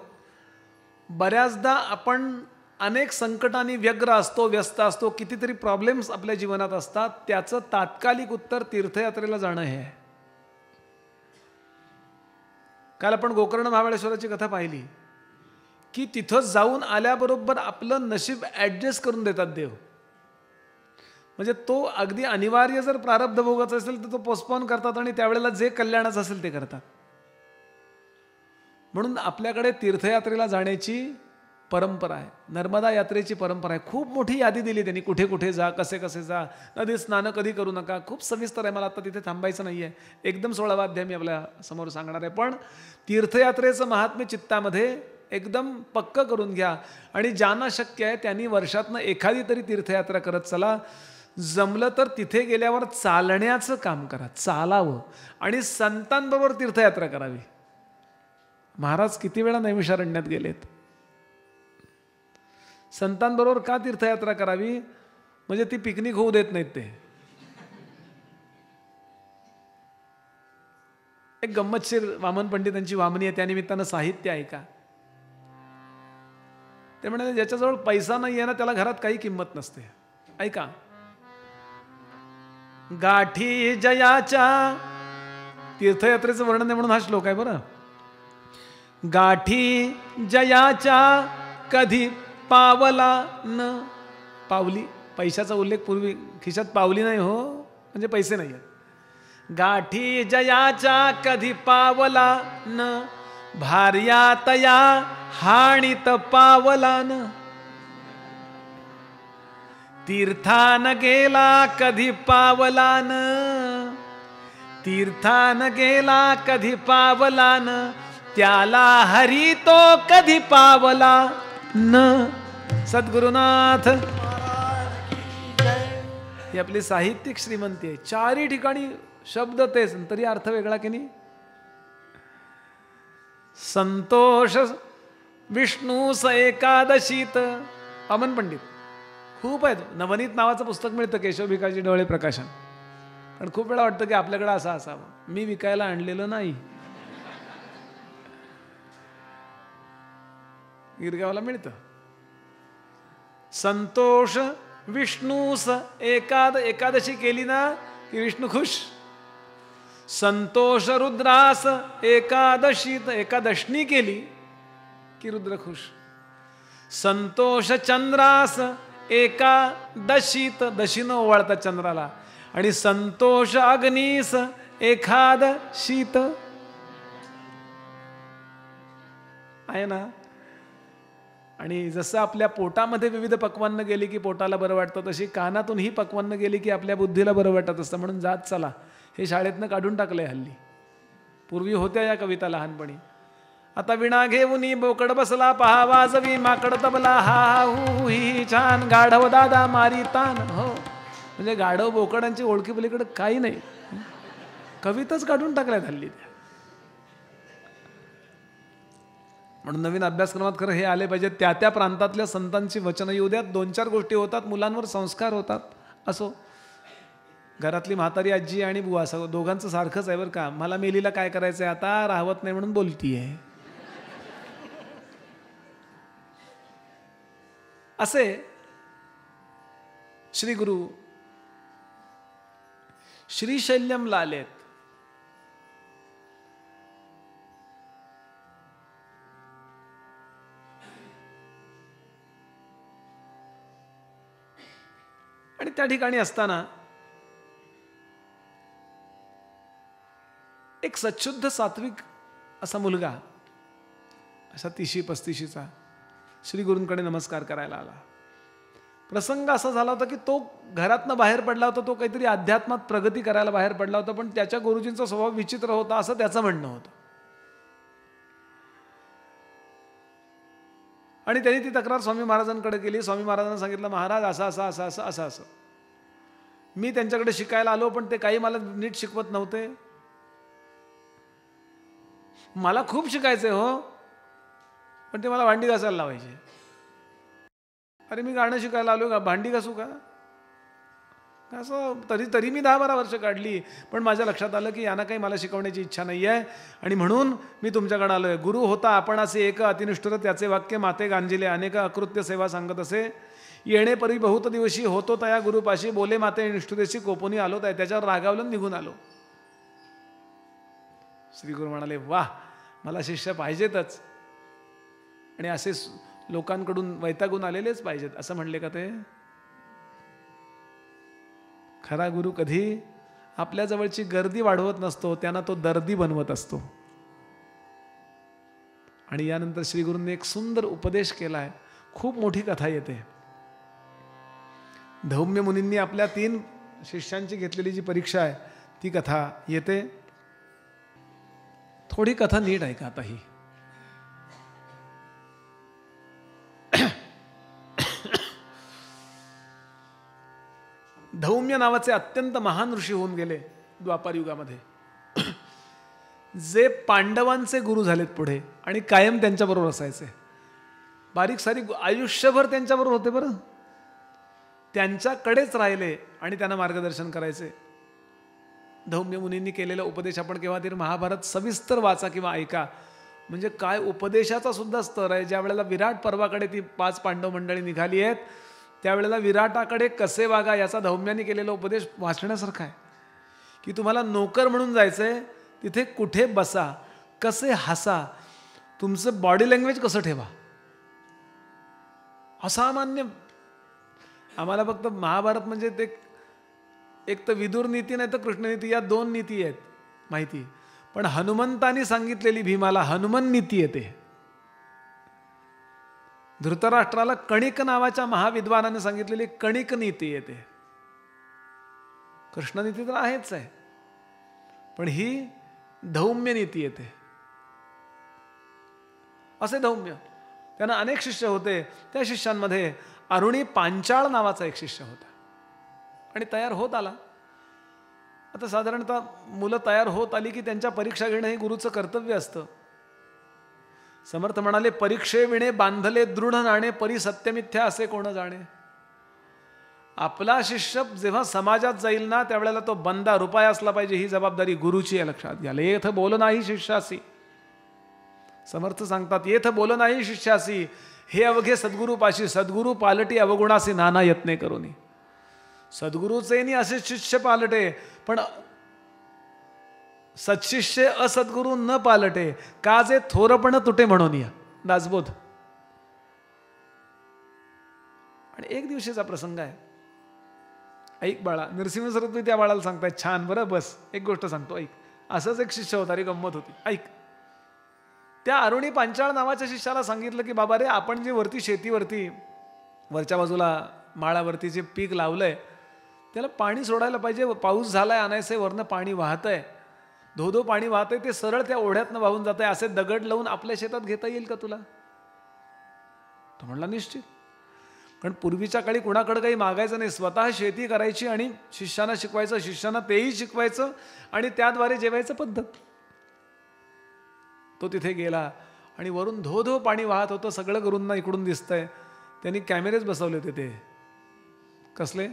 बऱ्याचदा आपण अनेक संकटांनी व्यग्र असतो, व्यस्त असतो, कितीतरी प्रॉब्लेम्स आपल्या जीवनात असतात. त्याचं तात्कालिक उत्तर तीर्थयात्रेला जाणं हे आहे. काल आपण गोकर्ण महाबळेश्वराची कथा पाहिली की तिथं जाऊन आल्याबरोबर आपलं नशीब ॲडजस्ट करून देतात देव. म्हणजे तो अगदी अनिवार्य जर प्रारब्ध भोगाचा असेल तर तो पोस्टपोन करतात आणि त्यावेळेला जे कल्याणाचं असेल ते करतात. म्हणून आपल्याकडे तीर्थयात्रेला जाण्याची परंपरा आहे. नर्मदा यात्रेची परंपरा आहे. खूप मोठी यादी दिली त्यांनी, कुठे कुठे जा, कसे कसे जा, नदी स्नान कधी करू नका. खूप सविस्तर आहे. मला आता तिथे थांबायचं नाही आहे. एकदम 16वा अध्याय मी आपल्या समोर सांगणार आहे. पण तीर्थयात्रेचं महात्म्य चित्तामध्ये एकदम पक्क करून घ्या. आणि ज्यांना शक्य आहे त्यांनी वर्षातनं एखादी तरी तीर्थयात्रा करत चला. जमलं तर तिथे गेल्यावर चालण्याचं काम करा, चालावं. आणि संतांबरोबर तीर्थयात्रा करावी. महाराज किती वेळा नैमिषारण्यात गेलेत. संतांबरोबर का तीर्थयात्रा करावी? म्हणजे ती पिकनिक होऊ देत नाहीत ते. एक गंमतशीर वामन पंडितांची वामनी आहे, त्यानिमित्तानं साहित्य ऐका. ते म्हणाले ज्याच्याजवळ पैसा नाही आहे ना त्याला घरात काही किंमत नसते. ऐका, गाठी जयाच्या, तीर्थयात्रेचं वर्णन आहे म्हणून हा श्लोक आहे बरं. गाठी जयाच्या कधी पावला न, पावली पैशाचा उल्लेख पूर्वी, खिशात पावली नाही हो म्हणजे पैसे नाही आहेत. गाठी जयाच्या कधी पावला न, भार्या तया हाणीत पावला न, तीर्थान गेला कधी पावला न, तीर्थान गेला कधी पावला न, त्याला हरी तो कधी पावला न. सद्गुरुनाथ, ही आपली साहित्यिक श्रीमंती आहे. चारही ठिकाणी शब्द तेच, तरी अर्थ वेगळा की नाही. संतोष विष्णूस एकादशीत, अमन पंडित खूप आहेत. नवनीत नावाचं पुस्तक मिळतं केशव भिकाजी डोळे प्रकाशन. पण खूप वेळा वाटतं की आपल्याकडे असं असावं. मी विकायला आणलेलं नाही, गिरगावला मिळतं. संतोष विष्णूस एकादशी केली ना की विष्णू खुश. संतोष रुद्रास एकादशीत, एकादशनी केली की रुद्र खुश. संतोष चंद्रास एकादशीत, दशीनं ओवाळतात चंद्राला. आणि संतोष अग्नीस एकादशीत आहे ना. आणि जसं आपल्या पोटामध्ये विविध पक्वान्न गेली की पोटाला बरं वाटतं, तशी कानातून ही पक्वान्न गेली की आपल्या बुद्धीला बरं वाटत असतं. म्हणून जात चला हे शाळेतनं काढून टाकलंय हल्ली. पूर्वी होत्या या कविता लहानपणी. आता विणा घेऊनी बोकड बसला पहा वाजवी माकड तबला, हा हू ही छान गाढव दादा मारी तान. हो म्हणजे गाढव बोकडांची ओळखी पलीकडे काही नाही, कविताच काढून टाकल्यात हल्ली त्या. म्हणून नवीन अभ्यासक्रमात खरं हे आले पाहिजे. त्या त्या प्रांतातल्या संतांची वचनं येऊ द्यात. 2-4 गोष्टी होतात, मुलांवर संस्कार होतात. असो, घरातली म्हातारी आजी आणि बुवा असं दोघांचं सारखंच आहे बरं का. मला मेलीला काय करायचंय आता, राहवत नाही म्हणून बोलतीये. असे श्री गुरु श्रीशैल्यमला आलेत. आणि त्या ठिकाणी असताना एक सच्छुद्ध सात्विक असा मुलगा, असा 30-35चा श्री गुरूंकडे नमस्कार करायला आला. प्रसंग असा झाला होता की तो घरातनं बाहेर पडला होता, तो काहीतरी अध्यात्मात प्रगती करायला बाहेर पडला होता, पण त्याच्या गुरुजींचा स्वभाव विचित्र होता असं त्याचं म्हणणं होतं. आणि त्यांनी ती तक्रार स्वामी महाराजांकडे केली. स्वामी महाराजांना सांगितलं, महाराज असं असं असं असं असं असं मी त्यांच्याकडे शिकायला आलो, पण ते काही मला नीट शिकवत नव्हते. मला खूप शिकायचंय हो, पण ते मला भांडी घासायला लावायचे. अरे मी गाणं शिकायला आलो का, भांडी घासू का असं. तरी मी 10-12 वर्ष काढली, पण माझ्या लक्षात आलं की यांना काही मला शिकवण्याची इच्छा नाही आहे, आणि म्हणून मी तुमच्याकडे आलोय. गुरु होता आपण असे एक अतिनिष्ठुर, त्याचे वाक्य माते गांजिले अनेक अकृत्य सेवा सांगत असे. येणे परी बहुत दिवशी होतो तया गुरुपाशी, बोले माते निष्ठुरेशी कोपोनी आलो. त्याच्यावर रागावलं निघून आलो. श्री गुरु म्हणाले, वाह, मला शिष्य पाहिजेतच, आणि असे लोकांकडून वैतागून आलेलेच पाहिजेत. असं म्हणले का ते? खरा गुरु कधी आपल्या जवळची गर्दी वाढवत नसतो, त्यांना तो दर्दी बनवत असतो. आणि यानंतर श्री गुरूंनी एक सुंदर उपदेश केलाय. खूप मोठी कथा येते. धौम्य मुनींनी आपल्या 3 शिष्यांची घेतलेली जी परीक्षा आहे ती कथा येते. थोडी कथा नीट ऐका आता. ही धौम्य नावाचे अत्यंत महान ऋषी होऊन गेले द्वापार युगामध्ये, जे पांडवांचे गुरु झालेत पुढे, आणि कायम त्यांच्याबरोबर असायचे. बारीक सारीक आयुष्यभर त्यांच्याबरोबर होते बरं, त्यांच्याकडेच राहिले आणि त्यांना मार्गदर्शन करायचे. धौम्य मुनींनी केलेला उपदेश आपण केव्हा तरी महाभारत सविस्तर वाचा किंवा ऐका. म्हणजे काय उपदेशाचा सुद्धा स्तर आहे. ज्या वेळेला विराट पर्वाकडे ती 5 पांडव मंडळी निघाली आहेत, त्यावेळेला विराटाकडे कसे वागा याचा धौम्याने केलेला उपदेश वाचण्यासारखा आहे. की तुम्हाला नोकर म्हणून जायचंय, तिथे कुठे बसा, कसे हसा, तुमचं बॉडी लँग्वेज कसं ठेवा. असामान्य. आम्हाला फक्त महाभारत म्हणजे ते एक तर विदुर नीती नाही तर कृष्णनीती, या 2 नीती आहेत माहिती. पण हनुमंतानी सांगितलेली भीमाला हनुमान नीती येते. धृतराष्ट्राला कणिक नावाच्या महाविद्वानाने सांगितलेली कणिक नीती येते. कृष्णनीती तर आहेच आहे, पण ही धौम्य नीती येते. असे धौम्य. त्यांना अनेक शिष्य होते. त्या शिष्यांमध्ये अरुणी पांचाळ नावाचा एक शिष्य होता आणि तयार होत आला. आता साधारणतः मुलं तयार होत आली की त्यांच्या परीक्षा घेणं हे गुरुचं कर्तव्य असतं. समर्थ म्हणाले, परीक्षेविणे बांधले दृढ नाणे, परी सत्यमिथ्या असे कोण जाणे. आपला शिष्य जेव्हा समाजात जाईल ना, त्यावेळेला तो बंदा रुपाय असला पाहिजे, ही जबाबदारी गुरुची आहे. लक्षात घ्या. येथ बोल नाही शिष्यासी. समर्थ सांगतात, येथ बोल नाही शिष्यासी, हे अवघे सद्गुरूपाशी, सद्गुरू पालटी अवगुणासी नाना यत्ने करूनी. सद्गुरूचे नि असे शिष्य पालटे, पण सत्शिष्य असद्गुरू न पालटे, का जे थोरपण तुटे म्हणून या. दासबोध. आणि एक दिवशीचा प्रसंग आहे. ऐक बाळा, नरसिंह सरस्वती त्या बाळाला सांगताय, छान बरं, बस एक गोष्ट सांगतो ऐक. असंच एक शिष्य होता रे, गंमत होती, ऐक. त्या अरुणी पांचाळ नावाच्या शिष्याला सांगितलं की बाबा रे, आपण जे वरती शेतीवरती वरच्या बाजूला माळावरती जे पीक लावलंय त्याला पाणी सोडायला पाहिजे. पाऊस झालाय, आणायचंय, वरनं पाणी वाहतंय, धोधो पाणी वाहतंय, ते सरळ त्या ओढ्यातनं वाहून जात आहे. असे दगड लावून आपल्या शेतात घेता येईल का तुला? तो म्हणला निश्चित. कारण पूर्वीच्या काळी कुणाकडे काही मागायचं नाही, स्वतः शेती करायची आणि शिष्यांना शिकवायचं, शिष्यांना तेही शिकवायचं आणि त्याद्वारे जेवायचं पद्धत. तो तिथे गेला आणि वरून धो धो पाणी वाहत होतं. सगळं गुरूंना इकडून दिसतंय. त्यांनी कॅमेरेच बसवले होते. ते कसले?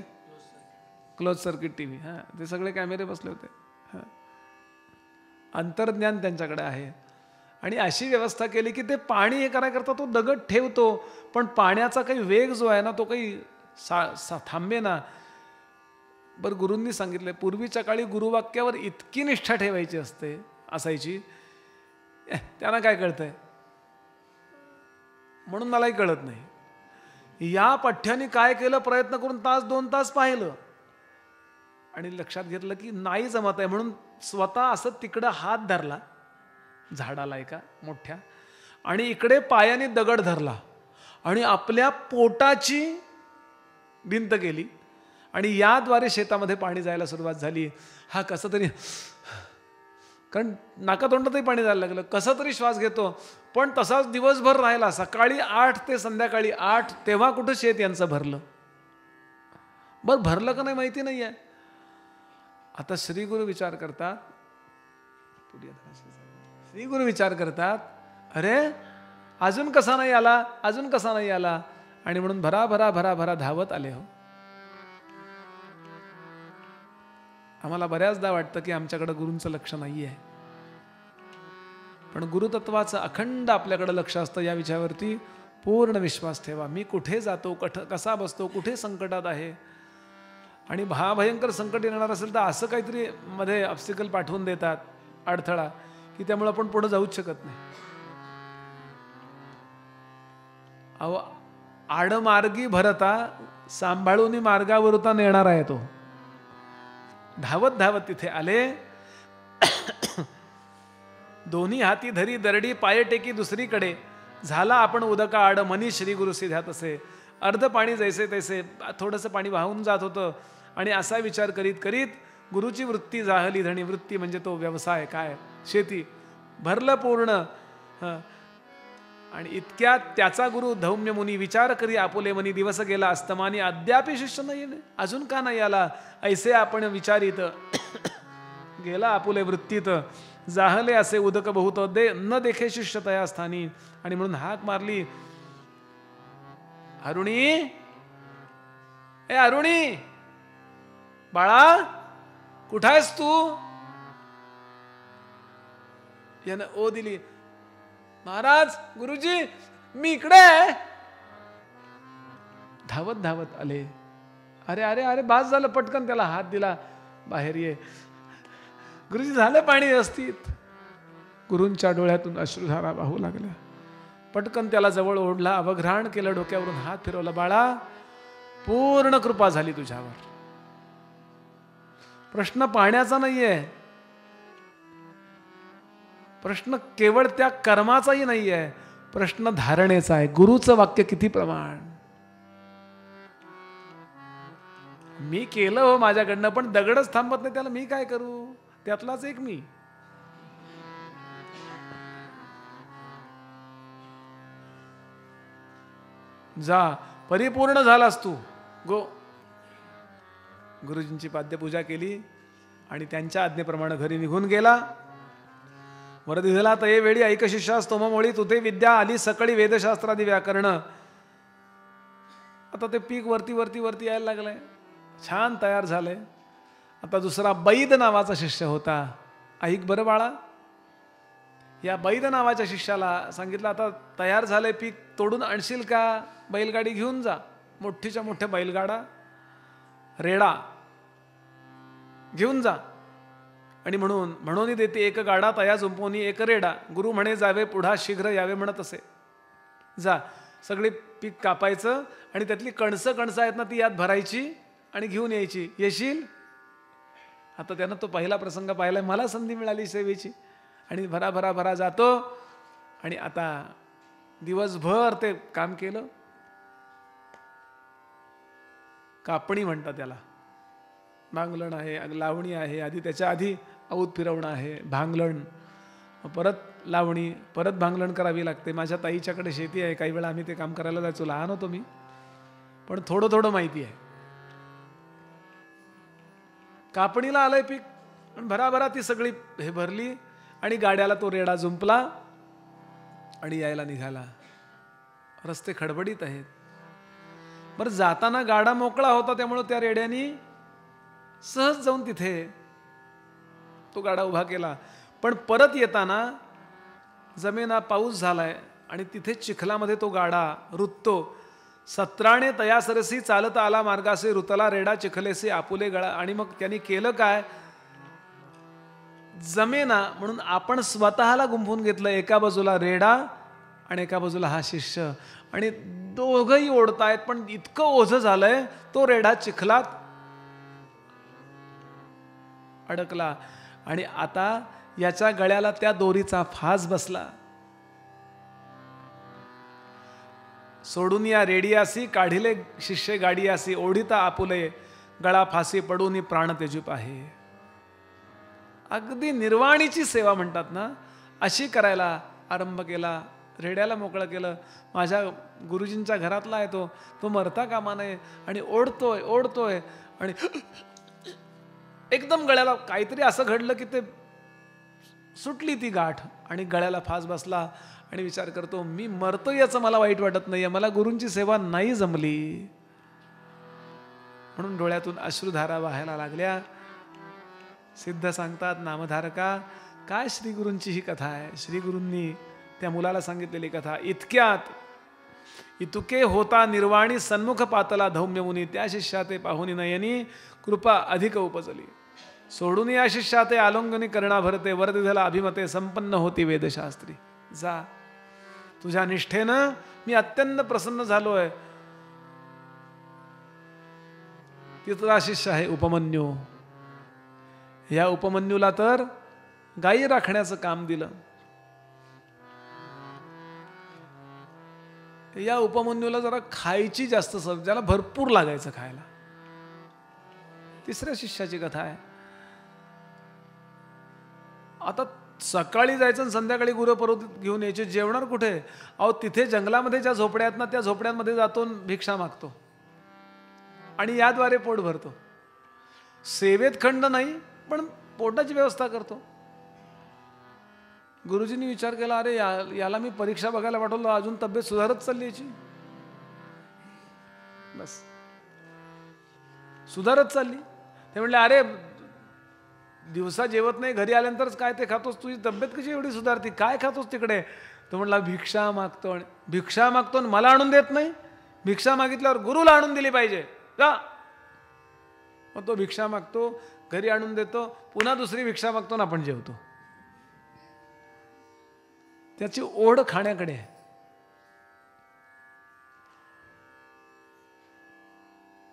Close circuit TV. हां, ते सगळे कॅमेरे बसले होते. हां, अंतर्ज्ञान त्यांच्याकडे आहे. आणि अशी व्यवस्था केली की ते पाणी हे करायकरता तो दगड ठेवतो, पण पाण्याचा काही वेग जो आहे ना, तो काही थांबे ना. बरं, गुरूंनी सांगितलं, पूर्वीच्या काळी गुरुवाक्यावर इतकी निष्ठा ठेवायची असायची, त्यांना काय कळतंय म्हणून मलाही कळत नाही. या पठ्याने काय केलं, प्रयत्न करून 1-2 तास पाहिलं आणि लक्षात घेतलं की नाही जमत आहे, म्हणून स्वतः असं तिकडं हात धरला झाडाला एका मोठ्या, आणि इकडे पायाने दगड धरला आणि आपल्या पोटाची भिंत केली आणि याद्वारे शेतामध्ये पाणी जायला सुरुवात झाली. हा कसं तरी, कारण नाकातोंडातही पाणी जायला लागलं, कसा तरी श्वास घेतो, पण तसाच दिवसभर राहिला. सकाळी 8 ते संध्याकाळी 8, तेव्हा कुठं शेत यांचं भरलं. बरं, भरलं का नाही माहिती नाही आहे. आता श्रीगुरु विचार करतात, श्रीगुरु विचार करतात, अरे अजून कसा नाही आला, अजून कसा नाही आला, आणि म्हणून भरा भरा भरा भरा धावत आले. हो, आम्हाला बऱ्याचदा वाटतं की आमच्याकडे गुरूंचं लक्ष नाही आहे, पण गुरुतत्वाचं अखंड आपल्याकडे लक्ष असतं. या विषयावरती पूर्ण विश्वास ठेवा. मी कुठे जातो, कसा बसतो, कुठे संकटात आहे, आणि भयंकर संकट येणार असेल तर असं काहीतरी मध्ये ऑब्स्टिकल पाठवून देतात, अडथळा, की त्यामुळे आपण पुढे जाऊच शकत नाही. अहो, आडमार्गी भरता सांभाळून मार्गावरता नेणार आहे तो. धावत धावत तिथे आले. दोन्ही हाती धरी दरडी, पाय टेकी दुसरीकडे, झाला आपण उदका आड, मनी श्री गुरु सिध्या तसे. अर्ध पाणी जैसे तैसे, थोडंसं पाणी वाहून जात होतं. आणि असा विचार करीत करीत गुरुची वृत्ती जाहली धणी. वृत्ती म्हणजे तो व्यवसाय, काय, शेती, भरलं पूर्ण. आणि इतक्यात त्याचा गुरु धौम्य मुनी विचार करी आपुले मनी. दिवस गेला अस्तमानी, अद्यापि शिष्य नाही, अजून का नाही आला, ऐसे आपण विचारित. गेला आपुले वृत्तीत, जाहले असे उदक बहुत, न देखे शिष्य तया स्थानी. आणि म्हणून हाक मारली, अरुणी, ए अरुणी, बाळा कुठं आहेस तू? यानं ओ दिली. महाराज, गुरुजी, मी इकडे आहे. धावत धावत आले. अरे अरे अरे, बास झालं. पटकन त्याला हात दिला, बाहेर ये. गुरुजी, झालं पाणी व्यवस्थित. गुरूंच्या डोळ्यातून अश्रुधारा वाहू लागल्या. पटकन त्याला जवळ ओढला, अवघ्राण केलं, डोक्यावरून हात फिरवला. बाळा, पूर्ण कृपा झाली तुझ्यावर. प्रश्न पाण्याचा नाहीये, प्रश्न केवळ त्या कर्माचाही नाहीये, प्रश्न धारणेचा आहे. गुरुचं वाक्य किती प्रमाण. मी केलं हो माझ्याकडनं, पण दगडच थांबत नाही, त्याला मी काय करू. त्यातलाच एक मी. जा, परिपूर्ण झालास तू, गो. गुरुजींची पाद्यपूजा केली आणि त्यांच्या आज्ञेप्रमाणे घरी निघून गेला. वरदी झाला तये वेळी ऐक शिष्यास तोममोळी तुते विद्या आली सकळी वेदशास्त्रादी व्याकरण. आता ते पीक वरती वरती वरती यायला लागलंय, छान तयार झालंय. आता दुसरा बैद नावाचा शिष्य होता. ऐक बरं बाळा, या बैद नावाच्या शिष्याला सांगितलं, आता तयार झालंय पीक, तोडून आणशील का. बैलगाडी घेऊन जा, मोठीच्या मोठ्या बैलगाडा, रेडा घेऊन जा. आणि म्हणून देते एक गाडा तया जुंपोनी एक रेडा. गुरु म्हणे जावे पुढा शीघ्र यावे म्हणत असे. जा, सगळे पीक कापायचं आणि त्यातली कणसं आहेत ना, ती यात भरायची आणि घेऊन यायची. येशील. आता त्यानं तो पहिला प्रसंग पाहिलाय. मला संधी मिळाली सेवेची आणि भरा भरा भरा जातो. आणि आता दिवसभर ते काम केलं. कापणी म्हणतात त्याला. भांगलण आहे, लावणी आहे, आधी त्याच्या आधी औत फिरवणं आहे, भांगलण, परत लावणी, परत भांगलण करावी लागते. माझ्या ताईच्याकडे शेती आहे, काही वेळा आम्ही ते काम करायला जायचो. लहान होतो मी, पण थोडं थोडं माहिती आहे. कापणीला आलंय पीक, भराभरा ती सगळी हे भरली आणि गाड्याला तो रेडा जुंपला आणि यायला निघाला. रस्ते खडबडीत आहेत. बरं, जाताना गाडा मोकळा होता, त्यामुळे त्या रेड्यानी सहज जाऊन तिथे तो गाडा उभा केला. पण परत येताना जमेना, पाऊस झालाय आणि तिथे चिखलामध्ये तो गाडा रुततो. सत्राणे तयासरसी चालत आला मार्गासे रुतला रेडा चिखलेसे आपुले गळा. आणि मग त्यांनी केलं काय, जमेना म्हणून आपण स्वतःला गुंफून घेतलं. एका बाजूला रेडा आणि एका बाजूला हा शिष्य, आणि दोघंही ओढतायत. पण इतकं ओझं झालंय, तो रेडा चिखलात अडकला आणि आता याच्या गळ्याला त्या दोरीचा फास बसला. सोडून या रेडियासी काढिले शिष्य गाडियासी ओढिता आपुले गळा फासी पडून प्राण तेजूप आहे. अगदी निर्वाणीची सेवा म्हणतात ना, अशी करायला आरंभ केला. रेड्याला मोकळं केलं. माझ्या गुरुजींच्या घरातला आहे तो मरता कामा नये. आणि ओढतोय ओढतोय आणि एकदम गळ्याला काहीतरी असं घडलं की ते सुटली ती गाठ आणि गळ्याला फास बसला. आणि विचार करतो, मी मरतो याचं मला वाईट वाटत नाहीये, मला गुरूंची सेवा नाही जमली. म्हणून डोळ्यातून अश्रुधारा वाहायला लागल्या. सिद्ध सांगतात, नामधारका, काय श्री गुरूंची ही कथा आहे. श्री गुरूंनी त्या मुलाला सांगितलेली कथा. इतक्यात इतुके होता निर्वाणी सन्मुख पातला धौम्य मुनी. त्या शिष्या ते पाहुनी नयनी कृपा अधिक उपजली. सोडून या शिष्या ते आलोंगनी करणा भरते वरदिधला अभिमते संपन्न होती वेदशास्त्री. जा, तुझ्या निष्ठेनं मी अत्यंत प्रसन्न झालोय. तिथला शिष्य आहे उपमन्यू. या उपमन्यूला तर गायी राखण्याचं काम दिलं. या उपमन्यूला जरा खायची जास्त सवय, ज्याला भरपूर लागायचं खायला. तिसऱ्या शिष्याची कथा आहे. आता सकाळी जायचं आणि संध्याकाळी गुरु परत घेऊन यायचे. जेवणार कुठे. अहो, तिथे जंगलामध्ये ज्या झोपड्या आहेत ना, त्या झोपड्यांमध्ये जातो भिक्षा मागतो आणि याद्वारे पोट भरतो. सेवेत खंड नाही, पण पोटाची व्यवस्था करतो. गुरुजींनी विचार केला, अरे याला मी परीक्षा बघायला पाठवलं, अजून तब्येत सुधारत चालली याची. बस सुधारत चालली. ते म्हणले, अरे दिवसा जेवत नाही, घरी आल्यानंतरच काय ते खातोस, तुझी तब्येत कशी एवढी सुधारती, काय खातोस तिकडे. तो म्हणला भिक्षा मागतो, आणि भिक्षा मागतो आणि मला आणून देत नाही. भिक्षा मागितल्यावर गुरुला आणून दिली पाहिजे का? मग तो भिक्षा मागतो, घरी आणून देतो, पुन्हा दुसरी भिक्षा मागतो आणि आपण जेवतो. त्याची ओढ खाण्याकडे आहे.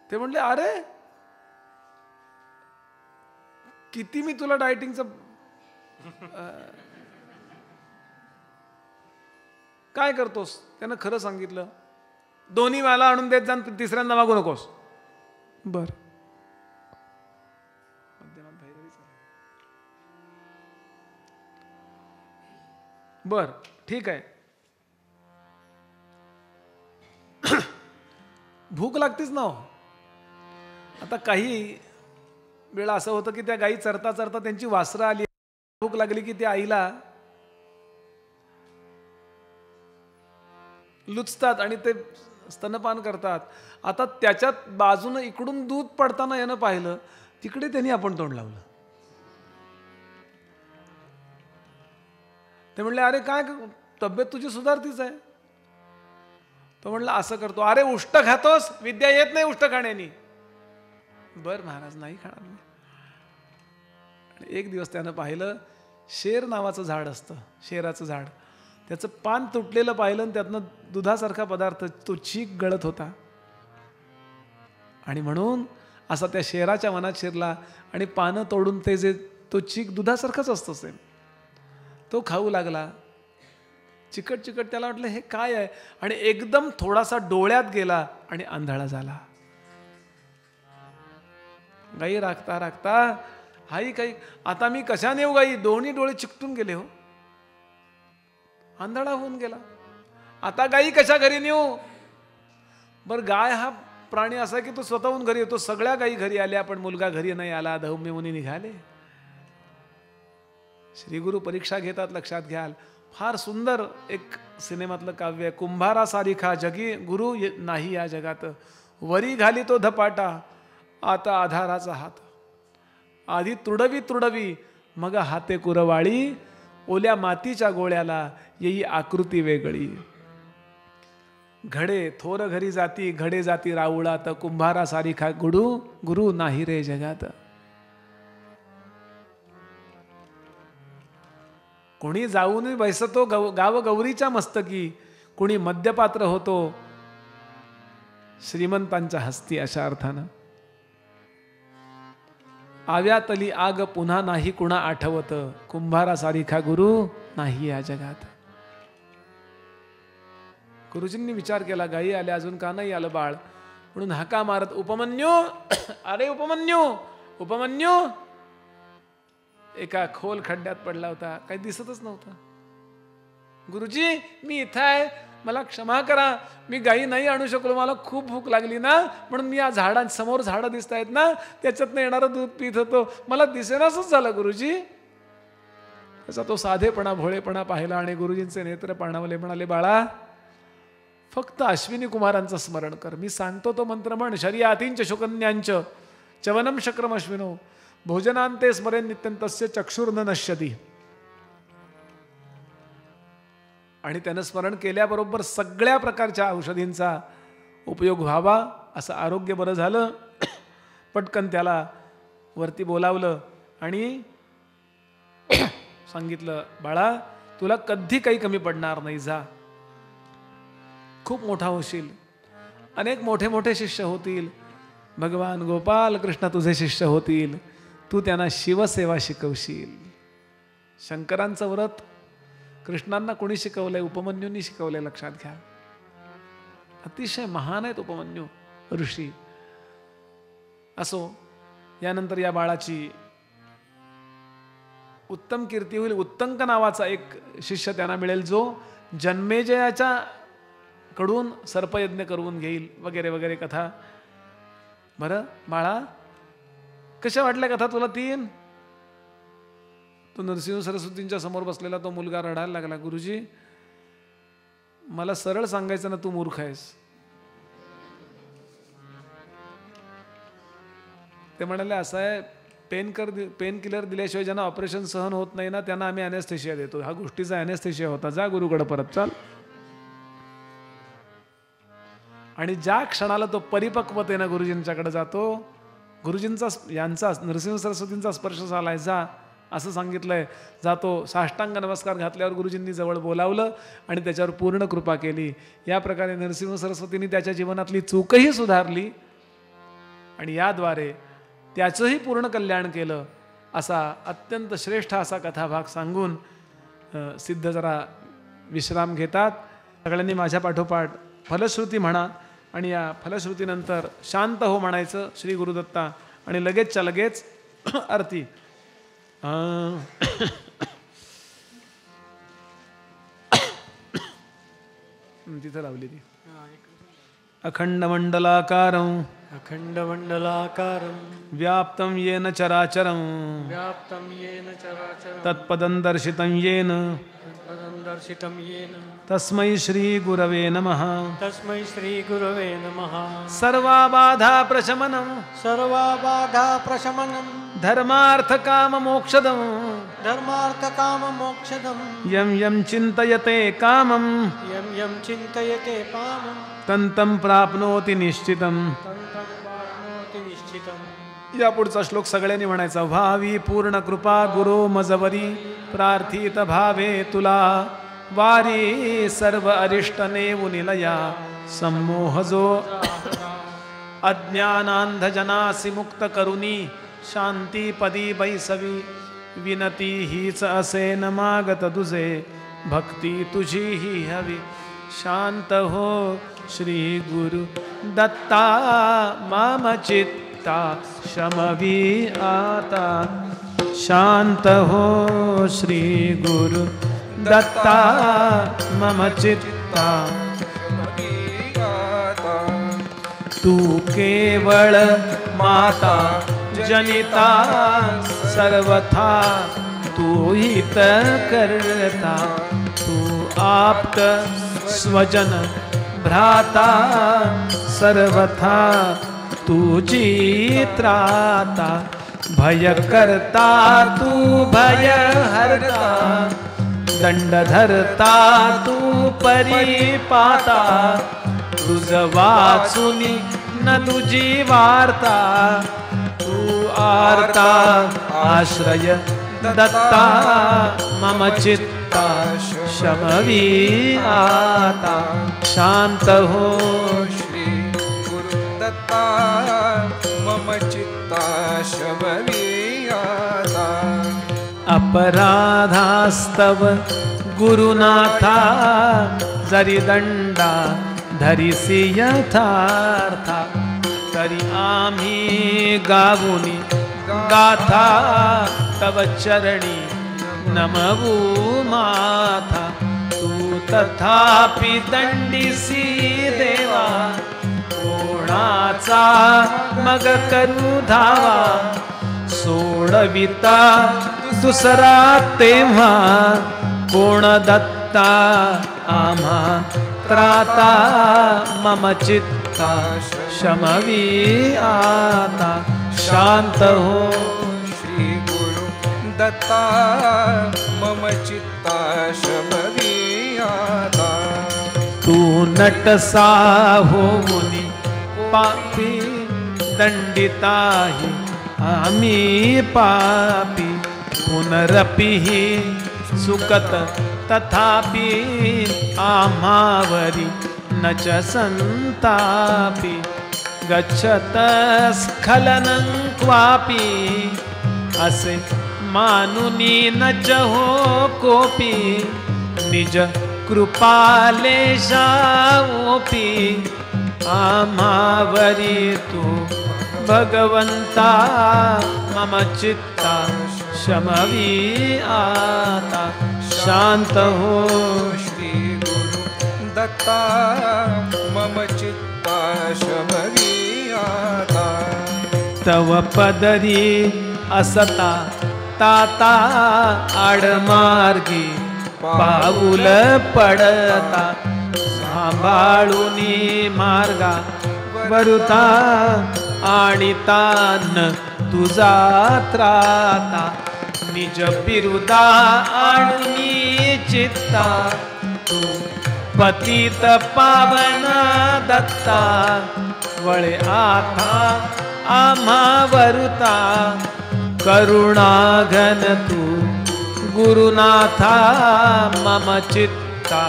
ते म्हणले अरे किती मी तुला डायटिंगचं काय करतोस? त्यानं खरं सांगितलं, दोन्ही मला आणून देत जा, तिसऱ्यांदा मागू नकोस. बर बर ठीक आहे. भूक लागतेच ना हो. आता काही वेळा असं होतं की त्या गायी चरता चरता त्यांची वासरं आली, भूक लागली की त्या आईला लुचतात आणि ते स्तनपान करतात. आता त्याच्यात बाजूनं इकडून दूध पडताना यानं पाहिलं, तिकडे त्यांनी आपण तोंड लावलं. ते म्हणले अरे काय तब्येत तुझी सुधारतीच आहे. तो म्हणला असं करतो. अरे उष्ट खातोस? विद्या येत नाही उष्ट खाण्यानी. बर महाराज नाही खाणार मी. एक दिवस त्यानं पाहिलं, शेर नावाचं झाड असतं, शेराचं झाड, त्याचं पान तुटलेलं पाहिलं आणि त्यातनं दुधासारखा पदार्थ तो चीक गळत होता. आणि म्हणून असा त्या शेराच्या मनात शिरला आणि पानं तोडून ते जे तो चीक दुधासारखाच असतो सेम, तो खाऊ लागला. चिकट चिकट त्याला वाटलं हे काय आहे, आणि एकदम थोडासा डोळ्यात गेला आणि आंधळा झाला. गाई राखता राखता हाई काही आता मी कशाने येऊ गाई, दोन्ही डोळे चिकटून गेले हो, आंधळा होऊन गेला. आता गाई कशा घरी नेऊ? बर गाय हा प्राणी असा की तो स्वतःहून घरी येतो. सगळ्या गायी घरी आल्या पण मुलगा घरी नाही आला. धौम्य मुनी निघाले. श्री गुरु परीक्षा घेतात, लक्षात घ्याल. फार सुंदर एक सिनेमातलं काव्य आहे. कुंभारा सारिखा जगी गुरु नाही या जगात, वरी घाली तो धपाटा आता आधाराचा हात. आधी तुडवी तुडवी मग हाते कुरवाळी, ओल्या मातीच्या गोळ्याला येई आकृती वेगळी. घडे थोर घरी जाती, घडे जाती राऊळात, कुंभारा सारिखा गुरु नाही रे जगात. कोणी जाऊन बैसतो गाव गौरीच्या मस्तकी, कोणी मद्यपात्र होतो श्रीमंतांच्या हस्ती. अशा अर्थानं आव्यातली आग पुन्हा नाही कुणा आठवत, कुंभारा सारिखा गुरु नाही या जगात. गुरुजींनी विचार केला, गाई आल्या अजून का नाही आलं बाळ, म्हणून हाका मारत उपमन्यू, अरे उपमन्यू उपमन्यू. एका खोल खड्ड्यात पडला होता, काही दिसतच नव्हतं. गुरुजी मी इथं आहे, मला क्षमा करा, मी गाई नाही आणू शकलो, मला खूप भूक लागली ना, म्हणून मी या झाडांसमोर झाडं दिसत आहेत ना त्याच्यातनं येणारं दूध पित होतो, मला दिसेनासच झालं गुरुजी. त्याचा तो साधेपणा भोळेपणा पाहिला आणि गुरुजींचे नेत्र पाणावले. म्हणाले बाळा फक्त अश्विनी कुमारांचं स्मरण कर, मी सांगतो तो मंत्र म्हण. शर्यातींच शुकन्यांच चवनम शक्रम अश्विनो भोजनांते स्मरेन नित्यं तस्य चक्षुर्न नश्यती. आणि त्यानं स्मरण केल्याबरोबर सगळ्या प्रकारच्या औषधींचा उपयोग व्हावा, असं आरोग्य बरं झालं. पटकन त्याला वरती बोलावलं आणि सांगितलं बाळा तुला कधी काही कमी पडणार नाही, जा खूप मोठा होशील, अनेक मोठे मोठे शिष्य होतील, भगवान गोपाल कृष्ण तुझे शिष्य होतील, तू त्यांना शिवसेवा शिकवशील. शंकरांचं व्रत कृष्णांना कोणी शिकवलंय? उपमन्यूंनी शिकवलंय. लक्षात घ्या, अतिशय महान आहेत उपमन्यू ऋषी. असो, यानंतर या बाळाची उत्तम कीर्ती होईल. उत्तंक नावाचा एक शिष्य त्यांना मिळेल जो जन्मेजयाच्या कडून सर्पयज्ञ करून घेईल, वगैरे वगैरे कथा. बरं बाळा, कशा वाटल्या कथा तुला तीन? तो नरसिंह सरस्वतींच्या समोर बसलेला तो मुलगा रडायला लागला, गुरुजी मला सरळ सांगायचं ना, तू मूर्ख आहेस. ते म्हणाले असं आहे, पेन किलर दिल्याशिवाय ज्यांना ऑपरेशन सहन होत नाही ना त्यांना आम्ही ॲनेस्थेशिया देतो. हा गोष्टीचा ॲनेस्थेशिया होता. जा गुरुकडे परत चाल. आणि ज्या क्षणाला तो परिपक्वतेनं गुरुजींच्याकडे जातो, गुरुजींचा यांचा नरसिंह सरस्वतींचा स्पर्श झालाय, जा असं सांगितलंय. जातो, साष्टांग नमस्कार घातल्यावर गुरुजींनी जवळ बोलावलं आणि त्याच्यावर पूर्ण कृपा केली. या प्रकारे नरसिंह सरस्वतींनी त्याच्या जीवनातली चूकही सुधारली आणि याद्वारे त्याचंही पूर्ण कल्याण केलं. असा अत्यंत श्रेष्ठ असा कथाभाग सांगून सिद्ध जरा विश्राम घेतात. सगळ्यांनी माझ्या पाठोपाठ फलश्रुती म्हणा आणि या फलश्रुतीनंतर शांत हो म्हणायचं श्री गुरुदत्ता आणि लगेचच्या लगेच आरती. तिथं लावली ती. अखंडमंडलाकारं अखंडमंडलाकारं व्याप्तं येन चराचरं व्याप्तं येन चराचरं तत्पदं दर्शितं येन तत्पदं दर्शितं येन तस्मै श्री गुरवे नमः. तस्मै श्री गुरवे नमः. सर्वाबाधा प्रशमनं सर्वबाधा प्रशमनं धर्मार्थ काम मोक्षदं धर्मार्थ काम मोक्षदं यं यं चिन्तयते कामं यं यं चिन्तयते पामं तन्तं प्राप्नोति निश्चितं. तन्तं प्राप्नोति निश्चितं. या पुढचा श्लोक सगळ्यांनी म्हणायचा. व्हावी पूर्ण कृपा गुरु मजवरी प्रार्थित भावे तुला वारी सर्व अरिष्ट नेवु निलया संमोह जो अज्ञानांध जनासी मुक्त करुणी शांती पदी बैसवी विनती हीच असे न मागत तुझे भक्ती तुझी ही हवी. शांत हो श्री गुरु दत्ता मम चित्ता शमवी आता. शांत हो श्री गुरु दत्ता मम चित्ता तू केवळ माता जनिता सर्वथा तू हित करता. तू आप्त स्वजन भ्राता सर्वथा तुझी त्राता. भय करता तू भय हरता दंडधरता तू परिपाता. तुझ वाचुनी न तुझी वार्ता तू आर्ता आश्रय दत्ता मम चित्ता शमवी आता. शांत हो श्री गुरुदत्ता मम चित्ता शमवी आता. अपराधास्तव गुरुनाथा जरी दंडा धरिसी यथार्था तरी आम्ही गावुनी गाथा तव चरणी नमवू माथा. तू तथापि दंडिसी देवा कोणाचा मग करू धावा. सोडविता दुसरा तेव्हा कोण दत्ता आम्हा त्राता. मम चित्ता शमवी आता. शांत हो श्री गुरु दत्ता मम चित्ता शमवी आता. तू नटसा होऊनी पापी दंडिताही आम्ही पापी. पुनरपिही सुकत तथापि आम्हावरी न च संतापि. गच्छत स्खलनं क्वापि असे मानुनी न च हो कोपी. निज कृपालेशा ओपी आम्हावरी तू भगवंता मम चित्ता शमवी आता. शांत हो श्री गुरु दत्ता मम चित्ता शमवी आता. तव पदरी असता ताता आडमार्गी पाऊल पडता. सांभाळूनी मार्गा वरुता आणि तान तुझा त्राता निज बिरुदा आणि चित्ता तू पतित पावन दत्ता वळे आता आम्हा वरुता करुणा घन तू गुरुनाथा मम चित्ता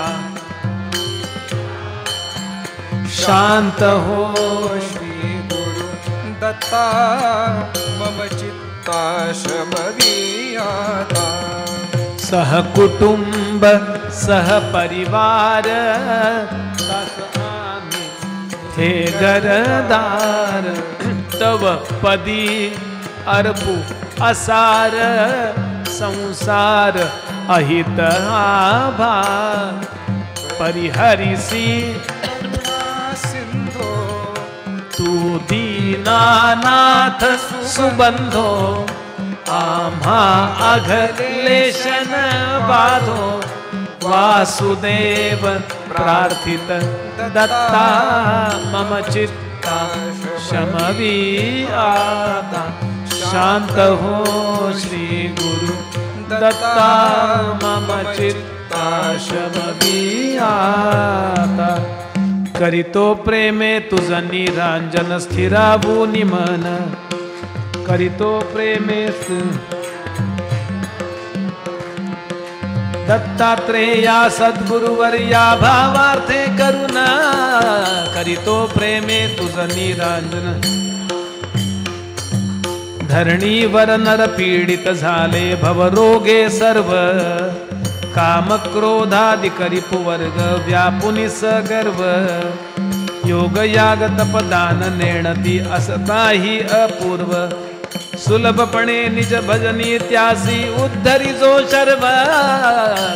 शांत हो श्री गुरु दत्ता मम चित्ता शमवीयाता सहकुटुंब सहपरिवार हे घरदार तव पदी अर्पू असार संसार अहित आभा परिहरिसी सिंधो तू दीनानाथ सुबंधो आम्हा अघलेशन बाधो वासुदेव प्रार्थित दत्ता मम चित्ता शमवी आता शांत हो श्री गुरु दत्ता मम चित्ता शमवी आता करितो प्रेमे तुझ निरांजन स्थिरावूनि मन करितो प्रेमेस दत्तात्रेया सद्गुरुवर्या भावार्थे करुणा करितो प्रेमे तुझ निरांजन धरणीवर नर पीडित झाले भवरोगे सर्व काम क्रोधादि करिपुवर्ग व्यापुनि सगर्व योग याग तपदान नेणती असताही अपूर्व सुलभपणे निज भजनी त्यासी उद्धरी जो शर्व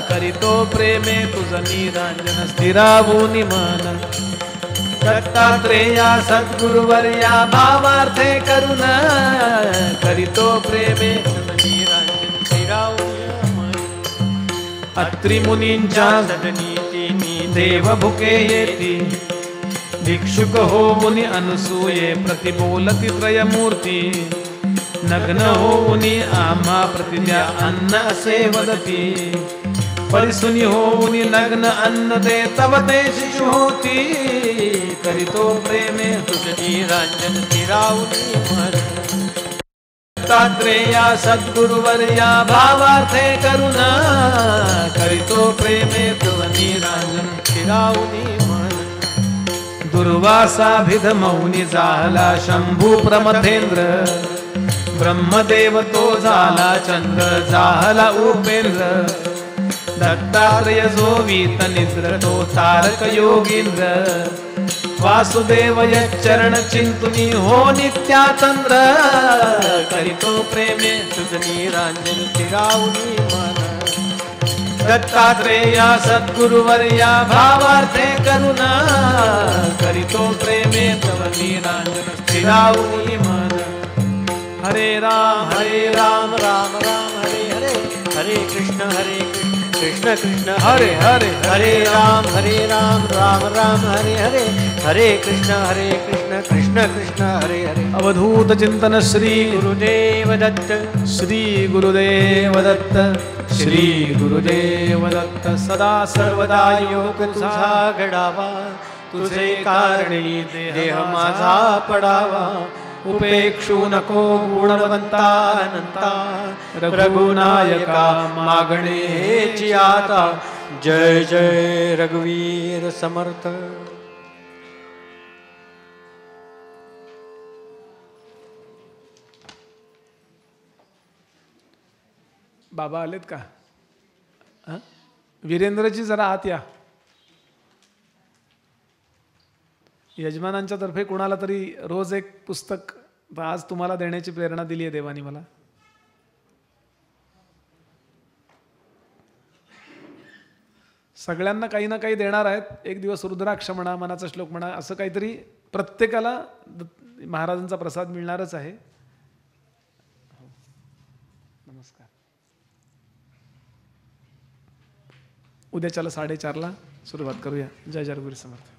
करितो प्रेमे तुझ निरांजन स्थिरावूनि मन दत्तात्रेया सद्गुरुवर्या भावार्थे करुणा करितो प्रेमे तुझ निरांजन स्थिरावूनि मन अत्रि मुनींच्या सदनी देव भुके येती भिक्षुक हो मुनी अनुसूये प्रतिबोलती त्रयमूर्ती नग्न हो मुनी आम्हा प्रतिज्ञा अन्न असे वदती परिसुनी हो मुनी नग्न अन्न दे तव ते शिशु होती करितो प्रेमे तुझ निरांजन स्थिरावूनि मन दत्तात्रेया सद्गुरुवर्या भावार्थे करुणा करितो प्रेमे तुझ निरांजन स्थिरावूनि मन दुर्वासाभिध मौनी झाला शंभू प्रमथेंद्र ब्रह्मदेव तो झाला चंद्र झाला उपेंद्र दत्तात्रेय जो वीत निद्र तो तारक योगींद्र वासुदेव चरण चिंतुनी हो नित्यातंद्र करितो प्रेमे तुझ निरांजन स्थिरावूनि मन दत्तात्रेया सद्गुरुवर्या भावार्थे करुणा करितो प्रेमे तव निरांजन स्थिरावूनि मन हरे राम राम राम हरे हरे हरे कृष्ण कृष्ण कृष्ण हरे हरे हरे राम राम राम हरे हरे हरे कृष्ण कृष्ण कृष्ण हरे हरे अवधूत चिंतन श्री गुरुदेव दत्त श्री गुरुदेव दत्त श्री गुरुदेव दत्त सदा सर्वदा योग तुझा घडावा तुझे कारणी देह माझा पडावा उपेक्षू नको गुणवंता अनंता रघुनायका मागणे हेची आता जय जय रघुवीर समर्थ बाबा आलेत का वीरेंद्रजी जरा आत या यजमानांच्या तर्फे कुणाला तरी रोज एक पुस्तक आज तुम्हाला देण्याची प्रेरणा दिली आहे देवानी मला सगळ्यांना काही ना काही देणार आहेत एक दिवस रुद्राक्ष म्हणा मनाचा श्लोक म्हणा असं काहीतरी प्रत्येकाला महाराजांचा प्रसाद मिळणारच आहे नमस्कार उद्याच्याला 4:30 सुरुवात करूया जय जय गुरु समर्थ